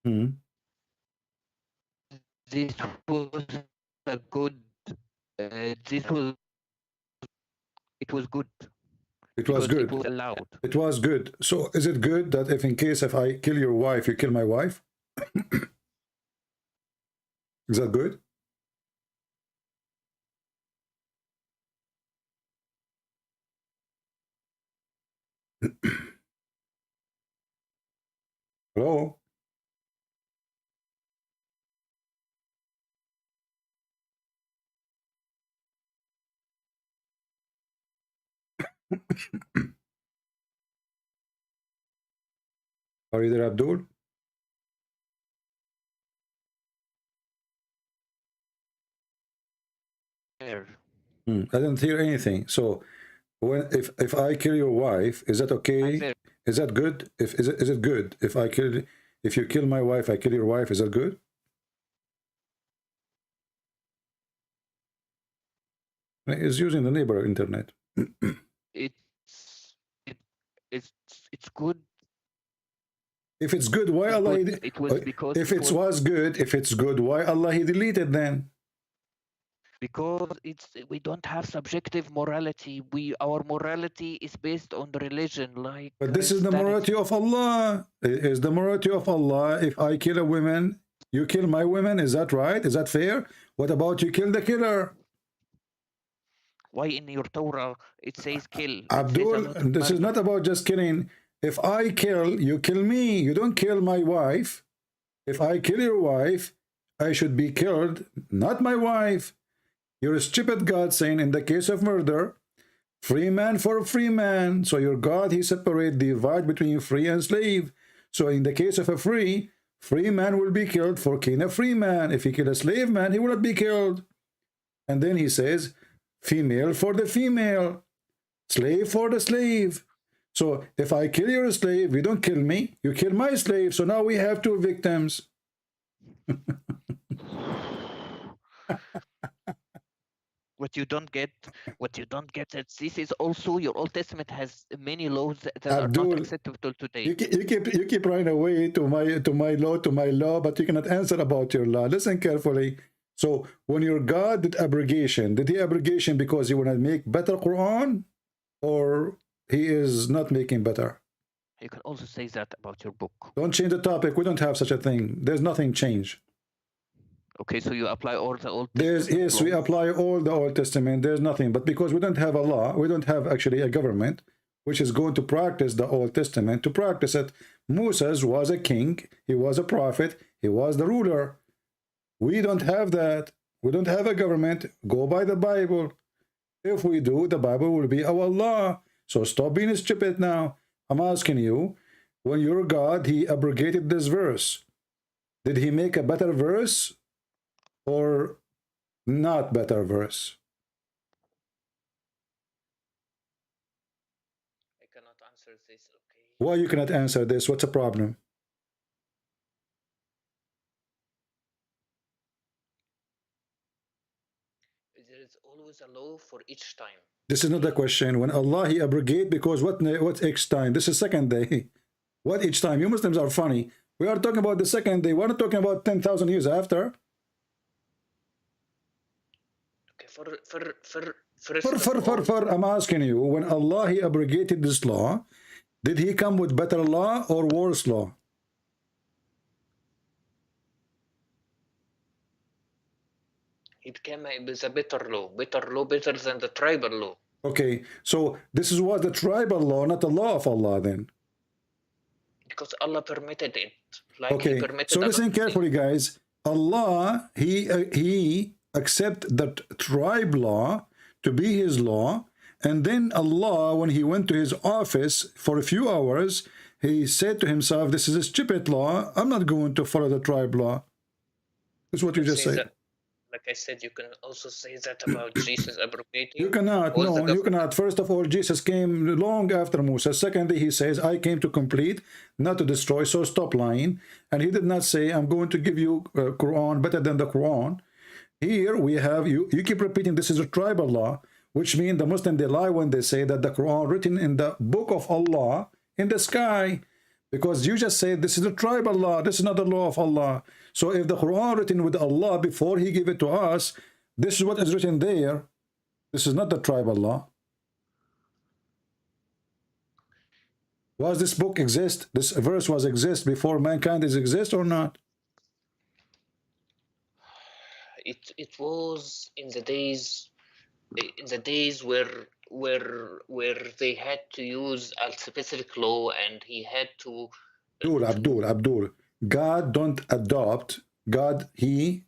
[SPEAKER 2] Hmm.
[SPEAKER 1] this was a good this was it was good
[SPEAKER 2] It was
[SPEAKER 1] because it
[SPEAKER 2] good.
[SPEAKER 1] was allowed.
[SPEAKER 2] It was good. So is it good that if in case if I kill your wife, you kill my wife? Is that good? Hello? Are you there, Abdul?
[SPEAKER 1] Fair.
[SPEAKER 2] I didn't hear anything. So when if I kill your wife, is that okay?
[SPEAKER 1] Fair.
[SPEAKER 2] Is that good? If is it good if you kill my wife, I kill your wife, is that good? It's using the neighbor internet.
[SPEAKER 1] It's it, it's it's good.
[SPEAKER 2] If it's good, why
[SPEAKER 1] It's
[SPEAKER 2] Allah?
[SPEAKER 1] good. It was because
[SPEAKER 2] If
[SPEAKER 1] it
[SPEAKER 2] it
[SPEAKER 1] was
[SPEAKER 2] was good, if it's good, why Allah he deleted then?
[SPEAKER 1] because it's we don't have subjective morality. Our morality is based on the religion, like
[SPEAKER 2] But this is the morality
[SPEAKER 1] Christianity.
[SPEAKER 2] of Allah. It is the morality of Allah. If I kill a woman, you kill my woman. Is that right? Is that fair? What about you kill the killer?
[SPEAKER 1] Why in your Torah it says kill? It says a
[SPEAKER 2] Abdul,
[SPEAKER 1] lot of
[SPEAKER 2] this is
[SPEAKER 1] murder.
[SPEAKER 2] not about just killing. If I kill, you kill me. You don't kill my wife. If I kill your wife, I should be killed, not my wife. You're a stupid God saying in the case of murder, free man for free man. So your God, he separate, divide between free and slave. So in the case of a free man will be killed for killing a free man. If he kill a slave man, he will not be killed. And then he says, female for the female, slave for the slave. So if I kill your slave, you don't kill me, you kill my slave. So now we have two victims.
[SPEAKER 1] What you don't get, that this is also your Old Testament has many laws that are not
[SPEAKER 2] Abdul,
[SPEAKER 1] acceptable today.
[SPEAKER 2] you keep running away to my law, but you cannot answer about your law. Listen carefully. So when your God did abrogation, did he abrogation because he want to make better Quran, or he is not making better?
[SPEAKER 1] You can also say that about your book.
[SPEAKER 2] Don't change the topic. We don't have such a thing. There's nothing changed.
[SPEAKER 1] Okay, so you apply all the Old
[SPEAKER 2] There's
[SPEAKER 1] Testament
[SPEAKER 2] yes, we
[SPEAKER 1] laws.
[SPEAKER 2] apply all the Old Testament. There's nothing, but because we don't have a law, we don't have actually a government which is going to practice the Old Testament. To practice it, Moses was a king, he was a prophet, he was the ruler. We don't have that. We don't have a government. Go by the Bible. If we do, the Bible will be our law. So stop being stupid now. I'm asking you, when your God, he abrogated this verse, did he make a better verse or not better verse?
[SPEAKER 1] I cannot answer this, okay?
[SPEAKER 2] Why you cannot answer this? What's the problem?
[SPEAKER 1] There is always a law for each time.
[SPEAKER 2] This is not the question. When Allah he abrogate, because what each time? This is second day. What each time? You Muslims are funny. We are talking about the second day. We're not talking about 10,000 years after.
[SPEAKER 1] Okay, first
[SPEAKER 2] I'm asking you, when Allah he abrogated this law, did he come with better law or worse law?
[SPEAKER 1] it came with a better law, better than the tribal law.
[SPEAKER 2] Okay, so this is what the tribal law, not the law of Allah then.
[SPEAKER 1] Because Allah permitted it. Like
[SPEAKER 2] okay,
[SPEAKER 1] he permitted
[SPEAKER 2] so listen carefully, guys. Allah, he accept that tribe law to be his law, and then Allah, when he went to his office for a few hours, he said to himself, this is a stupid law, I'm not going to follow the tribe law. That's what you just said.
[SPEAKER 1] That, like I said, you can also say that about Jesus abrogating.
[SPEAKER 2] You cannot, no, you cannot. First of all, Jesus came long after Moses. Secondly, he says, I came to complete, not to destroy, so stop lying. And he did not say, I'm going to give you Quran better than the Quran. Here we have, you keep repeating this is a tribal law, which means the Muslim, they lie when they say that the Quran written in the book of Allah in the sky. Because you just say this is a tribal law, this is not the law of Allah. So if the Quran written with Allah before he gave it to us, this is what is written there. This is not the tribal law. Was this book exist? This verse was exist before mankind is exist or not?
[SPEAKER 1] It was in the days where they had to use a specific law, and he had to
[SPEAKER 2] Abdul, God don't adopt, God he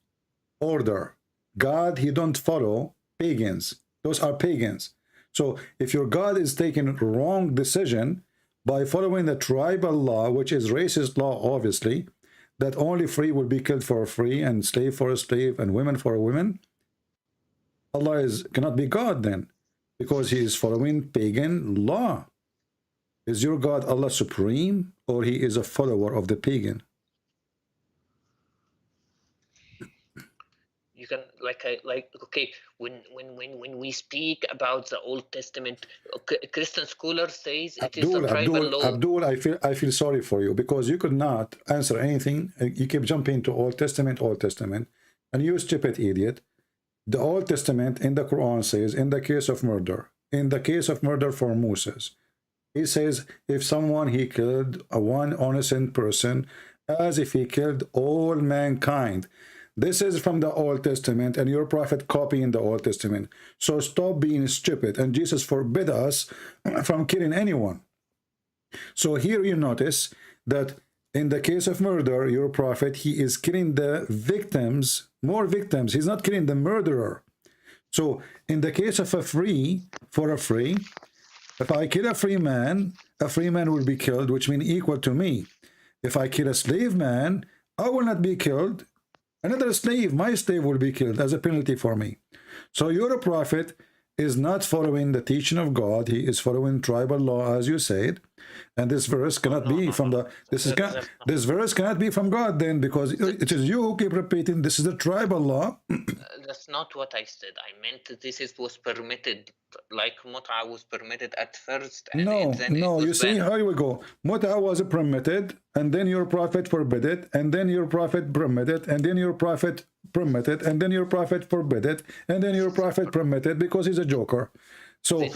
[SPEAKER 2] order. God he don't follow pagans. Those are pagans. So if your God is taking wrong decision by following the tribal law, which is racist law, obviously, that only free will be killed for a free and slave for a slave and women for a woman, Allah cannot be God then, because he is following pagan law. Is your God Allah supreme, or he is a follower of the pagan?
[SPEAKER 1] You can okay, when we speak about the Old Testament, Christian scholar says it is a tribal law.
[SPEAKER 2] Abdul, I feel sorry for you, because you could not answer anything. You keep jumping to Old Testament, and you stupid idiot. The Old Testament in the Quran says, in the case of murder for Moses, he says, if someone he killed one innocent person, as if he killed all mankind. This is from the Old Testament, and your prophet copying the Old Testament. So stop being stupid. And Jesus forbid us from killing anyone. So here you notice that in the case of murder, your prophet, he is killing the victims, more victims. He's not killing the murderer. So in the case of a free, if I kill a free man will be killed, which means equal to me. If I kill a slave man, I will not be killed. Another slave, my slave, will be killed as a penalty for me. So your prophet is not following the teaching of God. He is following tribal law, as you said. And this verse cannot be from the this verse cannot be from God then, because it is you who keep repeating this is the tribal law.
[SPEAKER 1] That's not what I said. I meant this was permitted, like mut'a was permitted at first, and
[SPEAKER 2] no, you see, here we go. Mut'a was permitted, and then your prophet forbid it, and then your prophet permitted, and then your prophet permitted, and then your prophet forbid it, and then your prophet permitted, because he's a joker. So,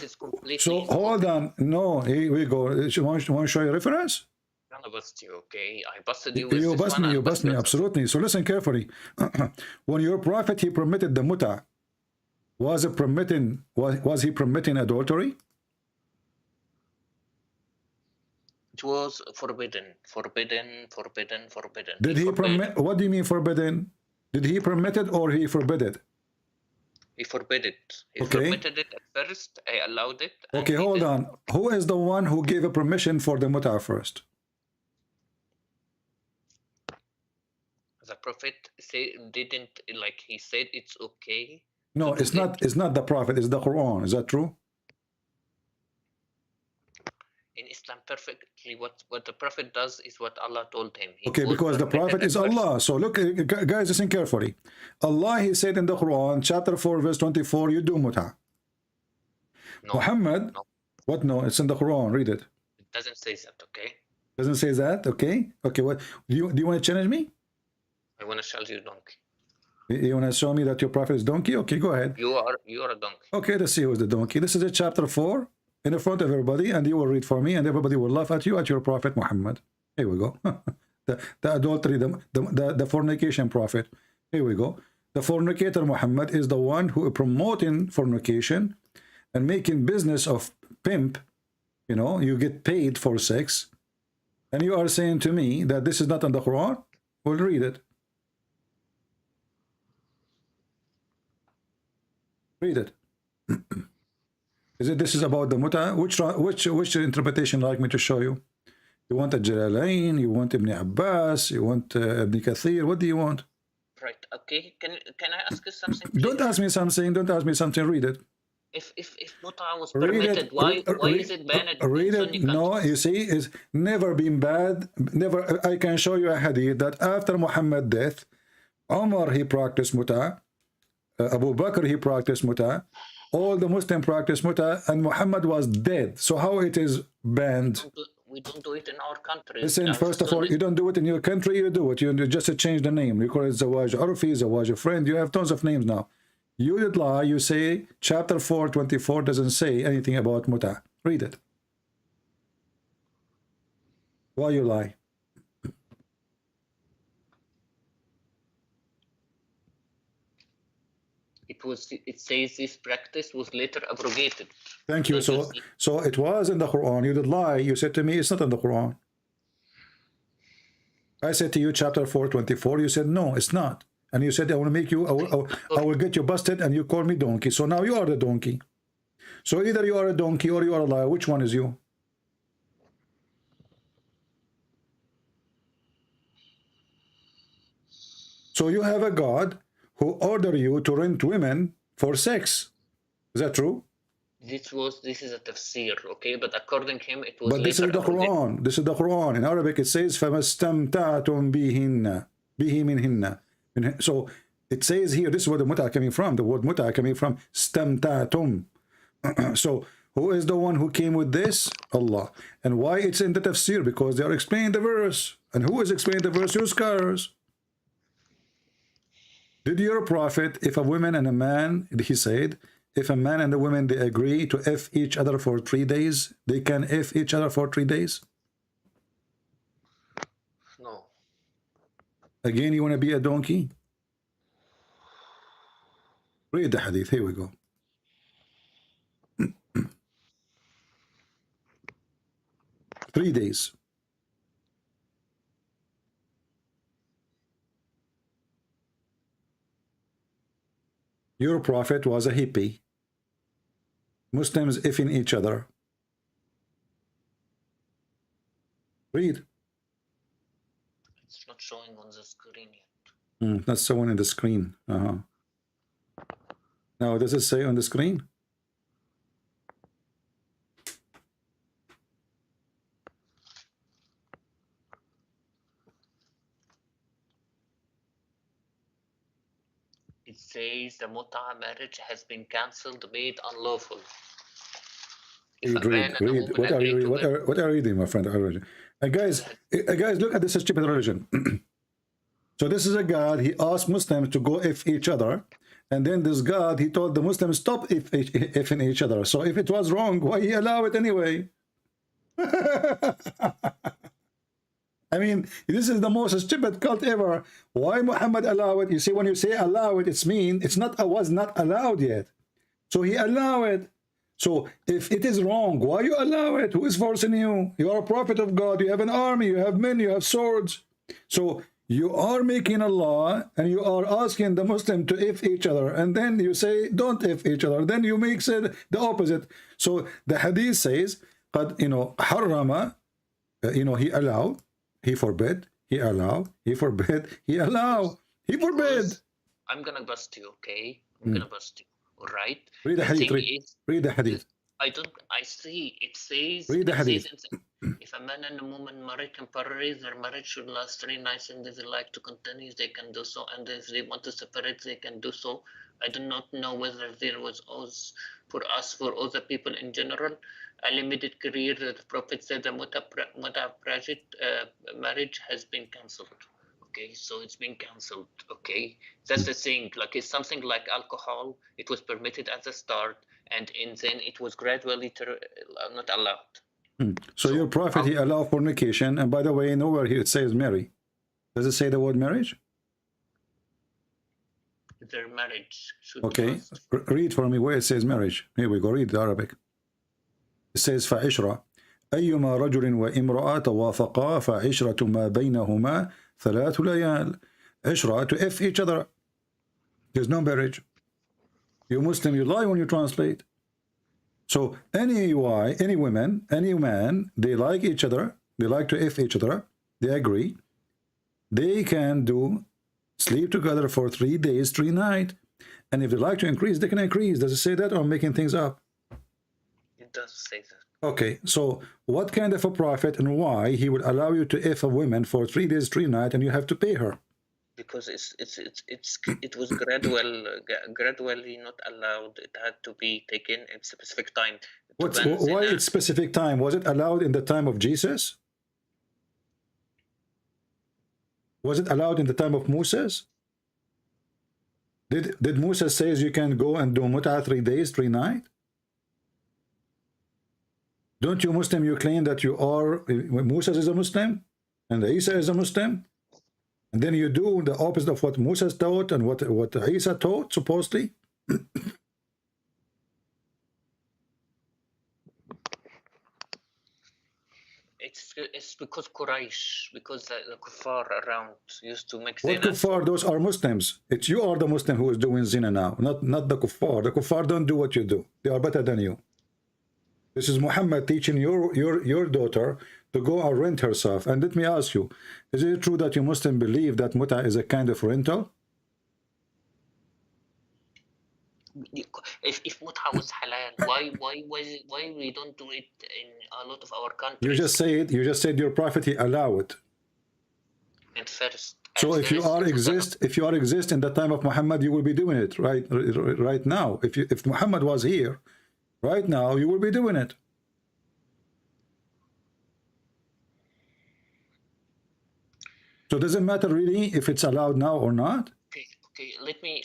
[SPEAKER 2] hold on. No, here we go. You want to show you a reference?
[SPEAKER 1] I bust you, okay? I busted you.
[SPEAKER 2] You bust me, absolutely. So listen carefully. When your prophet, he permitted the muta, was he permitting adultery?
[SPEAKER 1] It was forbidden.
[SPEAKER 2] Did he permit? What do you mean forbidden? Did he permit it or he forbid it?
[SPEAKER 1] He forbid it. He permitted it at first. I allowed it.
[SPEAKER 2] Okay, hold on. Who is the one who gave a permission for the muta first?
[SPEAKER 1] The prophet didn't, like, he said it's okay.
[SPEAKER 2] No, it's not. It's not the prophet. It's the Quran. Is that true?
[SPEAKER 1] In Islam, perfectly what the prophet does is what Allah told him.
[SPEAKER 2] Okay, because the prophet is Allah. So look, guys, listen carefully. Allah, he said in the Quran, chapter 4, verse 24, you do muta. No, Muhammad, no. What? No, it's in the Quran. Read it.
[SPEAKER 1] It doesn't say that. Okay.
[SPEAKER 2] Doesn't say that. Okay. Okay. What do you want to challenge me?
[SPEAKER 1] I want to show you donkey.
[SPEAKER 2] You want to show me that your prophet is donkey? Okay, go ahead.
[SPEAKER 1] You are a donkey. Okay,
[SPEAKER 2] let's see who's the donkey. This is a chapter 4 in the front of everybody, and you will read for me, and everybody will laugh at you, at your prophet Muhammad. Here we go. the adultery, the fornication prophet. Here we go. The fornicator Muhammad is the one who is promoting fornication and making business of pimp. You know, you get paid for sex, and you are saying to me that this is not in the Quran? We'll read it. Read it. This is about the muta? Which interpretation like me to show you? You want a Jalalain? You want Ibn Abbas? You want Ibn Kathir? What do you want?
[SPEAKER 1] Right. Okay. Can I ask you something?
[SPEAKER 2] Don't ask me something. Don't ask me something. Read it.
[SPEAKER 1] If muta was permitted, why is it banned?
[SPEAKER 2] Read it. No, you see, it's never been bad. Never. I can show you a hadith that after Muhammad's death, Umar, he practiced muta. Abu Bakr, he practiced muta. All the Muslims practiced muta, and Muhammad was dead. So how it is banned?
[SPEAKER 1] We don't do it in our country.
[SPEAKER 2] Listen, first of all, you don't do it in your country. You do it. You just change the name. You call it Zawaj Urfi, Zawaj Friend. You have tons of names now. You did lie. You say chapter 4:24 doesn't say anything about muta. Read it. Why you lie?
[SPEAKER 1] It says this practice was later abrogated.
[SPEAKER 2] Thank you. So it was in the Quran. You did lie. You said to me it's not in the Quran. I said to you chapter 4:24. You said no, it's not. And you said I will make you. I will get you busted, and you call me donkey. So now you are the donkey. So either you are a donkey or you are a liar. Which one is you? So you have a God who order you to rent women for sex. Is that true?
[SPEAKER 1] This is a tafsir, okay? But according to him, it was.
[SPEAKER 2] But this is the Quran. This is the Quran. In Arabic, it says فَمَسْتَمْتَعْتُمْ بِهِنَّ بِهِ مِنْهِنَّ. So it says here, this is where the muta coming from. The word muta coming from stamtatum. So who is the one who came with this? Allah. And why it's in the tafsir? Because they are explaining the verse. And who is explaining the verse? Your scholars. Did your prophet, if a woman and a man, he said, if a man and a woman, they agree to F each other for 3 days, they can F each other for 3 days?
[SPEAKER 1] No.
[SPEAKER 2] Again, you want to be a donkey? Read the hadith. Here we go. Three days. Your prophet was a hippie. Muslims effing each other. Read.
[SPEAKER 1] It's not showing on the screen yet.
[SPEAKER 2] Not showing on the screen. Now, does it say on the screen?
[SPEAKER 1] It says the muta marriage has been cancelled, made unlawful. If a man and a woman
[SPEAKER 2] What are
[SPEAKER 1] agree
[SPEAKER 2] you
[SPEAKER 1] to marry,
[SPEAKER 2] what are you reading, my friend? Guys, look at this stupid religion. So this is a God. He asked Muslims to go if each other, and then this God, he told the Muslims stop if in each other. So if it was wrong, why he allow it anyway? I mean, this is the most stupid cult ever. Why Muhammad allow it? You see, when you say allow it, it's mean it's not was not allowed yet. So he allow it. So if it is wrong, why you allow it? Who is forcing you? You are a prophet of God. You have an army. You have men. You have swords. So you are making a law, and you are asking the Muslim to if each other, and then you say don't if each other. Then you make it the opposite. So the hadith says, "Qad harrama," he allow, he forbid, he allow, he forbid, he allow, he forbid.
[SPEAKER 1] I'm gonna bust you, okay? I'm gonna bust you. All right.
[SPEAKER 2] Read the hadith. Read the hadith.
[SPEAKER 1] I see. It says.
[SPEAKER 2] Read the hadith.
[SPEAKER 1] If a man and a woman marry temporarily, their marriage should last 3 nights, and if they like to continue, they can do so. And if they want to separate, they can do so. I do not know whether there was for other people in general, a limited career. The Prophet said the marriage has been cancelled. Okay, so it's been cancelled. Okay, that's the thing. Like it's something like alcohol. It was permitted at the start, and then it was gradually not allowed.
[SPEAKER 2] So your prophet, he allowed fornication, and by the way, nowhere here it says marry. Does it say the word marriage?
[SPEAKER 1] Their marriage should
[SPEAKER 2] okay, read for me where it says marriage. Here we go, read the Arabic. It says فَعِشْرَةٌ أيما رجل وامرأة توافقا فعشرة ما بينهما 3 ليال. عشرة, to if each other. There's no marriage. You Muslim, you lie when you translate. So any women, any man, they like each other, they like to if each other, they agree, they can sleep together for 3 days, 3 nights, and if they like to increase, they can increase. Does it say that, or I'm making things up?
[SPEAKER 1] It does say that. Okay,
[SPEAKER 2] so what kind of a prophet and why he would allow you to if a woman for 3 days, 3 nights, and you have to pay her?
[SPEAKER 1] Because it was gradually not allowed. It had to be taken at a specific time.
[SPEAKER 2] Why it's specific time? Was it allowed in the time of Jesus? Was it allowed in the time of Moses? Did Moses says you can go and do mut'ah 3 days, 3 nights? Don't you Muslim, you claim that you are, Moses is a Muslim and Isa is a Muslim, and then you do the opposite of what Moses taught and what Isa taught, supposedly?
[SPEAKER 1] It's because Quraysh, because the kuffar around used to make
[SPEAKER 2] zina. What kuffar? Those are Muslims. It's you are the Muslim who is doing zina now, not the kuffar. The kuffar don't do what you do. They are better than you. This is Muhammad teaching your daughter to go and rent herself. And let me ask you, is it true that you Muslim believe that mut'ah is a kind of rental?
[SPEAKER 1] If mut'ah was halal, why we don't do it in a lot of our countries?
[SPEAKER 2] You just said your prophet, he allow it.
[SPEAKER 1] At first.
[SPEAKER 2] So if you are exist in the time of Muhammad, you will be doing it right now. If Muhammad was here right now, you will be doing it. So does it matter really if it's allowed now or not?
[SPEAKER 1] Okay, let me.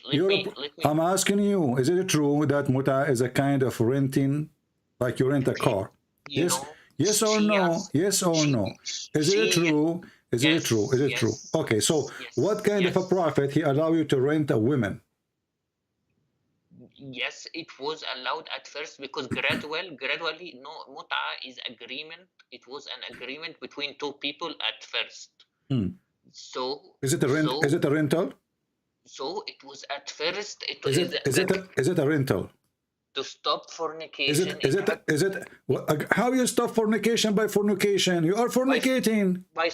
[SPEAKER 2] I'm asking you, is it true that mut'ah is a kind of renting, like you rent a car? Yes or no? Yes or no? Is it true? Is it true? Is it true? Okay, so what kind of a prophet he allow you to rent a woman?
[SPEAKER 1] Yes, it was allowed at first because gradually, no, mut'ah is agreement. It was an agreement between 2 people at first. So
[SPEAKER 2] is it a rental?
[SPEAKER 1] So it was at first.
[SPEAKER 2] Is it a rental?
[SPEAKER 1] To stop fornication.
[SPEAKER 2] How you stop fornication? By fornication, you are fornicating.
[SPEAKER 1] By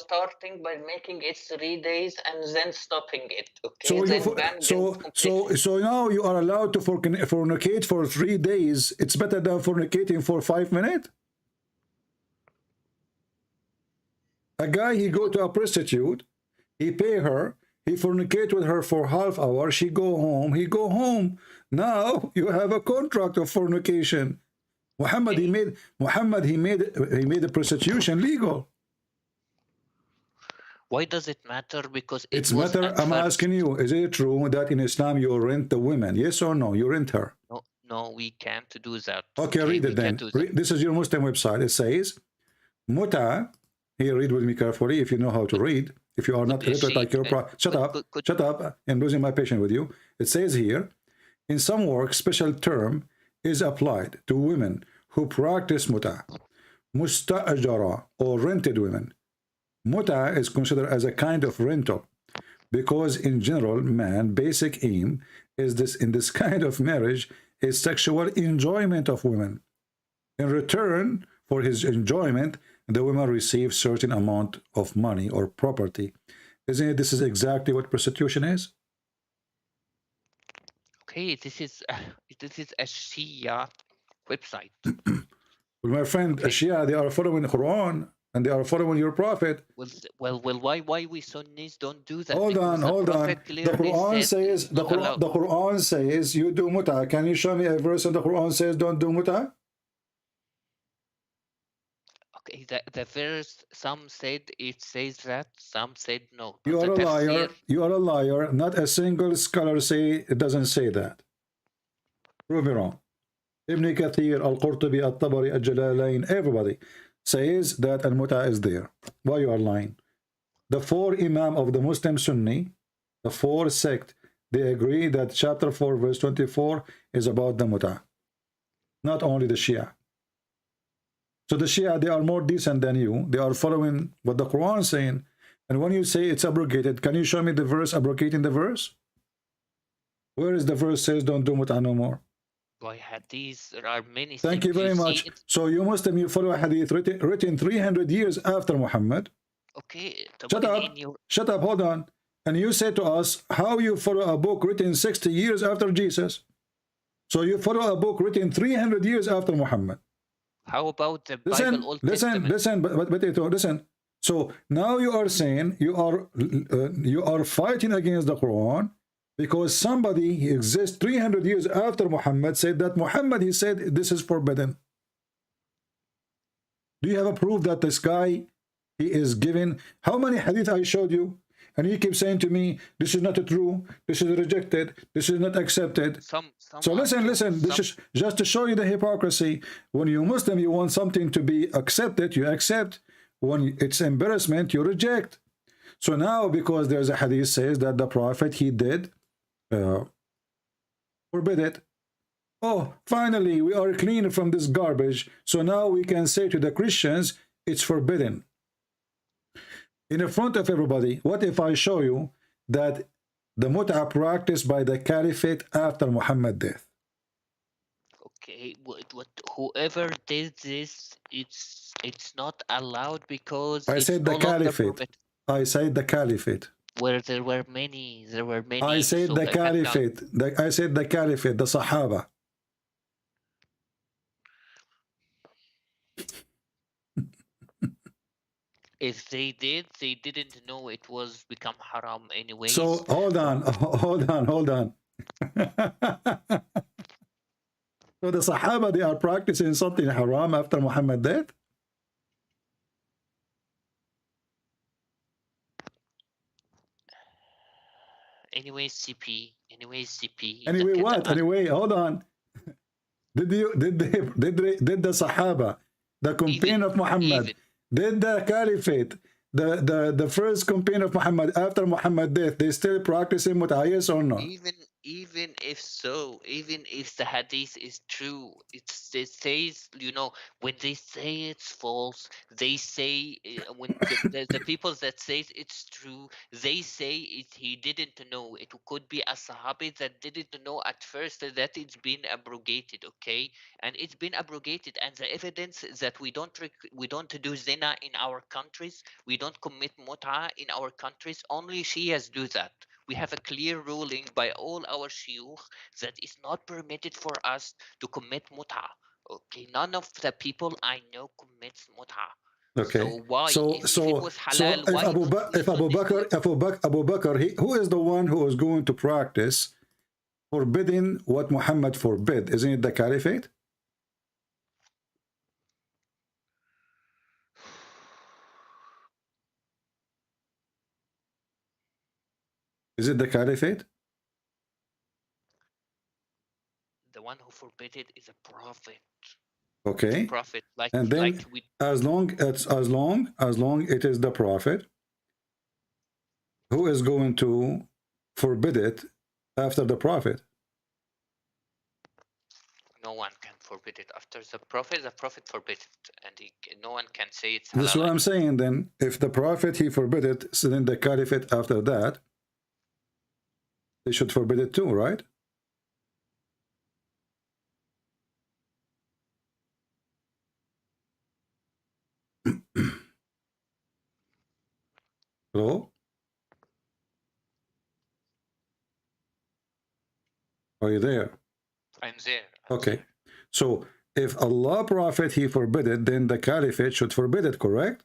[SPEAKER 1] making it 3 days and then stopping it. Okay.
[SPEAKER 2] So now you are allowed to fornicate for 3 days. It's better than fornicating for 5 minutes. A guy, he go to a prostitute, he pay her, He fornicate with her for half hour. She go home. He go home. Now you have a contract of fornication. Muhammad,
[SPEAKER 1] Okay.
[SPEAKER 2] he made the prostitution legal.
[SPEAKER 1] Why does it matter? Because it
[SPEAKER 2] It's
[SPEAKER 1] was
[SPEAKER 2] matter.
[SPEAKER 1] at
[SPEAKER 2] I'm asking
[SPEAKER 1] first.
[SPEAKER 2] you: is it true that in Islam you rent the women? Yes or no? You rent her.
[SPEAKER 1] No, no, we can't do that.
[SPEAKER 2] Okay,
[SPEAKER 1] Okay,
[SPEAKER 2] read
[SPEAKER 1] we
[SPEAKER 2] it
[SPEAKER 1] can't
[SPEAKER 2] then.
[SPEAKER 1] do that.
[SPEAKER 2] This is your Muslim website. It says muta. Here, read with me carefully. If you know how to read, if you are not illiterate like
[SPEAKER 1] Sheikh,
[SPEAKER 2] your shut up,
[SPEAKER 1] could
[SPEAKER 2] shut up. I'm losing my patience with you. It says here, in some work, special term is applied to women who practice muta, musta'ajara, or rented women. Muta is considered as a kind of rental because in general, man basic aim is this in this kind of marriage is sexual enjoyment of women. In return for his enjoyment, the women receive certain amount of money or property. Isn't it? This is exactly what prostitution is.
[SPEAKER 1] okay, this is a Shia website.
[SPEAKER 2] Well, my friend,
[SPEAKER 1] Okay.
[SPEAKER 2] Shia, they are following the Quran and they are following your prophet.
[SPEAKER 1] Well, why we Sunnis don't do that?
[SPEAKER 2] Hold on,
[SPEAKER 1] Because the
[SPEAKER 2] hold on.
[SPEAKER 1] Prophet
[SPEAKER 2] The
[SPEAKER 1] clearly
[SPEAKER 2] Quran
[SPEAKER 1] said
[SPEAKER 2] says
[SPEAKER 1] it's not allowed.
[SPEAKER 2] The Quran says you do muta. Can you show me a verse in the Quran says don't do muta?
[SPEAKER 1] Okay, the verse, some said it says that, some said no.
[SPEAKER 2] You
[SPEAKER 1] But
[SPEAKER 2] are
[SPEAKER 1] the
[SPEAKER 2] a
[SPEAKER 1] tafsir,
[SPEAKER 2] liar. You are a liar. Not a single scholar say it doesn't say that. Prove me wrong. Ibn Kathir, Al-Qurtubi, Al-Tabari, Al-Jalalain, everybody says that Al-Muta is there. Why you are lying? The four Imam of the Muslim Sunni, the four sect, they agree that chapter 4, verse 24 is about the Muta. Not only the Shia. So the Shia, they are more decent than you. They are following what the Quran is saying. And when you say it's abrogated, can you show me the verse abrogating the verse? Where is the verse says don't do Muta no more?
[SPEAKER 1] by hadith, there are many
[SPEAKER 2] Thank
[SPEAKER 1] things
[SPEAKER 2] you
[SPEAKER 1] you
[SPEAKER 2] very
[SPEAKER 1] see
[SPEAKER 2] much.
[SPEAKER 1] it.
[SPEAKER 2] So you Muslim, you follow a hadith written 300 years after Muhammad.
[SPEAKER 1] Okay,
[SPEAKER 2] Shut up.
[SPEAKER 1] in your
[SPEAKER 2] Shut up. Hold on. And you say to us how you follow a book written 60 years after Jesus. So you follow a book written 300 years after Muhammad.
[SPEAKER 1] how about the Bible
[SPEAKER 2] Listen,
[SPEAKER 1] Old
[SPEAKER 2] listen,
[SPEAKER 1] Testament?
[SPEAKER 2] listen, listen. So now you are saying you are fighting against the Quran because somebody exists 300 years after Muhammad said that Muhammad, he said this is forbidden. Do you have a proof that this guy, he is given, how many hadith I showed you? And he keeps saying to me, this is not true, this is rejected, this is not accepted.
[SPEAKER 1] Some
[SPEAKER 2] So
[SPEAKER 1] are
[SPEAKER 2] listen,
[SPEAKER 1] true,
[SPEAKER 2] listen, this
[SPEAKER 1] some
[SPEAKER 2] is just to show you the hypocrisy. When you're Muslim, you want something to be accepted, you accept. When it's embarrassment, you reject. So now, because there's a hadith says that the Prophet, he did forbid it. Oh, finally, we are clean from this garbage. So now we can say to the Christians, it's forbidden. In front of everybody, what if I show you that the mut'a practiced by the caliphate after Muhammad's death?
[SPEAKER 1] okay, what whoever did this, it's not allowed because
[SPEAKER 2] I
[SPEAKER 1] it's
[SPEAKER 2] said the
[SPEAKER 1] no longer
[SPEAKER 2] caliphate.
[SPEAKER 1] permitted.
[SPEAKER 2] I said the caliphate.
[SPEAKER 1] Where there were
[SPEAKER 2] I
[SPEAKER 1] many,
[SPEAKER 2] said
[SPEAKER 1] so
[SPEAKER 2] the
[SPEAKER 1] I can count.
[SPEAKER 2] caliphate. I said the caliphate, the Sahaba.
[SPEAKER 1] If they did, they didn't know it was become haram
[SPEAKER 2] So
[SPEAKER 1] anyways.
[SPEAKER 2] hold on, hold on, hold on. So the Sahaba, they are practicing something haram after Muhammad's death?
[SPEAKER 1] Anyways, CP. Anyways, CP.
[SPEAKER 2] Anyway, what? Anyway, hold on. Did the Sahaba, the companion
[SPEAKER 1] even
[SPEAKER 2] of Muhammad,
[SPEAKER 1] even
[SPEAKER 2] did the caliphate, the first companion of Muhammad after Muhammad's death, they still practicing mut'ah, yes or no?
[SPEAKER 1] even if so, even if the hadith is true, it says, when they say it's false, they say, when the people that says it's true, they say he didn't know. It could be a sahabi that didn't know at first that it's been abrogated, okay? And it's been abrogated, and the evidence that we don't do zina in our countries, we don't commit muta in our countries, only Shias do that. We have a clear ruling by all our shuyukh that it's not permitted for us to commit muta. Okay, none of the people I know commits muta.
[SPEAKER 2] Okay.
[SPEAKER 1] So why,
[SPEAKER 2] So
[SPEAKER 1] if it was halal,
[SPEAKER 2] if
[SPEAKER 1] why
[SPEAKER 2] Abu
[SPEAKER 1] should they do
[SPEAKER 2] Bakr,
[SPEAKER 1] it?
[SPEAKER 2] Abu Bakr, who is the one who is going to practice forbidding what Muhammad forbid? Isn't it the caliphate? Is it the caliphate?
[SPEAKER 1] The one who forbid it is a prophet. It's a
[SPEAKER 2] Okay.
[SPEAKER 1] prophet,
[SPEAKER 2] And then
[SPEAKER 1] like we.
[SPEAKER 2] as long it is the prophet, who is going to forbid it after the prophet?
[SPEAKER 1] No one can forbid it after the prophet forbid it, and no one can say it's
[SPEAKER 2] This is
[SPEAKER 1] halal
[SPEAKER 2] what I'm
[SPEAKER 1] again.
[SPEAKER 2] saying. Then if the prophet he forbid it, so then the caliphate after that, they should forbid it too, right? Hello? Are you there?
[SPEAKER 1] I'm there.
[SPEAKER 2] Okay. So if Allah Prophet he forbid it, then the caliphate should forbid it, correct?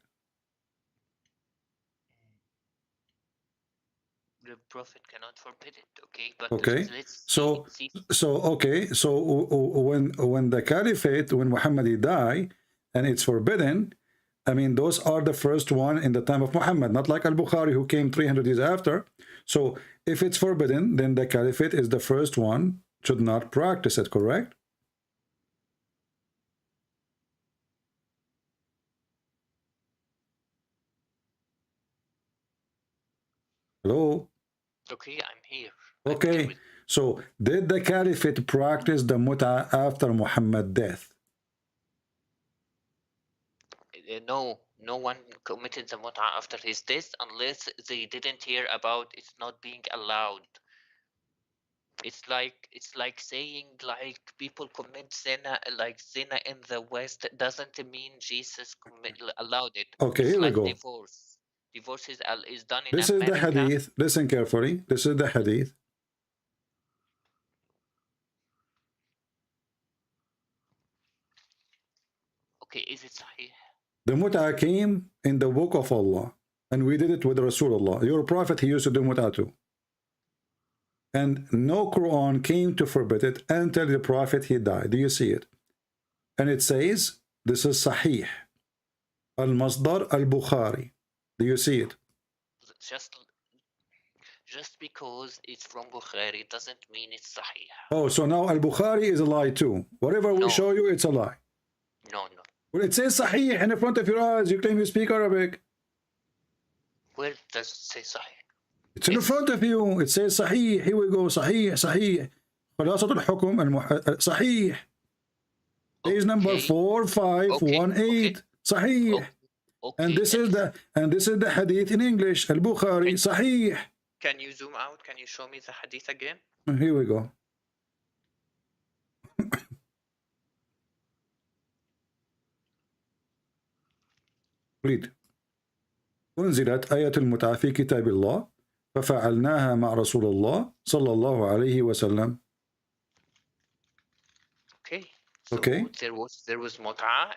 [SPEAKER 1] The prophet cannot forbid it, okay? But
[SPEAKER 2] Okay.
[SPEAKER 1] let's
[SPEAKER 2] So
[SPEAKER 1] see.
[SPEAKER 2] okay. So when the caliphate, when Muhammad he die, and it's forbidden, I mean, those are the first one in the time of Muhammad, not like Al-Bukhari who came 300 years after. So if it's forbidden, then the caliphate is the first one, should not practice it, correct? Hello?
[SPEAKER 1] Okay, I'm here.
[SPEAKER 2] Okay. So did the caliphate practice the mut'a after Muhammad's death?
[SPEAKER 1] No one committed the mut'a after his death unless they didn't hear about it's not being allowed. It's like saying like people commit zina in the West doesn't mean Jesus allowed it.
[SPEAKER 2] Okay,
[SPEAKER 1] It's
[SPEAKER 2] here we
[SPEAKER 1] like
[SPEAKER 2] go.
[SPEAKER 1] divorce. Divorce is done in
[SPEAKER 2] This is the
[SPEAKER 1] America.
[SPEAKER 2] hadith. Listen carefully. This is the hadith.
[SPEAKER 1] Okay, is it sahih?
[SPEAKER 2] The mut'a came in the book of Allah, and we did it with Rasulullah. Your prophet, he used to do mut'a too. And no Quran came to forbid it until the prophet, he died. Do you see it? And it says, this is Sahih. Al-Masdar al-Bukhari. Do you see it?
[SPEAKER 1] Just because it's from Bukhari doesn't mean it's sahih.
[SPEAKER 2] Oh, so now Al-Bukhari is a lie too. Whatever we show you, it's a lie.
[SPEAKER 1] No.
[SPEAKER 2] Well, it says Sahih in front of your eyes. You claim you speak Arabic.
[SPEAKER 1] Where does it say sahih?
[SPEAKER 2] It's in front of you. It says Sahih. Here we go. Sahih, Sahih. خلاصة الحكم صحيح. Page number 4518. Sahih. And this is the hadith in English. Al-Bukhari. Sahih.
[SPEAKER 1] Can you zoom out? Can you show me the hadith again?
[SPEAKER 2] Here we go. read. أنزلت آية المتعة في كتاب الله ففعلناها مع رسول الله صلى الله عليه وسلم.
[SPEAKER 1] Okay. So
[SPEAKER 2] okay.
[SPEAKER 1] There was mut'a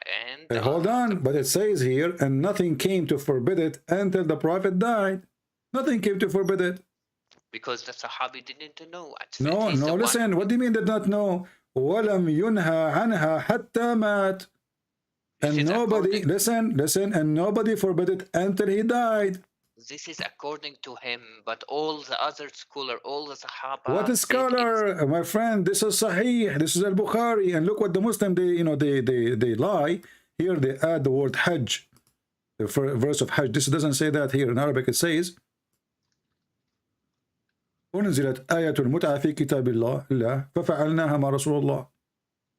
[SPEAKER 1] and
[SPEAKER 2] hold on, but it says here, and nothing came to forbid it until the Prophet died. Nothing came to forbid it.
[SPEAKER 1] Because the Sahabi didn't know.
[SPEAKER 2] No, listen. What do you mean did not know? وَلَمْ يُنْهَى عَنْهَا حَتَّى مَاتْ. And nobody, listen, and nobody forbid it until he died.
[SPEAKER 1] This is according to him, but all the other scholars, all the Sahaba.
[SPEAKER 2] What a scholar, my friend! This is Sahih. This is Al-Bukhari, and look what the Muslim they lie. Here they add the word Hajj, the verse of Hajj. This doesn't say that here in Arabic. It says, "أنزلت آية المتعة في كتاب الله ففعلناها مع رسول الله."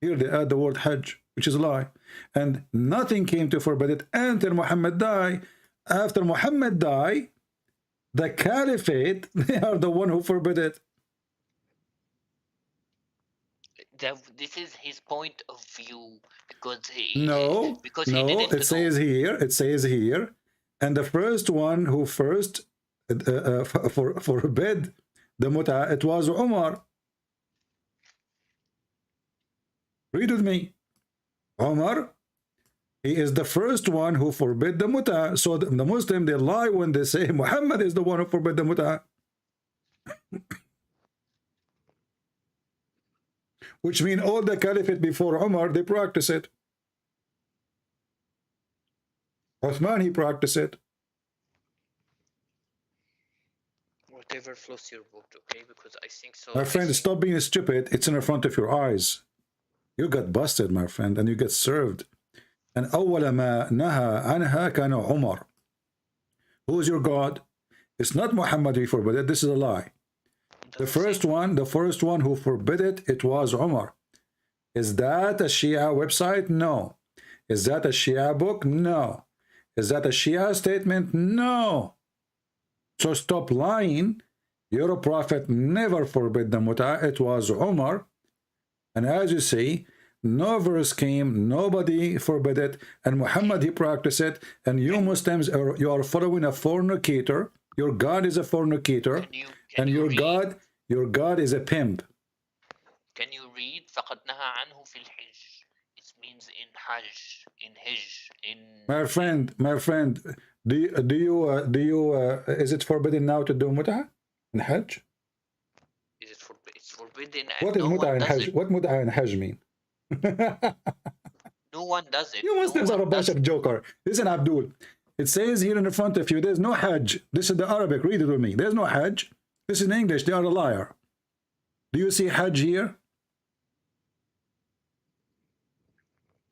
[SPEAKER 2] Here they add the word Hajj, which is a lie, and nothing came to forbid it until Muhammad died. After Muhammad died, the caliphate, they are the one who forbid it.
[SPEAKER 1] This is his point of view because
[SPEAKER 2] it says here, and the first one who first forbid the mut'a, it was Umar. Read with me. Umar He is the first one who forbid the muta. So the Muslim, they lie when they say Muhammad is the one who forbid the muta. Which means all the caliphate before Umar, they practice it. Uthman, he practiced it.
[SPEAKER 1] Whatever flows your boat, okay? Because I think so.
[SPEAKER 2] My friend, stop being stupid. It's in front of your eyes. You got busted, my friend, and you get served. And أول ما نهى عنها كان عمر. Who is your God? It's not Muhammad who forbid it. This is a lie. The first one who forbid it, it was Umar. Is that a Shia website? No. Is that a Shia book? No. Is that a Shia statement? No. So stop lying. Your prophet never forbid the muta. It was Umar. And as you see, no verse came, nobody forbid it, and Muhammad, he practiced it, and you Muslims, you are following a fornicator. Your God is a fornicator, and your God is a pimp.
[SPEAKER 1] Can you read فقد نهى عنه في الحج? It means in Hajj, in Hajj, in.
[SPEAKER 2] My friend, is it forbidden now to do muta in Hajj?
[SPEAKER 1] Is it it's forbidden?
[SPEAKER 2] What is muta in Hajj? What muta in Hajj mean?
[SPEAKER 1] No one does it.
[SPEAKER 2] You Muslims are a bunch of joker. Listen, Abdul. It says here in front of you, there's no Hajj. This is the Arabic. Read it with me. There's no Hajj. This is in English. They are a liar. Do you see Hajj here?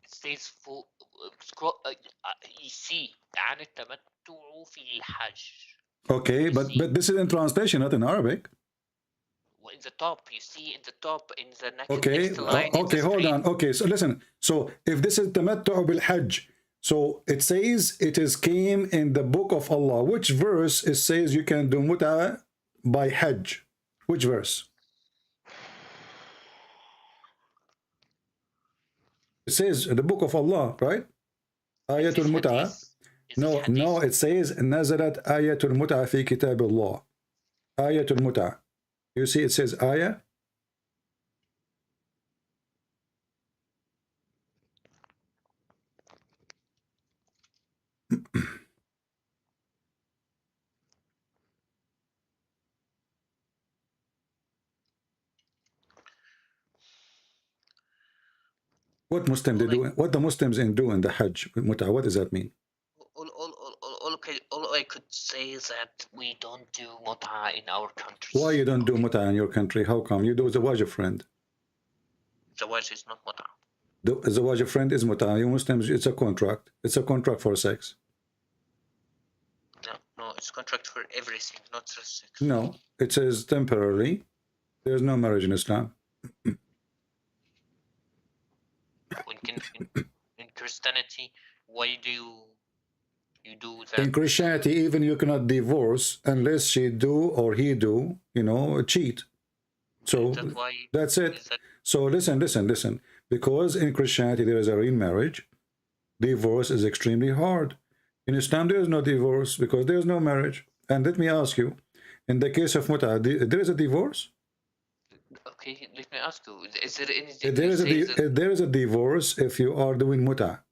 [SPEAKER 1] It says for you see عن التمتع في الحج.
[SPEAKER 2] Okay, but this is in translation, not in Arabic.
[SPEAKER 1] In the top, you see in the top, in the next,
[SPEAKER 2] okay,
[SPEAKER 1] next line.
[SPEAKER 2] Okay, hold on. Okay, so listen. So if this is tamattu bil hajj, so it says it is came in the book of Allah. Which verse it says you can do muta by hajj? Which verse? It says the book of Allah, right? Ayatul muta. No, it says nazalat ayatul muta fi kitab Allah. Ayatul muta. You see, it says ayah. What Muslim they do? What the Muslims in do in the Hajj muta? What does that mean?
[SPEAKER 1] All I could say is that we don't do muta in our country.
[SPEAKER 2] Why you don't do muta in your country? How come? You do zawaj friend.
[SPEAKER 1] Zawaj is not muta.
[SPEAKER 2] The zawaj friend is muta. You Muslims, it's a contract. It's a contract for sex.
[SPEAKER 1] No, it's contract for everything, not just sex.
[SPEAKER 2] No, it says temporarily. There's no marriage in Islam.
[SPEAKER 1] In Christianity, why do you do that?
[SPEAKER 2] In Christianity, even you cannot divorce unless she do or he do, cheat. So that's it. So listen. Because in Christianity there is a real marriage, divorce is extremely hard. In Islam there is no divorce because there is no marriage. And let me ask you, in the case of muta, there is a divorce?
[SPEAKER 1] Okay, let me ask you, is there anything?
[SPEAKER 2] There is a divorce if you are doing muta.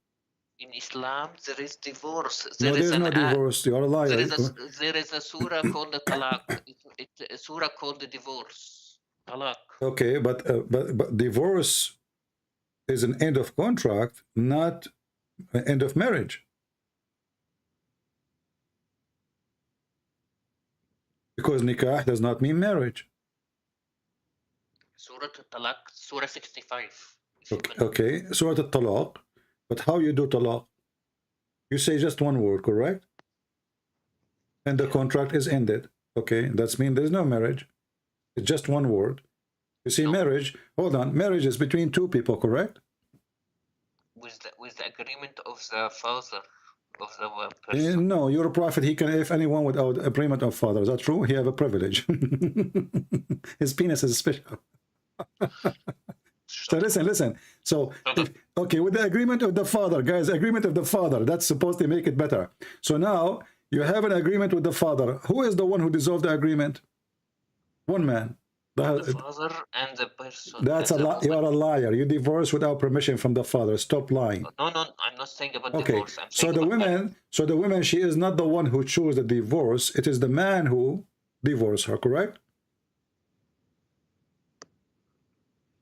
[SPEAKER 1] In Islam, there is divorce.
[SPEAKER 2] There is no divorce. You are a liar.
[SPEAKER 1] There is a surah called the talaq. It's a surah called the divorce. Talaq.
[SPEAKER 2] Okay, but divorce is an end of contract, not an end of marriage. Because nikah does not mean marriage.
[SPEAKER 1] Surah Talaq, Surah 65.
[SPEAKER 2] Okay, Surah Talaq. But how you do talaq? You say just one word, correct? And the contract is ended. Okay, that's mean there's no marriage. It's just one word. You see, marriage, hold on, marriage is between two people, correct?
[SPEAKER 1] With the agreement of the father of the person.
[SPEAKER 2] No, your prophet, he can, if anyone without agreement of father. Is that true? He have a privilege. His penis is special. So listen. So, okay, with the agreement of the father, guys, agreement of the father, that's supposed to make it better. So now you have an agreement with the father. Who is the one who dissolved the agreement? One man,
[SPEAKER 1] the father and the person.
[SPEAKER 2] That's a lie. You are a liar. You divorce without permission from the father. Stop lying.
[SPEAKER 1] No, I'm not saying about
[SPEAKER 2] Okay.
[SPEAKER 1] divorce. I'm saying about marriage.
[SPEAKER 2] So the woman, she is not the one who chose the divorce. It is the man who divorced her. Correct?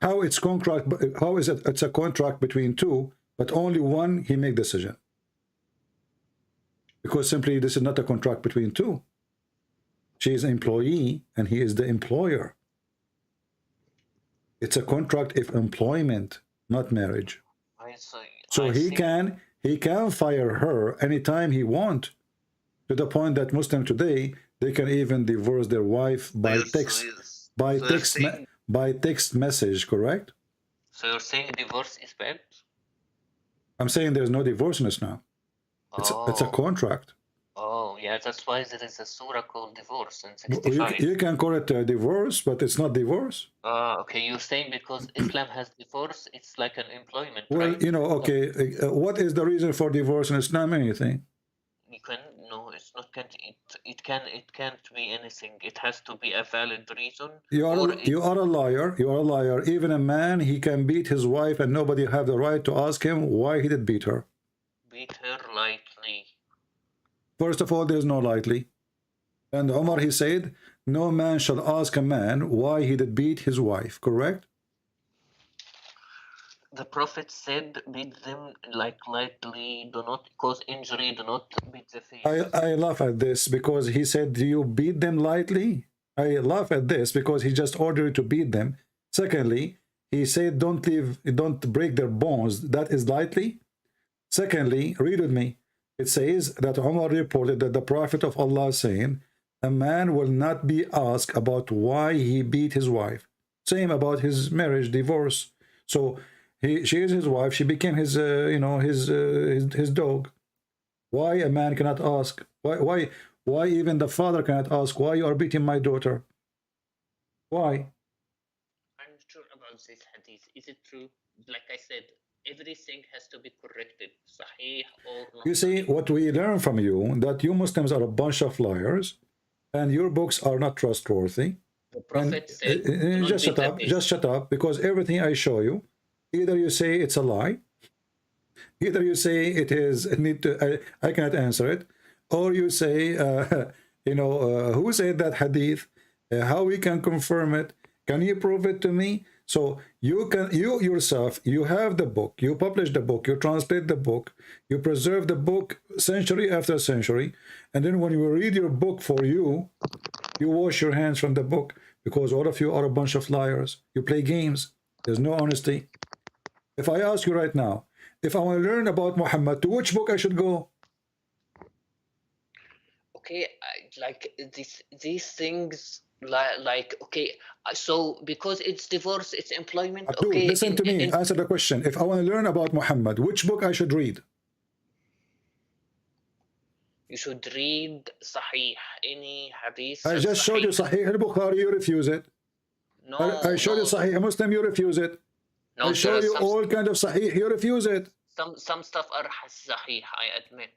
[SPEAKER 2] How it's contract? How is it? It's a contract between two, but only one he make decision. Because simply this is not a contract between two. She is an employee and he is the employer. It's a contract of employment, not marriage. So he can fire her anytime he want, to the point that Muslim today, they can even divorce their wife by text message, correct?
[SPEAKER 1] So you're saying divorce is bad?
[SPEAKER 2] I'm saying there's no divorce in Islam. It's a contract.
[SPEAKER 1] Oh, yeah, that's why there is a surah called divorce in 65.
[SPEAKER 2] You can call it a divorce, but it's not divorce.
[SPEAKER 1] Okay, you're saying because Islam has divorce, it's like an employment,
[SPEAKER 2] well,
[SPEAKER 1] right?
[SPEAKER 2] You know, okay, what is the reason for divorce in Islam? Anything?
[SPEAKER 1] No, it's not. It can't be anything. It has to be a valid reason.
[SPEAKER 2] You are a liar. You are a liar. Even a man, he can beat his wife, and nobody have the right to ask him why he did beat her.
[SPEAKER 1] Beat her lightly.
[SPEAKER 2] First of all, there's no lightly. And Omar, he said, no man shall ask a man why he did beat his wife. Correct?
[SPEAKER 1] The Prophet said, beat them like lightly, do not cause injury, do not beat the face.
[SPEAKER 2] I laugh at this because he said, do you beat them lightly? I laugh at this because he just ordered you to beat them. Secondly, he said, don't break their bones. That is lightly. Secondly, read with me. It says that Umar reported that the Prophet of Allah saying, a man will not be asked about why he beat his wife. Same about his marriage, divorce. So she is his wife. She became his, his dog. Why a man cannot ask? Why even the father cannot ask why you are beating my daughter? Why?
[SPEAKER 1] I'm not sure about this hadith. Is it true? Like I said, everything has to be corrected. Sahih or not.
[SPEAKER 2] You see, what we learn from you, that you Muslims are a bunch of liars, and your books are not trustworthy.
[SPEAKER 1] The Prophet said,
[SPEAKER 2] just shut up, because everything I show you, either you say it's a lie, either you say it is I cannot answer it, or you say who said that hadith, how we can confirm it, can you prove it to me? So you yourself, you have the book, you publish the book, you translate the book, you preserve the book century after century, and then when you read your book for you wash your hands from the book, because all of you are a bunch of liars. You play games. There's no honesty. If I ask you right now, if I want to learn about Muhammad, to which book I should go?
[SPEAKER 1] Okay, like these things, like okay, so because it's divorce, it's employment.
[SPEAKER 2] Abdul,
[SPEAKER 1] okay,
[SPEAKER 2] listen to me. Answer the question. If I want to learn about Muhammad, which book I should read?
[SPEAKER 1] You should read Sahih, any hadith.
[SPEAKER 2] I just showed you Sahih al-Bukhari, you refuse it.
[SPEAKER 1] No,
[SPEAKER 2] I showed you Sahih Muslim, you refuse it.
[SPEAKER 1] No,
[SPEAKER 2] I show you all kind of Sahih, you refuse it.
[SPEAKER 1] Some stuff are Sahih, I admit.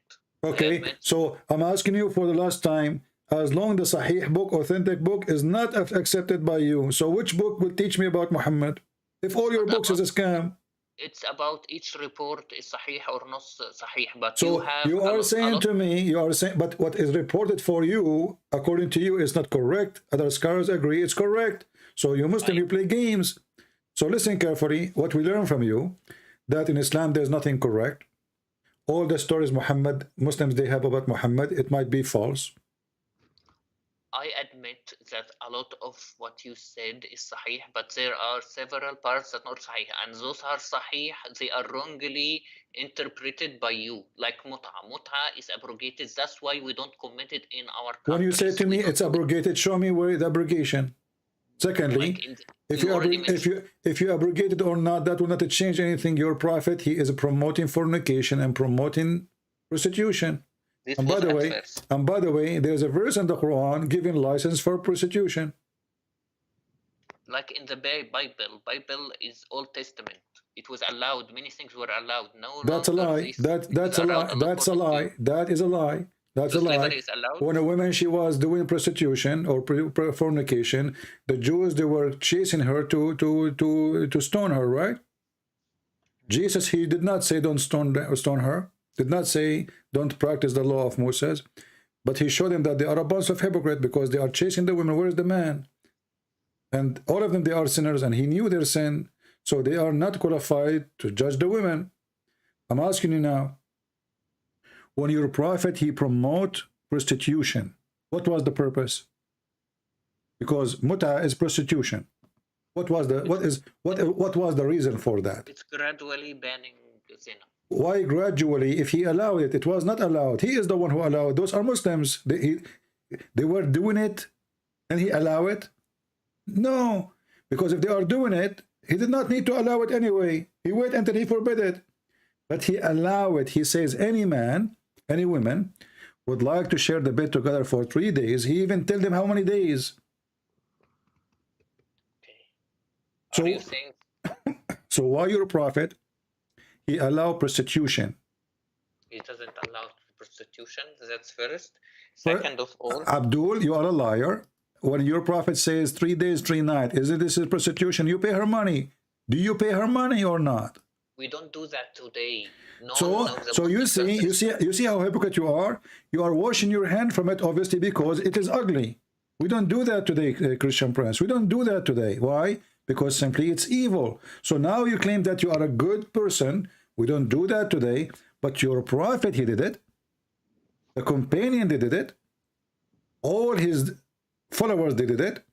[SPEAKER 2] Okay, so I'm asking you for the last time, as long the Sahih book, authentic book, is not accepted by you, so which book will teach me about Muhammad? If all your books is a scam.
[SPEAKER 1] It's about each report is Sahih or not Sahih, but
[SPEAKER 2] so you are saying to me, but what is reported for you, according to you, is not correct. Other scholars agree it's correct. So you Muslim, you play games. So listen carefully, what we learn from you, that in Islam there's nothing correct. All the stories Muslims they have about Muhammad, it might be false.
[SPEAKER 1] I admit that a lot of what you said is Sahih, but there are several parts that are not Sahih, and those are Sahih, they are wrongly interpreted by you, like Mut'a. Mut'a is abrogated, that's why we don't comment it in our countries.
[SPEAKER 2] When you say to me it's abrogated, show me where the abrogation. Secondly, if you abrogate it or not, that will not change anything. Your prophet, he is promoting fornication and promoting prostitution. And by the way, there's a verse in the Quran giving license for prostitution.
[SPEAKER 1] Like in the Bible is Old Testament. It was allowed. Many things were allowed. No,
[SPEAKER 2] that's a lie. That's a lie. That is a lie. That's
[SPEAKER 1] So
[SPEAKER 2] a lie.
[SPEAKER 1] slavery is allowed?
[SPEAKER 2] When a woman, she was doing prostitution or fornication, the Jews, they were chasing her to stone her, right? Jesus, he did not say don't stone her, did not say don't practice the law of Moses, but he showed them that they are a bunch of hypocrites because they are chasing the women. Where is the man? And all of them, they are sinners, and he knew their sin, so they are not qualified to judge the women. I'm asking you now, when your prophet, he promote prostitution, what was the purpose? Because muta is prostitution. What was the reason for that?
[SPEAKER 1] It's gradually banning zina.
[SPEAKER 2] Why gradually? If he allowed it, it was not allowed. He is the one who allowed. Those are Muslims. They were doing it, and he allowed it. No, because if they are doing it, he did not need to allow it anyway. He waited until he forbid it, but he allowed it. He says any man, any woman would like to share the bed together for 3 days. He even tell them how many days.
[SPEAKER 1] Okay. Are you saying?
[SPEAKER 2] So why your prophet, he allowed prostitution?
[SPEAKER 1] He doesn't allow prostitution. That's first. Second of all,
[SPEAKER 2] Abdul, you are a liar. When your prophet says 3 days, 3 nights, this is prostitution? You pay her money. Do you pay her money or not?
[SPEAKER 1] We don't do that today. No,
[SPEAKER 2] so you see how hypocrite you are. You are washing your hand from it, obviously, because it is ugly. We don't do that today, Christian Prince. We don't do that today. Why? Because simply it's evil. So now you claim that you are a good person. We don't do that today. But your prophet, he did it. The companion, they did it. All his followers, they did it.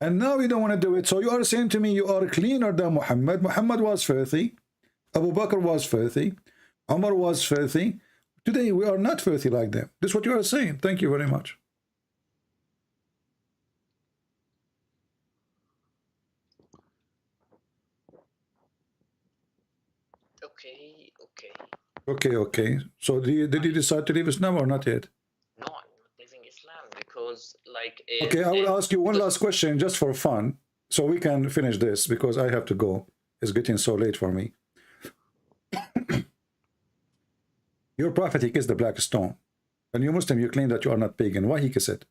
[SPEAKER 2] And now you don't want to do it. So you are saying to me you are cleaner than Muhammad. Muhammad was filthy. Abu Bakr was filthy. Umar was filthy. Today we are not filthy like them. This is what you are saying. Thank you very much. Okay. So did you decide to leave Islam or not yet?
[SPEAKER 1] No, I'm not leaving Islam because like...
[SPEAKER 2] Okay, I will ask you one last question just for fun, so we can finish this because I have to go. It's getting so late for me. Your prophet, he kissed the black stone. And you Muslim, you claim that you are not pagan. Why he kissed it?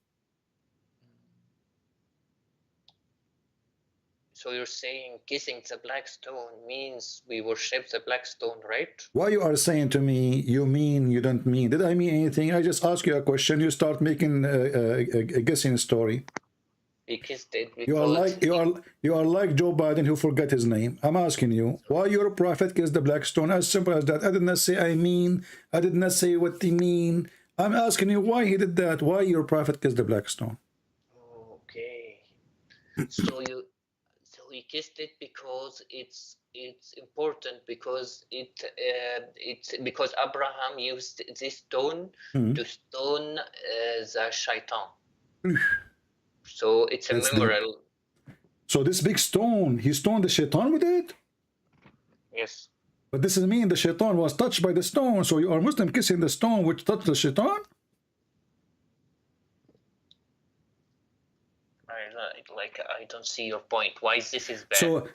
[SPEAKER 1] So you're saying kissing the black stone means we worship the black stone, right?
[SPEAKER 2] Why you are saying to me, you mean, you don't mean? Did I mean anything? I just ask you a question. You start making a guessing story.
[SPEAKER 1] He kissed it because...
[SPEAKER 2] You are like Joe Biden who forgot his name. I'm asking you, why your prophet kissed the black stone? As simple as that. I did not say I mean. I did not say what they mean. I'm asking you why he did that. Why your prophet kissed the black stone?
[SPEAKER 1] Okay. So he kissed it because it's important, because it's because Abraham used this stone to stone the shaitan. So it's a memorial.
[SPEAKER 2] So this big stone, he stoned the shaitan with it?
[SPEAKER 1] Yes.
[SPEAKER 2] But this is mean the shaitan was touched by the stone. So you are Muslim kissing the stone which touched the shaitan?
[SPEAKER 1] I don't see your point. Why is this bad?
[SPEAKER 2] So,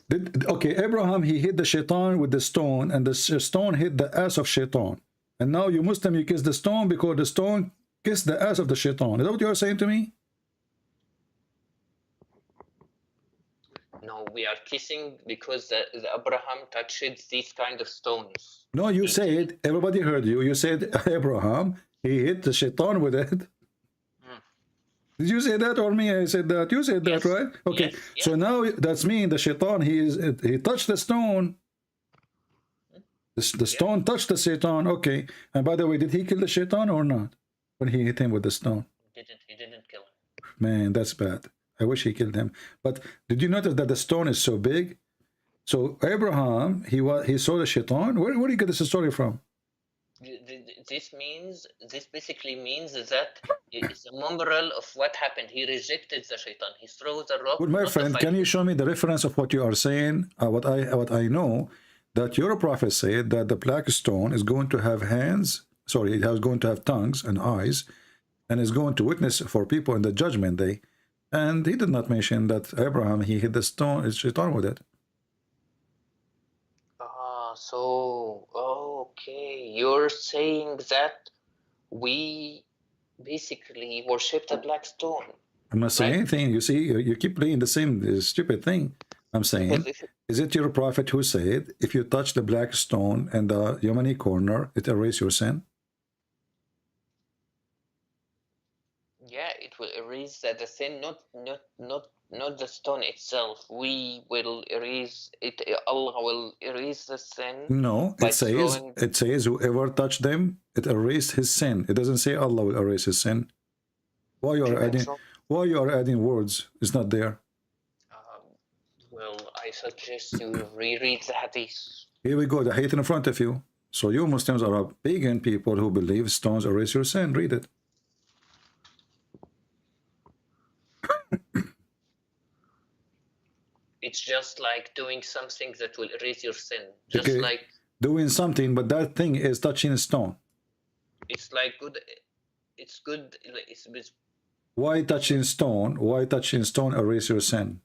[SPEAKER 2] okay, Abraham, he hit the shaitan with the stone, and the stone hit the ass of shaitan. And now you Muslim, you kiss the stone because the stone kissed the ass of the shaitan. Is that what you are saying to me?
[SPEAKER 1] No, we are kissing because the Abraham touched these kind of stones.
[SPEAKER 2] No, you said, everybody heard you. You said Abraham, he hit the shaitan with it. Did you say that or me? I said that. You said that, right? Okay. Yes. So now that's mean the shaitan, he touched the stone. The stone touched the shaitan. Okay. And by the way, did he kill the shaitan or not? When he hit him with the stone?
[SPEAKER 1] He didn't kill him.
[SPEAKER 2] Man, that's bad. I wish he killed him. But did you notice that the stone is so big? So Abraham, he saw the shaitan. Where did you get this story from?
[SPEAKER 1] This basically means that it's a memorial of what happened. He rejected the shaitan. He threw the rock.
[SPEAKER 2] Well, my friend, can you show me the reference of what you are saying? What I know, that your prophet said that the black stone is going to have hands. Sorry, it is going to have tongues and eyes, and is going to witness for people in the judgment day. And he did not mention that Abraham, he hit the stone, his shaitan with it.
[SPEAKER 1] So, okay, you're saying that we basically worship the black stone.
[SPEAKER 2] I'm not saying anything. You see, you keep playing the same stupid thing. I'm saying, is it your prophet who said, if you touch the black stone and the Yemeni corner, it erases your sin?
[SPEAKER 1] Yeah, it will erase the sin, not the stone itself. We will erase it. Allah will erase the sin.
[SPEAKER 2] No, it says whoever touched them, it erased his sin. It doesn't say Allah will erase his sin. Why you are adding words? It's not there.
[SPEAKER 1] Well, I suggest you reread the hadith.
[SPEAKER 2] Here we go, the hadith in front of you. So you Muslims are pagan people who believe stones erase your sin. Read it.
[SPEAKER 1] It's just like doing something that will erase your sin. Just okay. Like
[SPEAKER 2] doing something, but that thing is touching a stone.
[SPEAKER 1] It's like good. It's good. It's
[SPEAKER 2] why touching stone? Why touching stone erase your sin?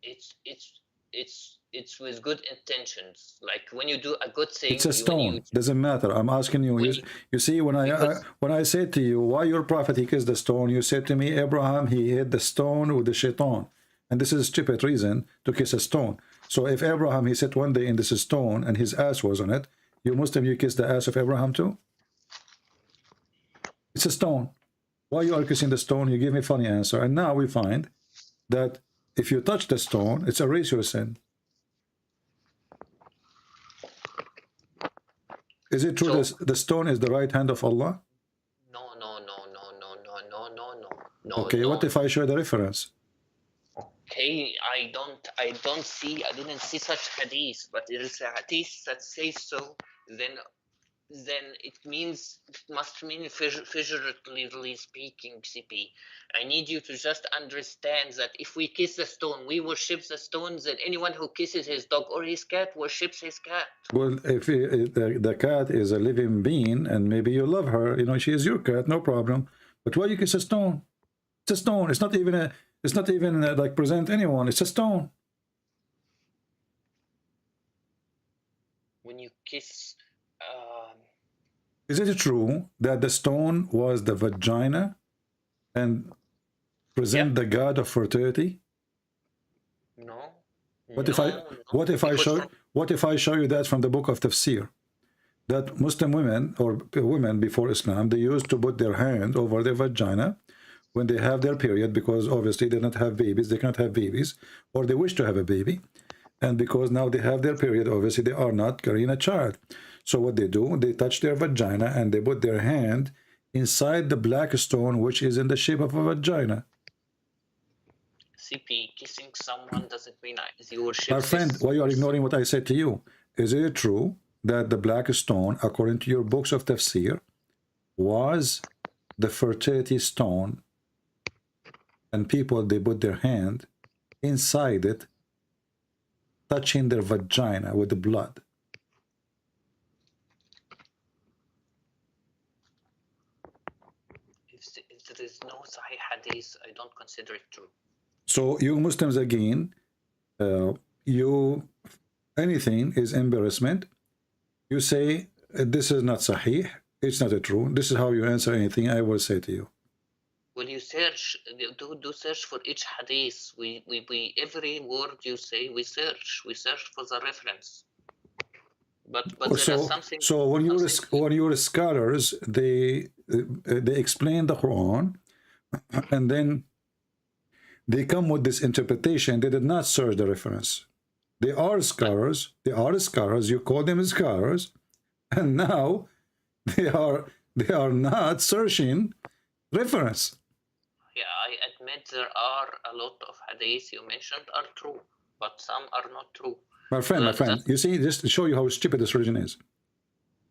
[SPEAKER 1] It's with good intentions. Like when you do a good thing,
[SPEAKER 2] it's a stone. Doesn't matter. I'm asking you. You see, when I said to you, why your prophet he kissed the stone, you said to me, Abraham he hit the stone with the shaitan. And this is a stupid reason to kiss a stone. So if Abraham, he sat one day in this stone and his ass was on it, you Muslim, you kiss the ass of Abraham too? It's a stone. Why you are kissing the stone? You give me a funny answer. And now we find that if you touch the stone, it's erase your sin. Is it true that the stone is the right hand of Allah?
[SPEAKER 1] No.
[SPEAKER 2] Okay, what if I show the reference?
[SPEAKER 1] Okay, I didn't see such hadith, but there is a hadith that says so. Then it must mean figuratively speaking, CP. I need you to just understand that if we kiss the stone, we worship the stone, then anyone who kisses his dog or his cat worships his cat. Well,
[SPEAKER 2] if the cat is a living being and maybe you love her, you know, she is your cat, no problem. But why you kiss a stone? It's a stone. It's not even like present anyone. It's a stone.
[SPEAKER 1] When you kiss,
[SPEAKER 2] is it true that the stone was the vagina and present the god of fertility?
[SPEAKER 1] No.
[SPEAKER 2] What if I show you that from the book of Tafsir? That Muslim women or women before Islam, they used to put their hand over their vagina when they have their period, because obviously they don't have babies, they cannot have babies, or they wish to have a baby. And because now they have their period, obviously they are not carrying a child. So what they do, they touch their vagina and they put their hand inside the black stone, which is in the shape of a vagina.
[SPEAKER 1] CP, kissing someone doesn't mean you worship.
[SPEAKER 2] My friend, why you are ignoring what I said to you? Is it true that the black stone, according to your books of tafsir, was the fertility stone, and people, they put their hand inside it, touching their vagina with the blood?
[SPEAKER 1] If there is no Sahih Hadith, I don't consider it true.
[SPEAKER 2] So you Muslims, again, anything is embarrassment. You say, this is not Sahih, it's not true. This is how you answer anything I will say to you.
[SPEAKER 1] Will you search, do search for each hadith? We every word you say, we search for the reference. But there is something.
[SPEAKER 2] So when your scholars, they explain the Quran, and then they come with this interpretation. They did not search the reference. They are scholars. You call them scholars, and now they are not searching reference.
[SPEAKER 1] Yeah, I admit there are a lot of hadiths you mentioned are true, but some are not true.
[SPEAKER 2] My friend, you see, just to show you how stupid this religion is.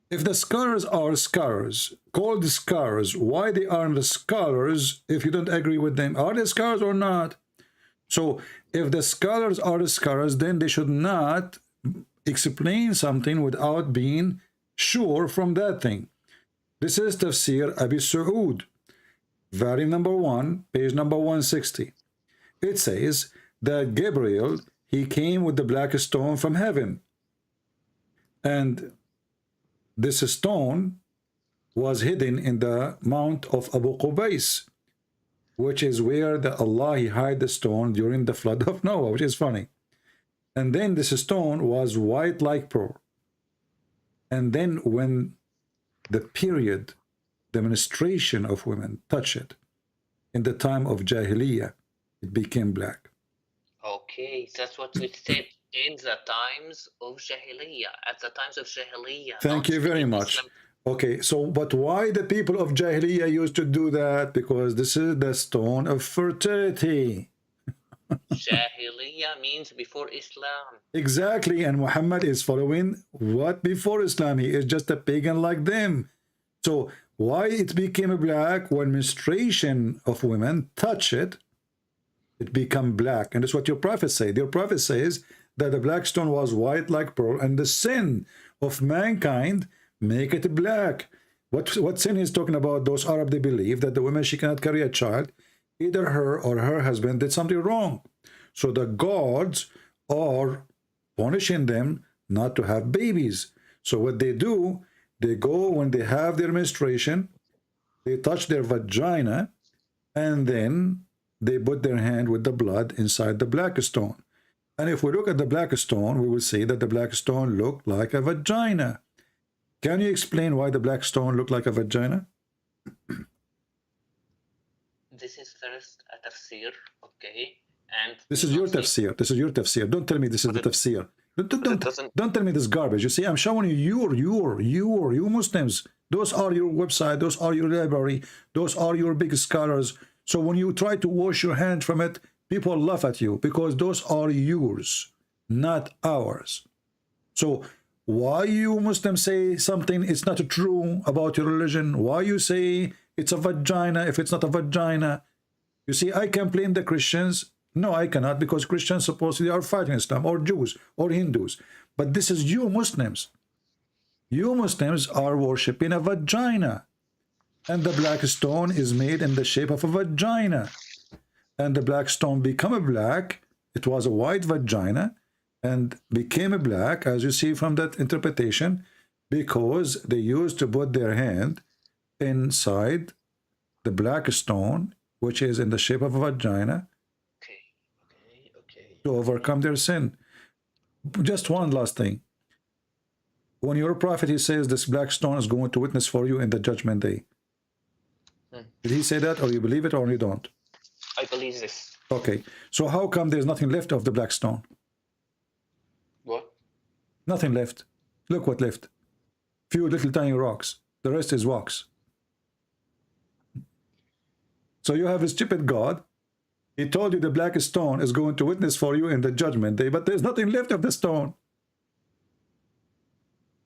[SPEAKER 2] If the scholars are scholars, called scholars, why they aren't the scholars if you don't agree with them? Are they scholars or not? So if the scholars are the scholars, then they should not explain something without being sure from that thing. This is Tafsir Abi Su'ud, volume number 1, page number 160. It says that Gabriel, he came with the black stone from heaven. And this stone was hidden in the Mount of Abu Qubais, which is where Allah he hid the stone during the flood of Noah, which is funny. And then this stone was white like pearl. And then when the period, the menstruation of women touch it in the time of Jahiliyyah, it became black.
[SPEAKER 1] Okay, that's what we said in the times of Jahiliyyah. At the times of Jahiliyyah.
[SPEAKER 2] Thank you very much. Islam. Okay, so but why the people of Jahiliyyah used to do that? Because this is the stone of fertility.
[SPEAKER 1] Jahiliyyah means before Islam.
[SPEAKER 2] Exactly, and Muhammad is following what before Islam? He is just a pagan like them. So why it became black when menstruation of women touch it, it become black. And that's what your prophet said. Your prophet says that the black stone was white like pearl, and the sin of mankind make it black. What sin he's talking about? Those Arab, they believe that the woman, she cannot carry a child. Either her or her husband did something wrong. So the gods are punishing them not to have babies. So what they do, they go when they have their menstruation, they touch their vagina, and then they put their hand with the blood inside the black stone. And if we look at the black stone, we will see that the black stone looked like a vagina. Can you explain why the black stone looked like a vagina?
[SPEAKER 1] This is first a tafsir, okay? And
[SPEAKER 2] this is your tafsir. This is your tafsir. Don't tell me this is the tafsir. Don't tell me this garbage. You see, I'm showing you you Muslims. Those are your website. Those are your library. Those are your big scholars. So when you try to wash your hand from it, people laugh at you because those are yours, not ours. So why you Muslims say something it's not true about your religion? Why you say it's a vagina if it's not a vagina? You see, I can blame the Christians. No, I cannot, because Christians supposedly are fighting Islam, or Jews, or Hindus. But this is you Muslims. You Muslims are worshipping a vagina. And the black stone is made in the shape of a vagina. And the black stone became a black. It was a white vagina and became a black, as you see from that interpretation, because they used to put their hand inside the black stone, which is in the shape of a vagina, to overcome their sin. Just one last thing. When your prophet, he says this black stone is going to witness for you in the judgment day. Did he say that, or you believe it, or you don't?
[SPEAKER 1] I believe this.
[SPEAKER 2] Okay. So how come there's nothing left of the black stone?
[SPEAKER 1] What?
[SPEAKER 2] Nothing left. Look what left. Few little tiny rocks. The rest is wax. So you have a stupid God. He told you the black stone is going to witness for you in the judgment day, but there's nothing left of the stone.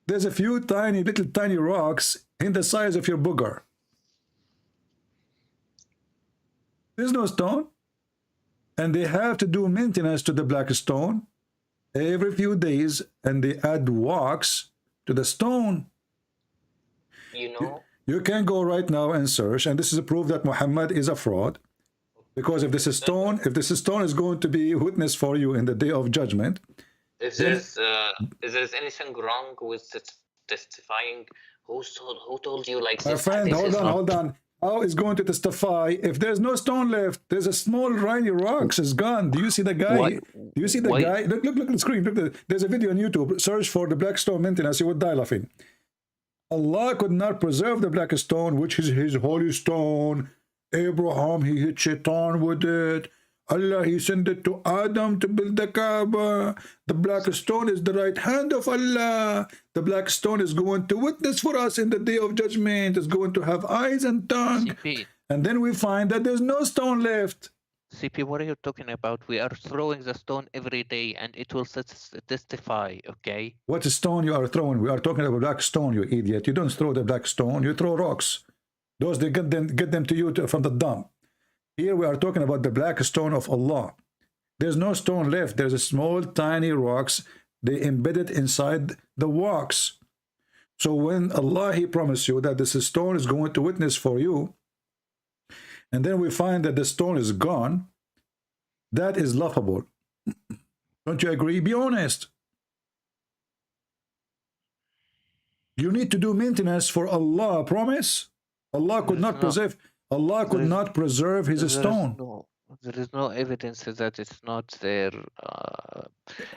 [SPEAKER 2] There's a few little tiny rocks in the size of your booger. There's no stone. And they have to do maintenance to the black stone every few days, and they add wax to the stone.
[SPEAKER 1] You know?
[SPEAKER 2] You can go right now and search, and this is a proof that Muhammad is a fraud. Because if this stone is going to be witness for you in the day of judgment,
[SPEAKER 1] if there's anything wrong with testifying, who told you like this?
[SPEAKER 2] My friend, hold on. How is going to testify if there's no stone left? There's a small tiny rocks is gone. Do you see the guy? What? Do you see the guy? Look at the screen. There's a video on YouTube. Search for the black stone maintenance. You would die laughing. Allah could not preserve the black stone, which is his holy stone. Abraham, he hit Shaitan with it. Allah, he sent it to Adam to build the Kaaba. The black stone is the right hand of Allah. The black stone is going to witness for us in the day of judgment. It's going to have eyes and tongue. CP. And then we find that there's no stone left.
[SPEAKER 1] CP, what are you talking about? We are throwing the stone every day and it will testify, okay?
[SPEAKER 2] What stone you are throwing? We are talking about black stone, you idiot. You don't throw the black stone, you throw rocks. Those, they get them to you from the dump. Here we are talking about the black stone of Allah. There's no stone left. There's a small, tiny rocks. They embedded inside the wax. So when Allah, he promised you that this stone is going to witness for you, and then we find that the stone is gone, that is laughable. Don't you agree? Be honest. You need to do maintenance for Allah. Promise? Allah could not preserve. Allah could not preserve His stone.
[SPEAKER 1] There is no evidence that it's not there,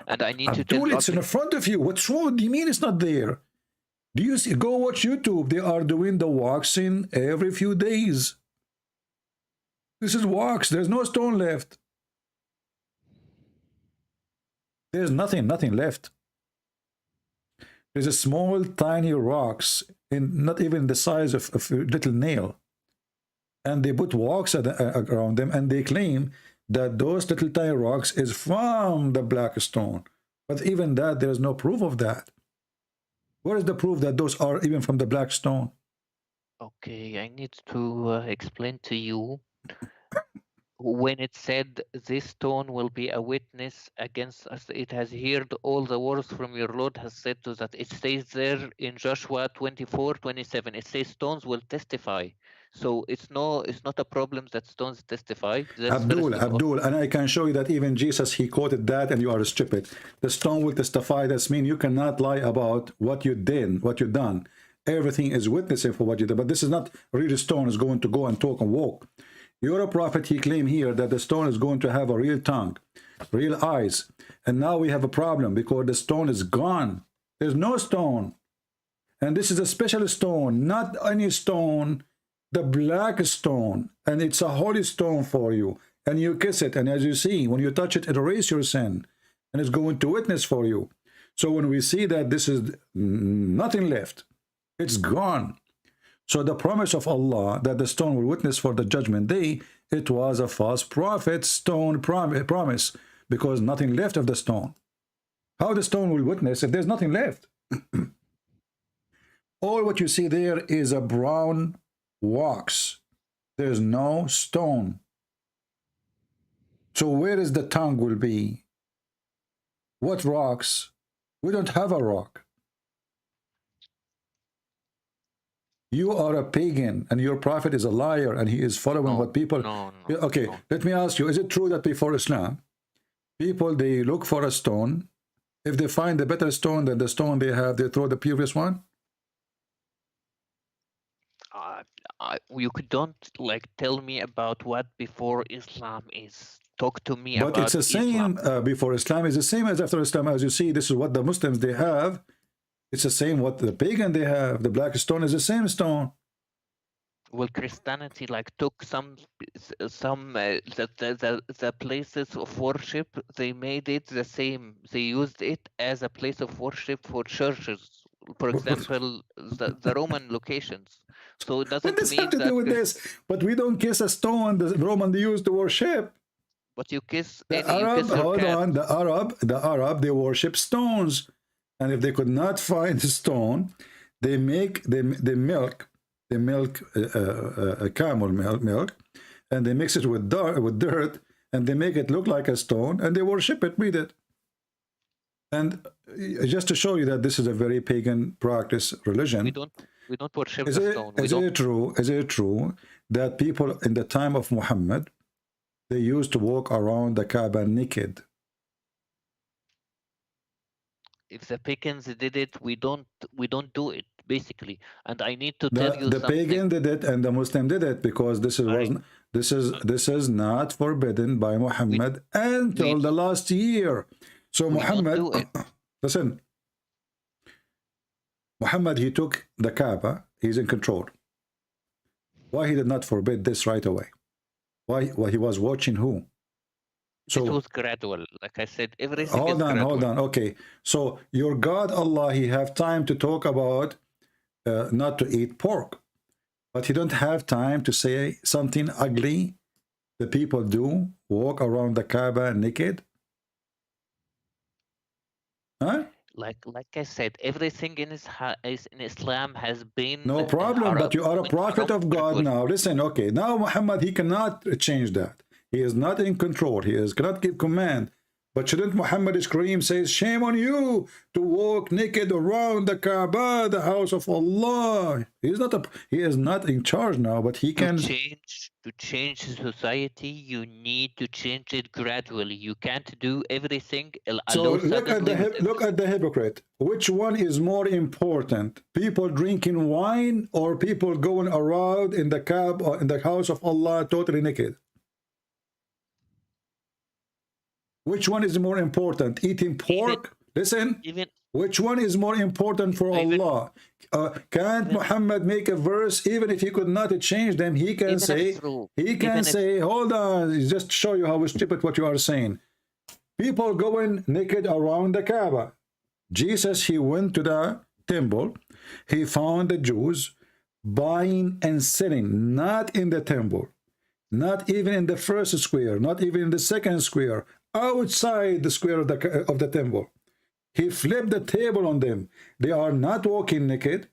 [SPEAKER 1] and I need
[SPEAKER 2] Abdul,
[SPEAKER 1] to tell.
[SPEAKER 2] it's in front of you. What's wrong? What do you mean it's not there? Do you see? Go watch YouTube. They are doing the waxing every few days. This is wax. There's no stone left. There's nothing left. There's a small, tiny rocks, in not even the size of a little nail. And they put wax around them, and they claim that those little tiny rocks is from the black stone. But even that, there is no proof of that. Where is the proof that those are even from the black stone?
[SPEAKER 1] Okay, I need to explain to you. When it said this stone will be a witness against us, it has heard all the words from your Lord has said to that. It says there in Joshua 24:27. It says stones will testify. So it's not a problem that stones testify.
[SPEAKER 2] Abdul, and I can show you that even Jesus, he quoted that, and you are stupid. The stone will testify. That means you cannot lie about what you did, what you done. Everything is witnessing for what you did. But this is not real stone is going to go and talk and walk. You're a prophet, he claimed here that the stone is going to have a real tongue, real eyes. And now we have a problem because the stone is gone. There's no stone. And this is a special stone, not any stone, the black stone. And it's a holy stone for you. And you kiss it. And as you see, when you touch it, it erases your sin. And it's going to witness for you. So when we see that this is nothing left, it's gone. So the promise of Allah that the stone will witness for the judgment day, it was a false prophet stone promise, because nothing left of the stone. How the stone will witness if there's nothing left? All what you see there is a brown wax. There's no stone. So where is the tongue will be? What rocks? We don't have a rock. You are a pagan, and your prophet is a liar, and he is following what people... Okay, let me ask you, is it true that before Islam, people, they look for a stone? If they find a better stone than the stone they have, they throw the previous one?
[SPEAKER 1] You don't tell me about what before Islam is. Talk to me about
[SPEAKER 2] But it's the same before Islam is the same as after Islam. As you see, this is what the Muslims they have. It's the same what the pagan they have. The black stone is the same stone.
[SPEAKER 1] Well, Christianity took some the places of worship. They made it the same. They used it as a place of worship for churches. For example, the Roman locations. So it doesn't
[SPEAKER 2] mean have to do with this. But we don't kiss a stone the Roman they used to worship.
[SPEAKER 1] But you kiss
[SPEAKER 2] the Arab. Hold on, the Arab they worship stones. And if they could not find the stone, they milk a camel milk, and they mix it with dirt, and they make it look like a stone, and they worship it with it. And just to show you that this is a very pagan practice religion.
[SPEAKER 1] We don't worship the stone.
[SPEAKER 2] Is it true that people in the time of Muhammad, they used to walk around the Kaaba naked?
[SPEAKER 1] If the pagans did it, we don't do it, basically. And I need to tell you
[SPEAKER 2] the
[SPEAKER 1] something.
[SPEAKER 2] Pagan did it and the Muslim did it, because this is not forbidden by Muhammad until the last year. So Muhammad, listen, Muhammad, he took the Kaaba, he's in control. Why he did not forbid this right away? Why he was watching who?
[SPEAKER 1] So it was gradual, like I said. Everything is gradual.
[SPEAKER 2] Hold on. Okay, so your God Allah, he have time to talk about not to eat pork, but he don't have time to say something ugly the people do, walk around the Kaaba naked. Huh?
[SPEAKER 1] Like I said, everything in Islam has been
[SPEAKER 2] no problem. But you are a prophet of God now. Listen, okay, now Muhammad, he cannot change that. He is not in control. He cannot give command But shouldn't Muhammad scream, says, shame on you to walk naked around the Kaaba, the house of Allah? He is not in charge now, but he can.
[SPEAKER 1] To change society, you need to change it gradually. You can't do everything
[SPEAKER 2] So
[SPEAKER 1] alone suddenly with
[SPEAKER 2] look at the hypocrite. Which one is more important? People drinking wine or people going around in the Kaaba or in the house of Allah totally naked? Which one is more important? Eating pork? Listen, which one is more important for Allah? Can't Muhammad make a verse, even if he could not change them, he can say, hold on, just show you how stupid what you are saying. People going naked around the Kaaba. Jesus, he went to the temple. He found the Jews buying and selling, not in the temple, not even in the first square, not even in the second square, outside the square of the temple. He flipped the table on them. They are not walking naked.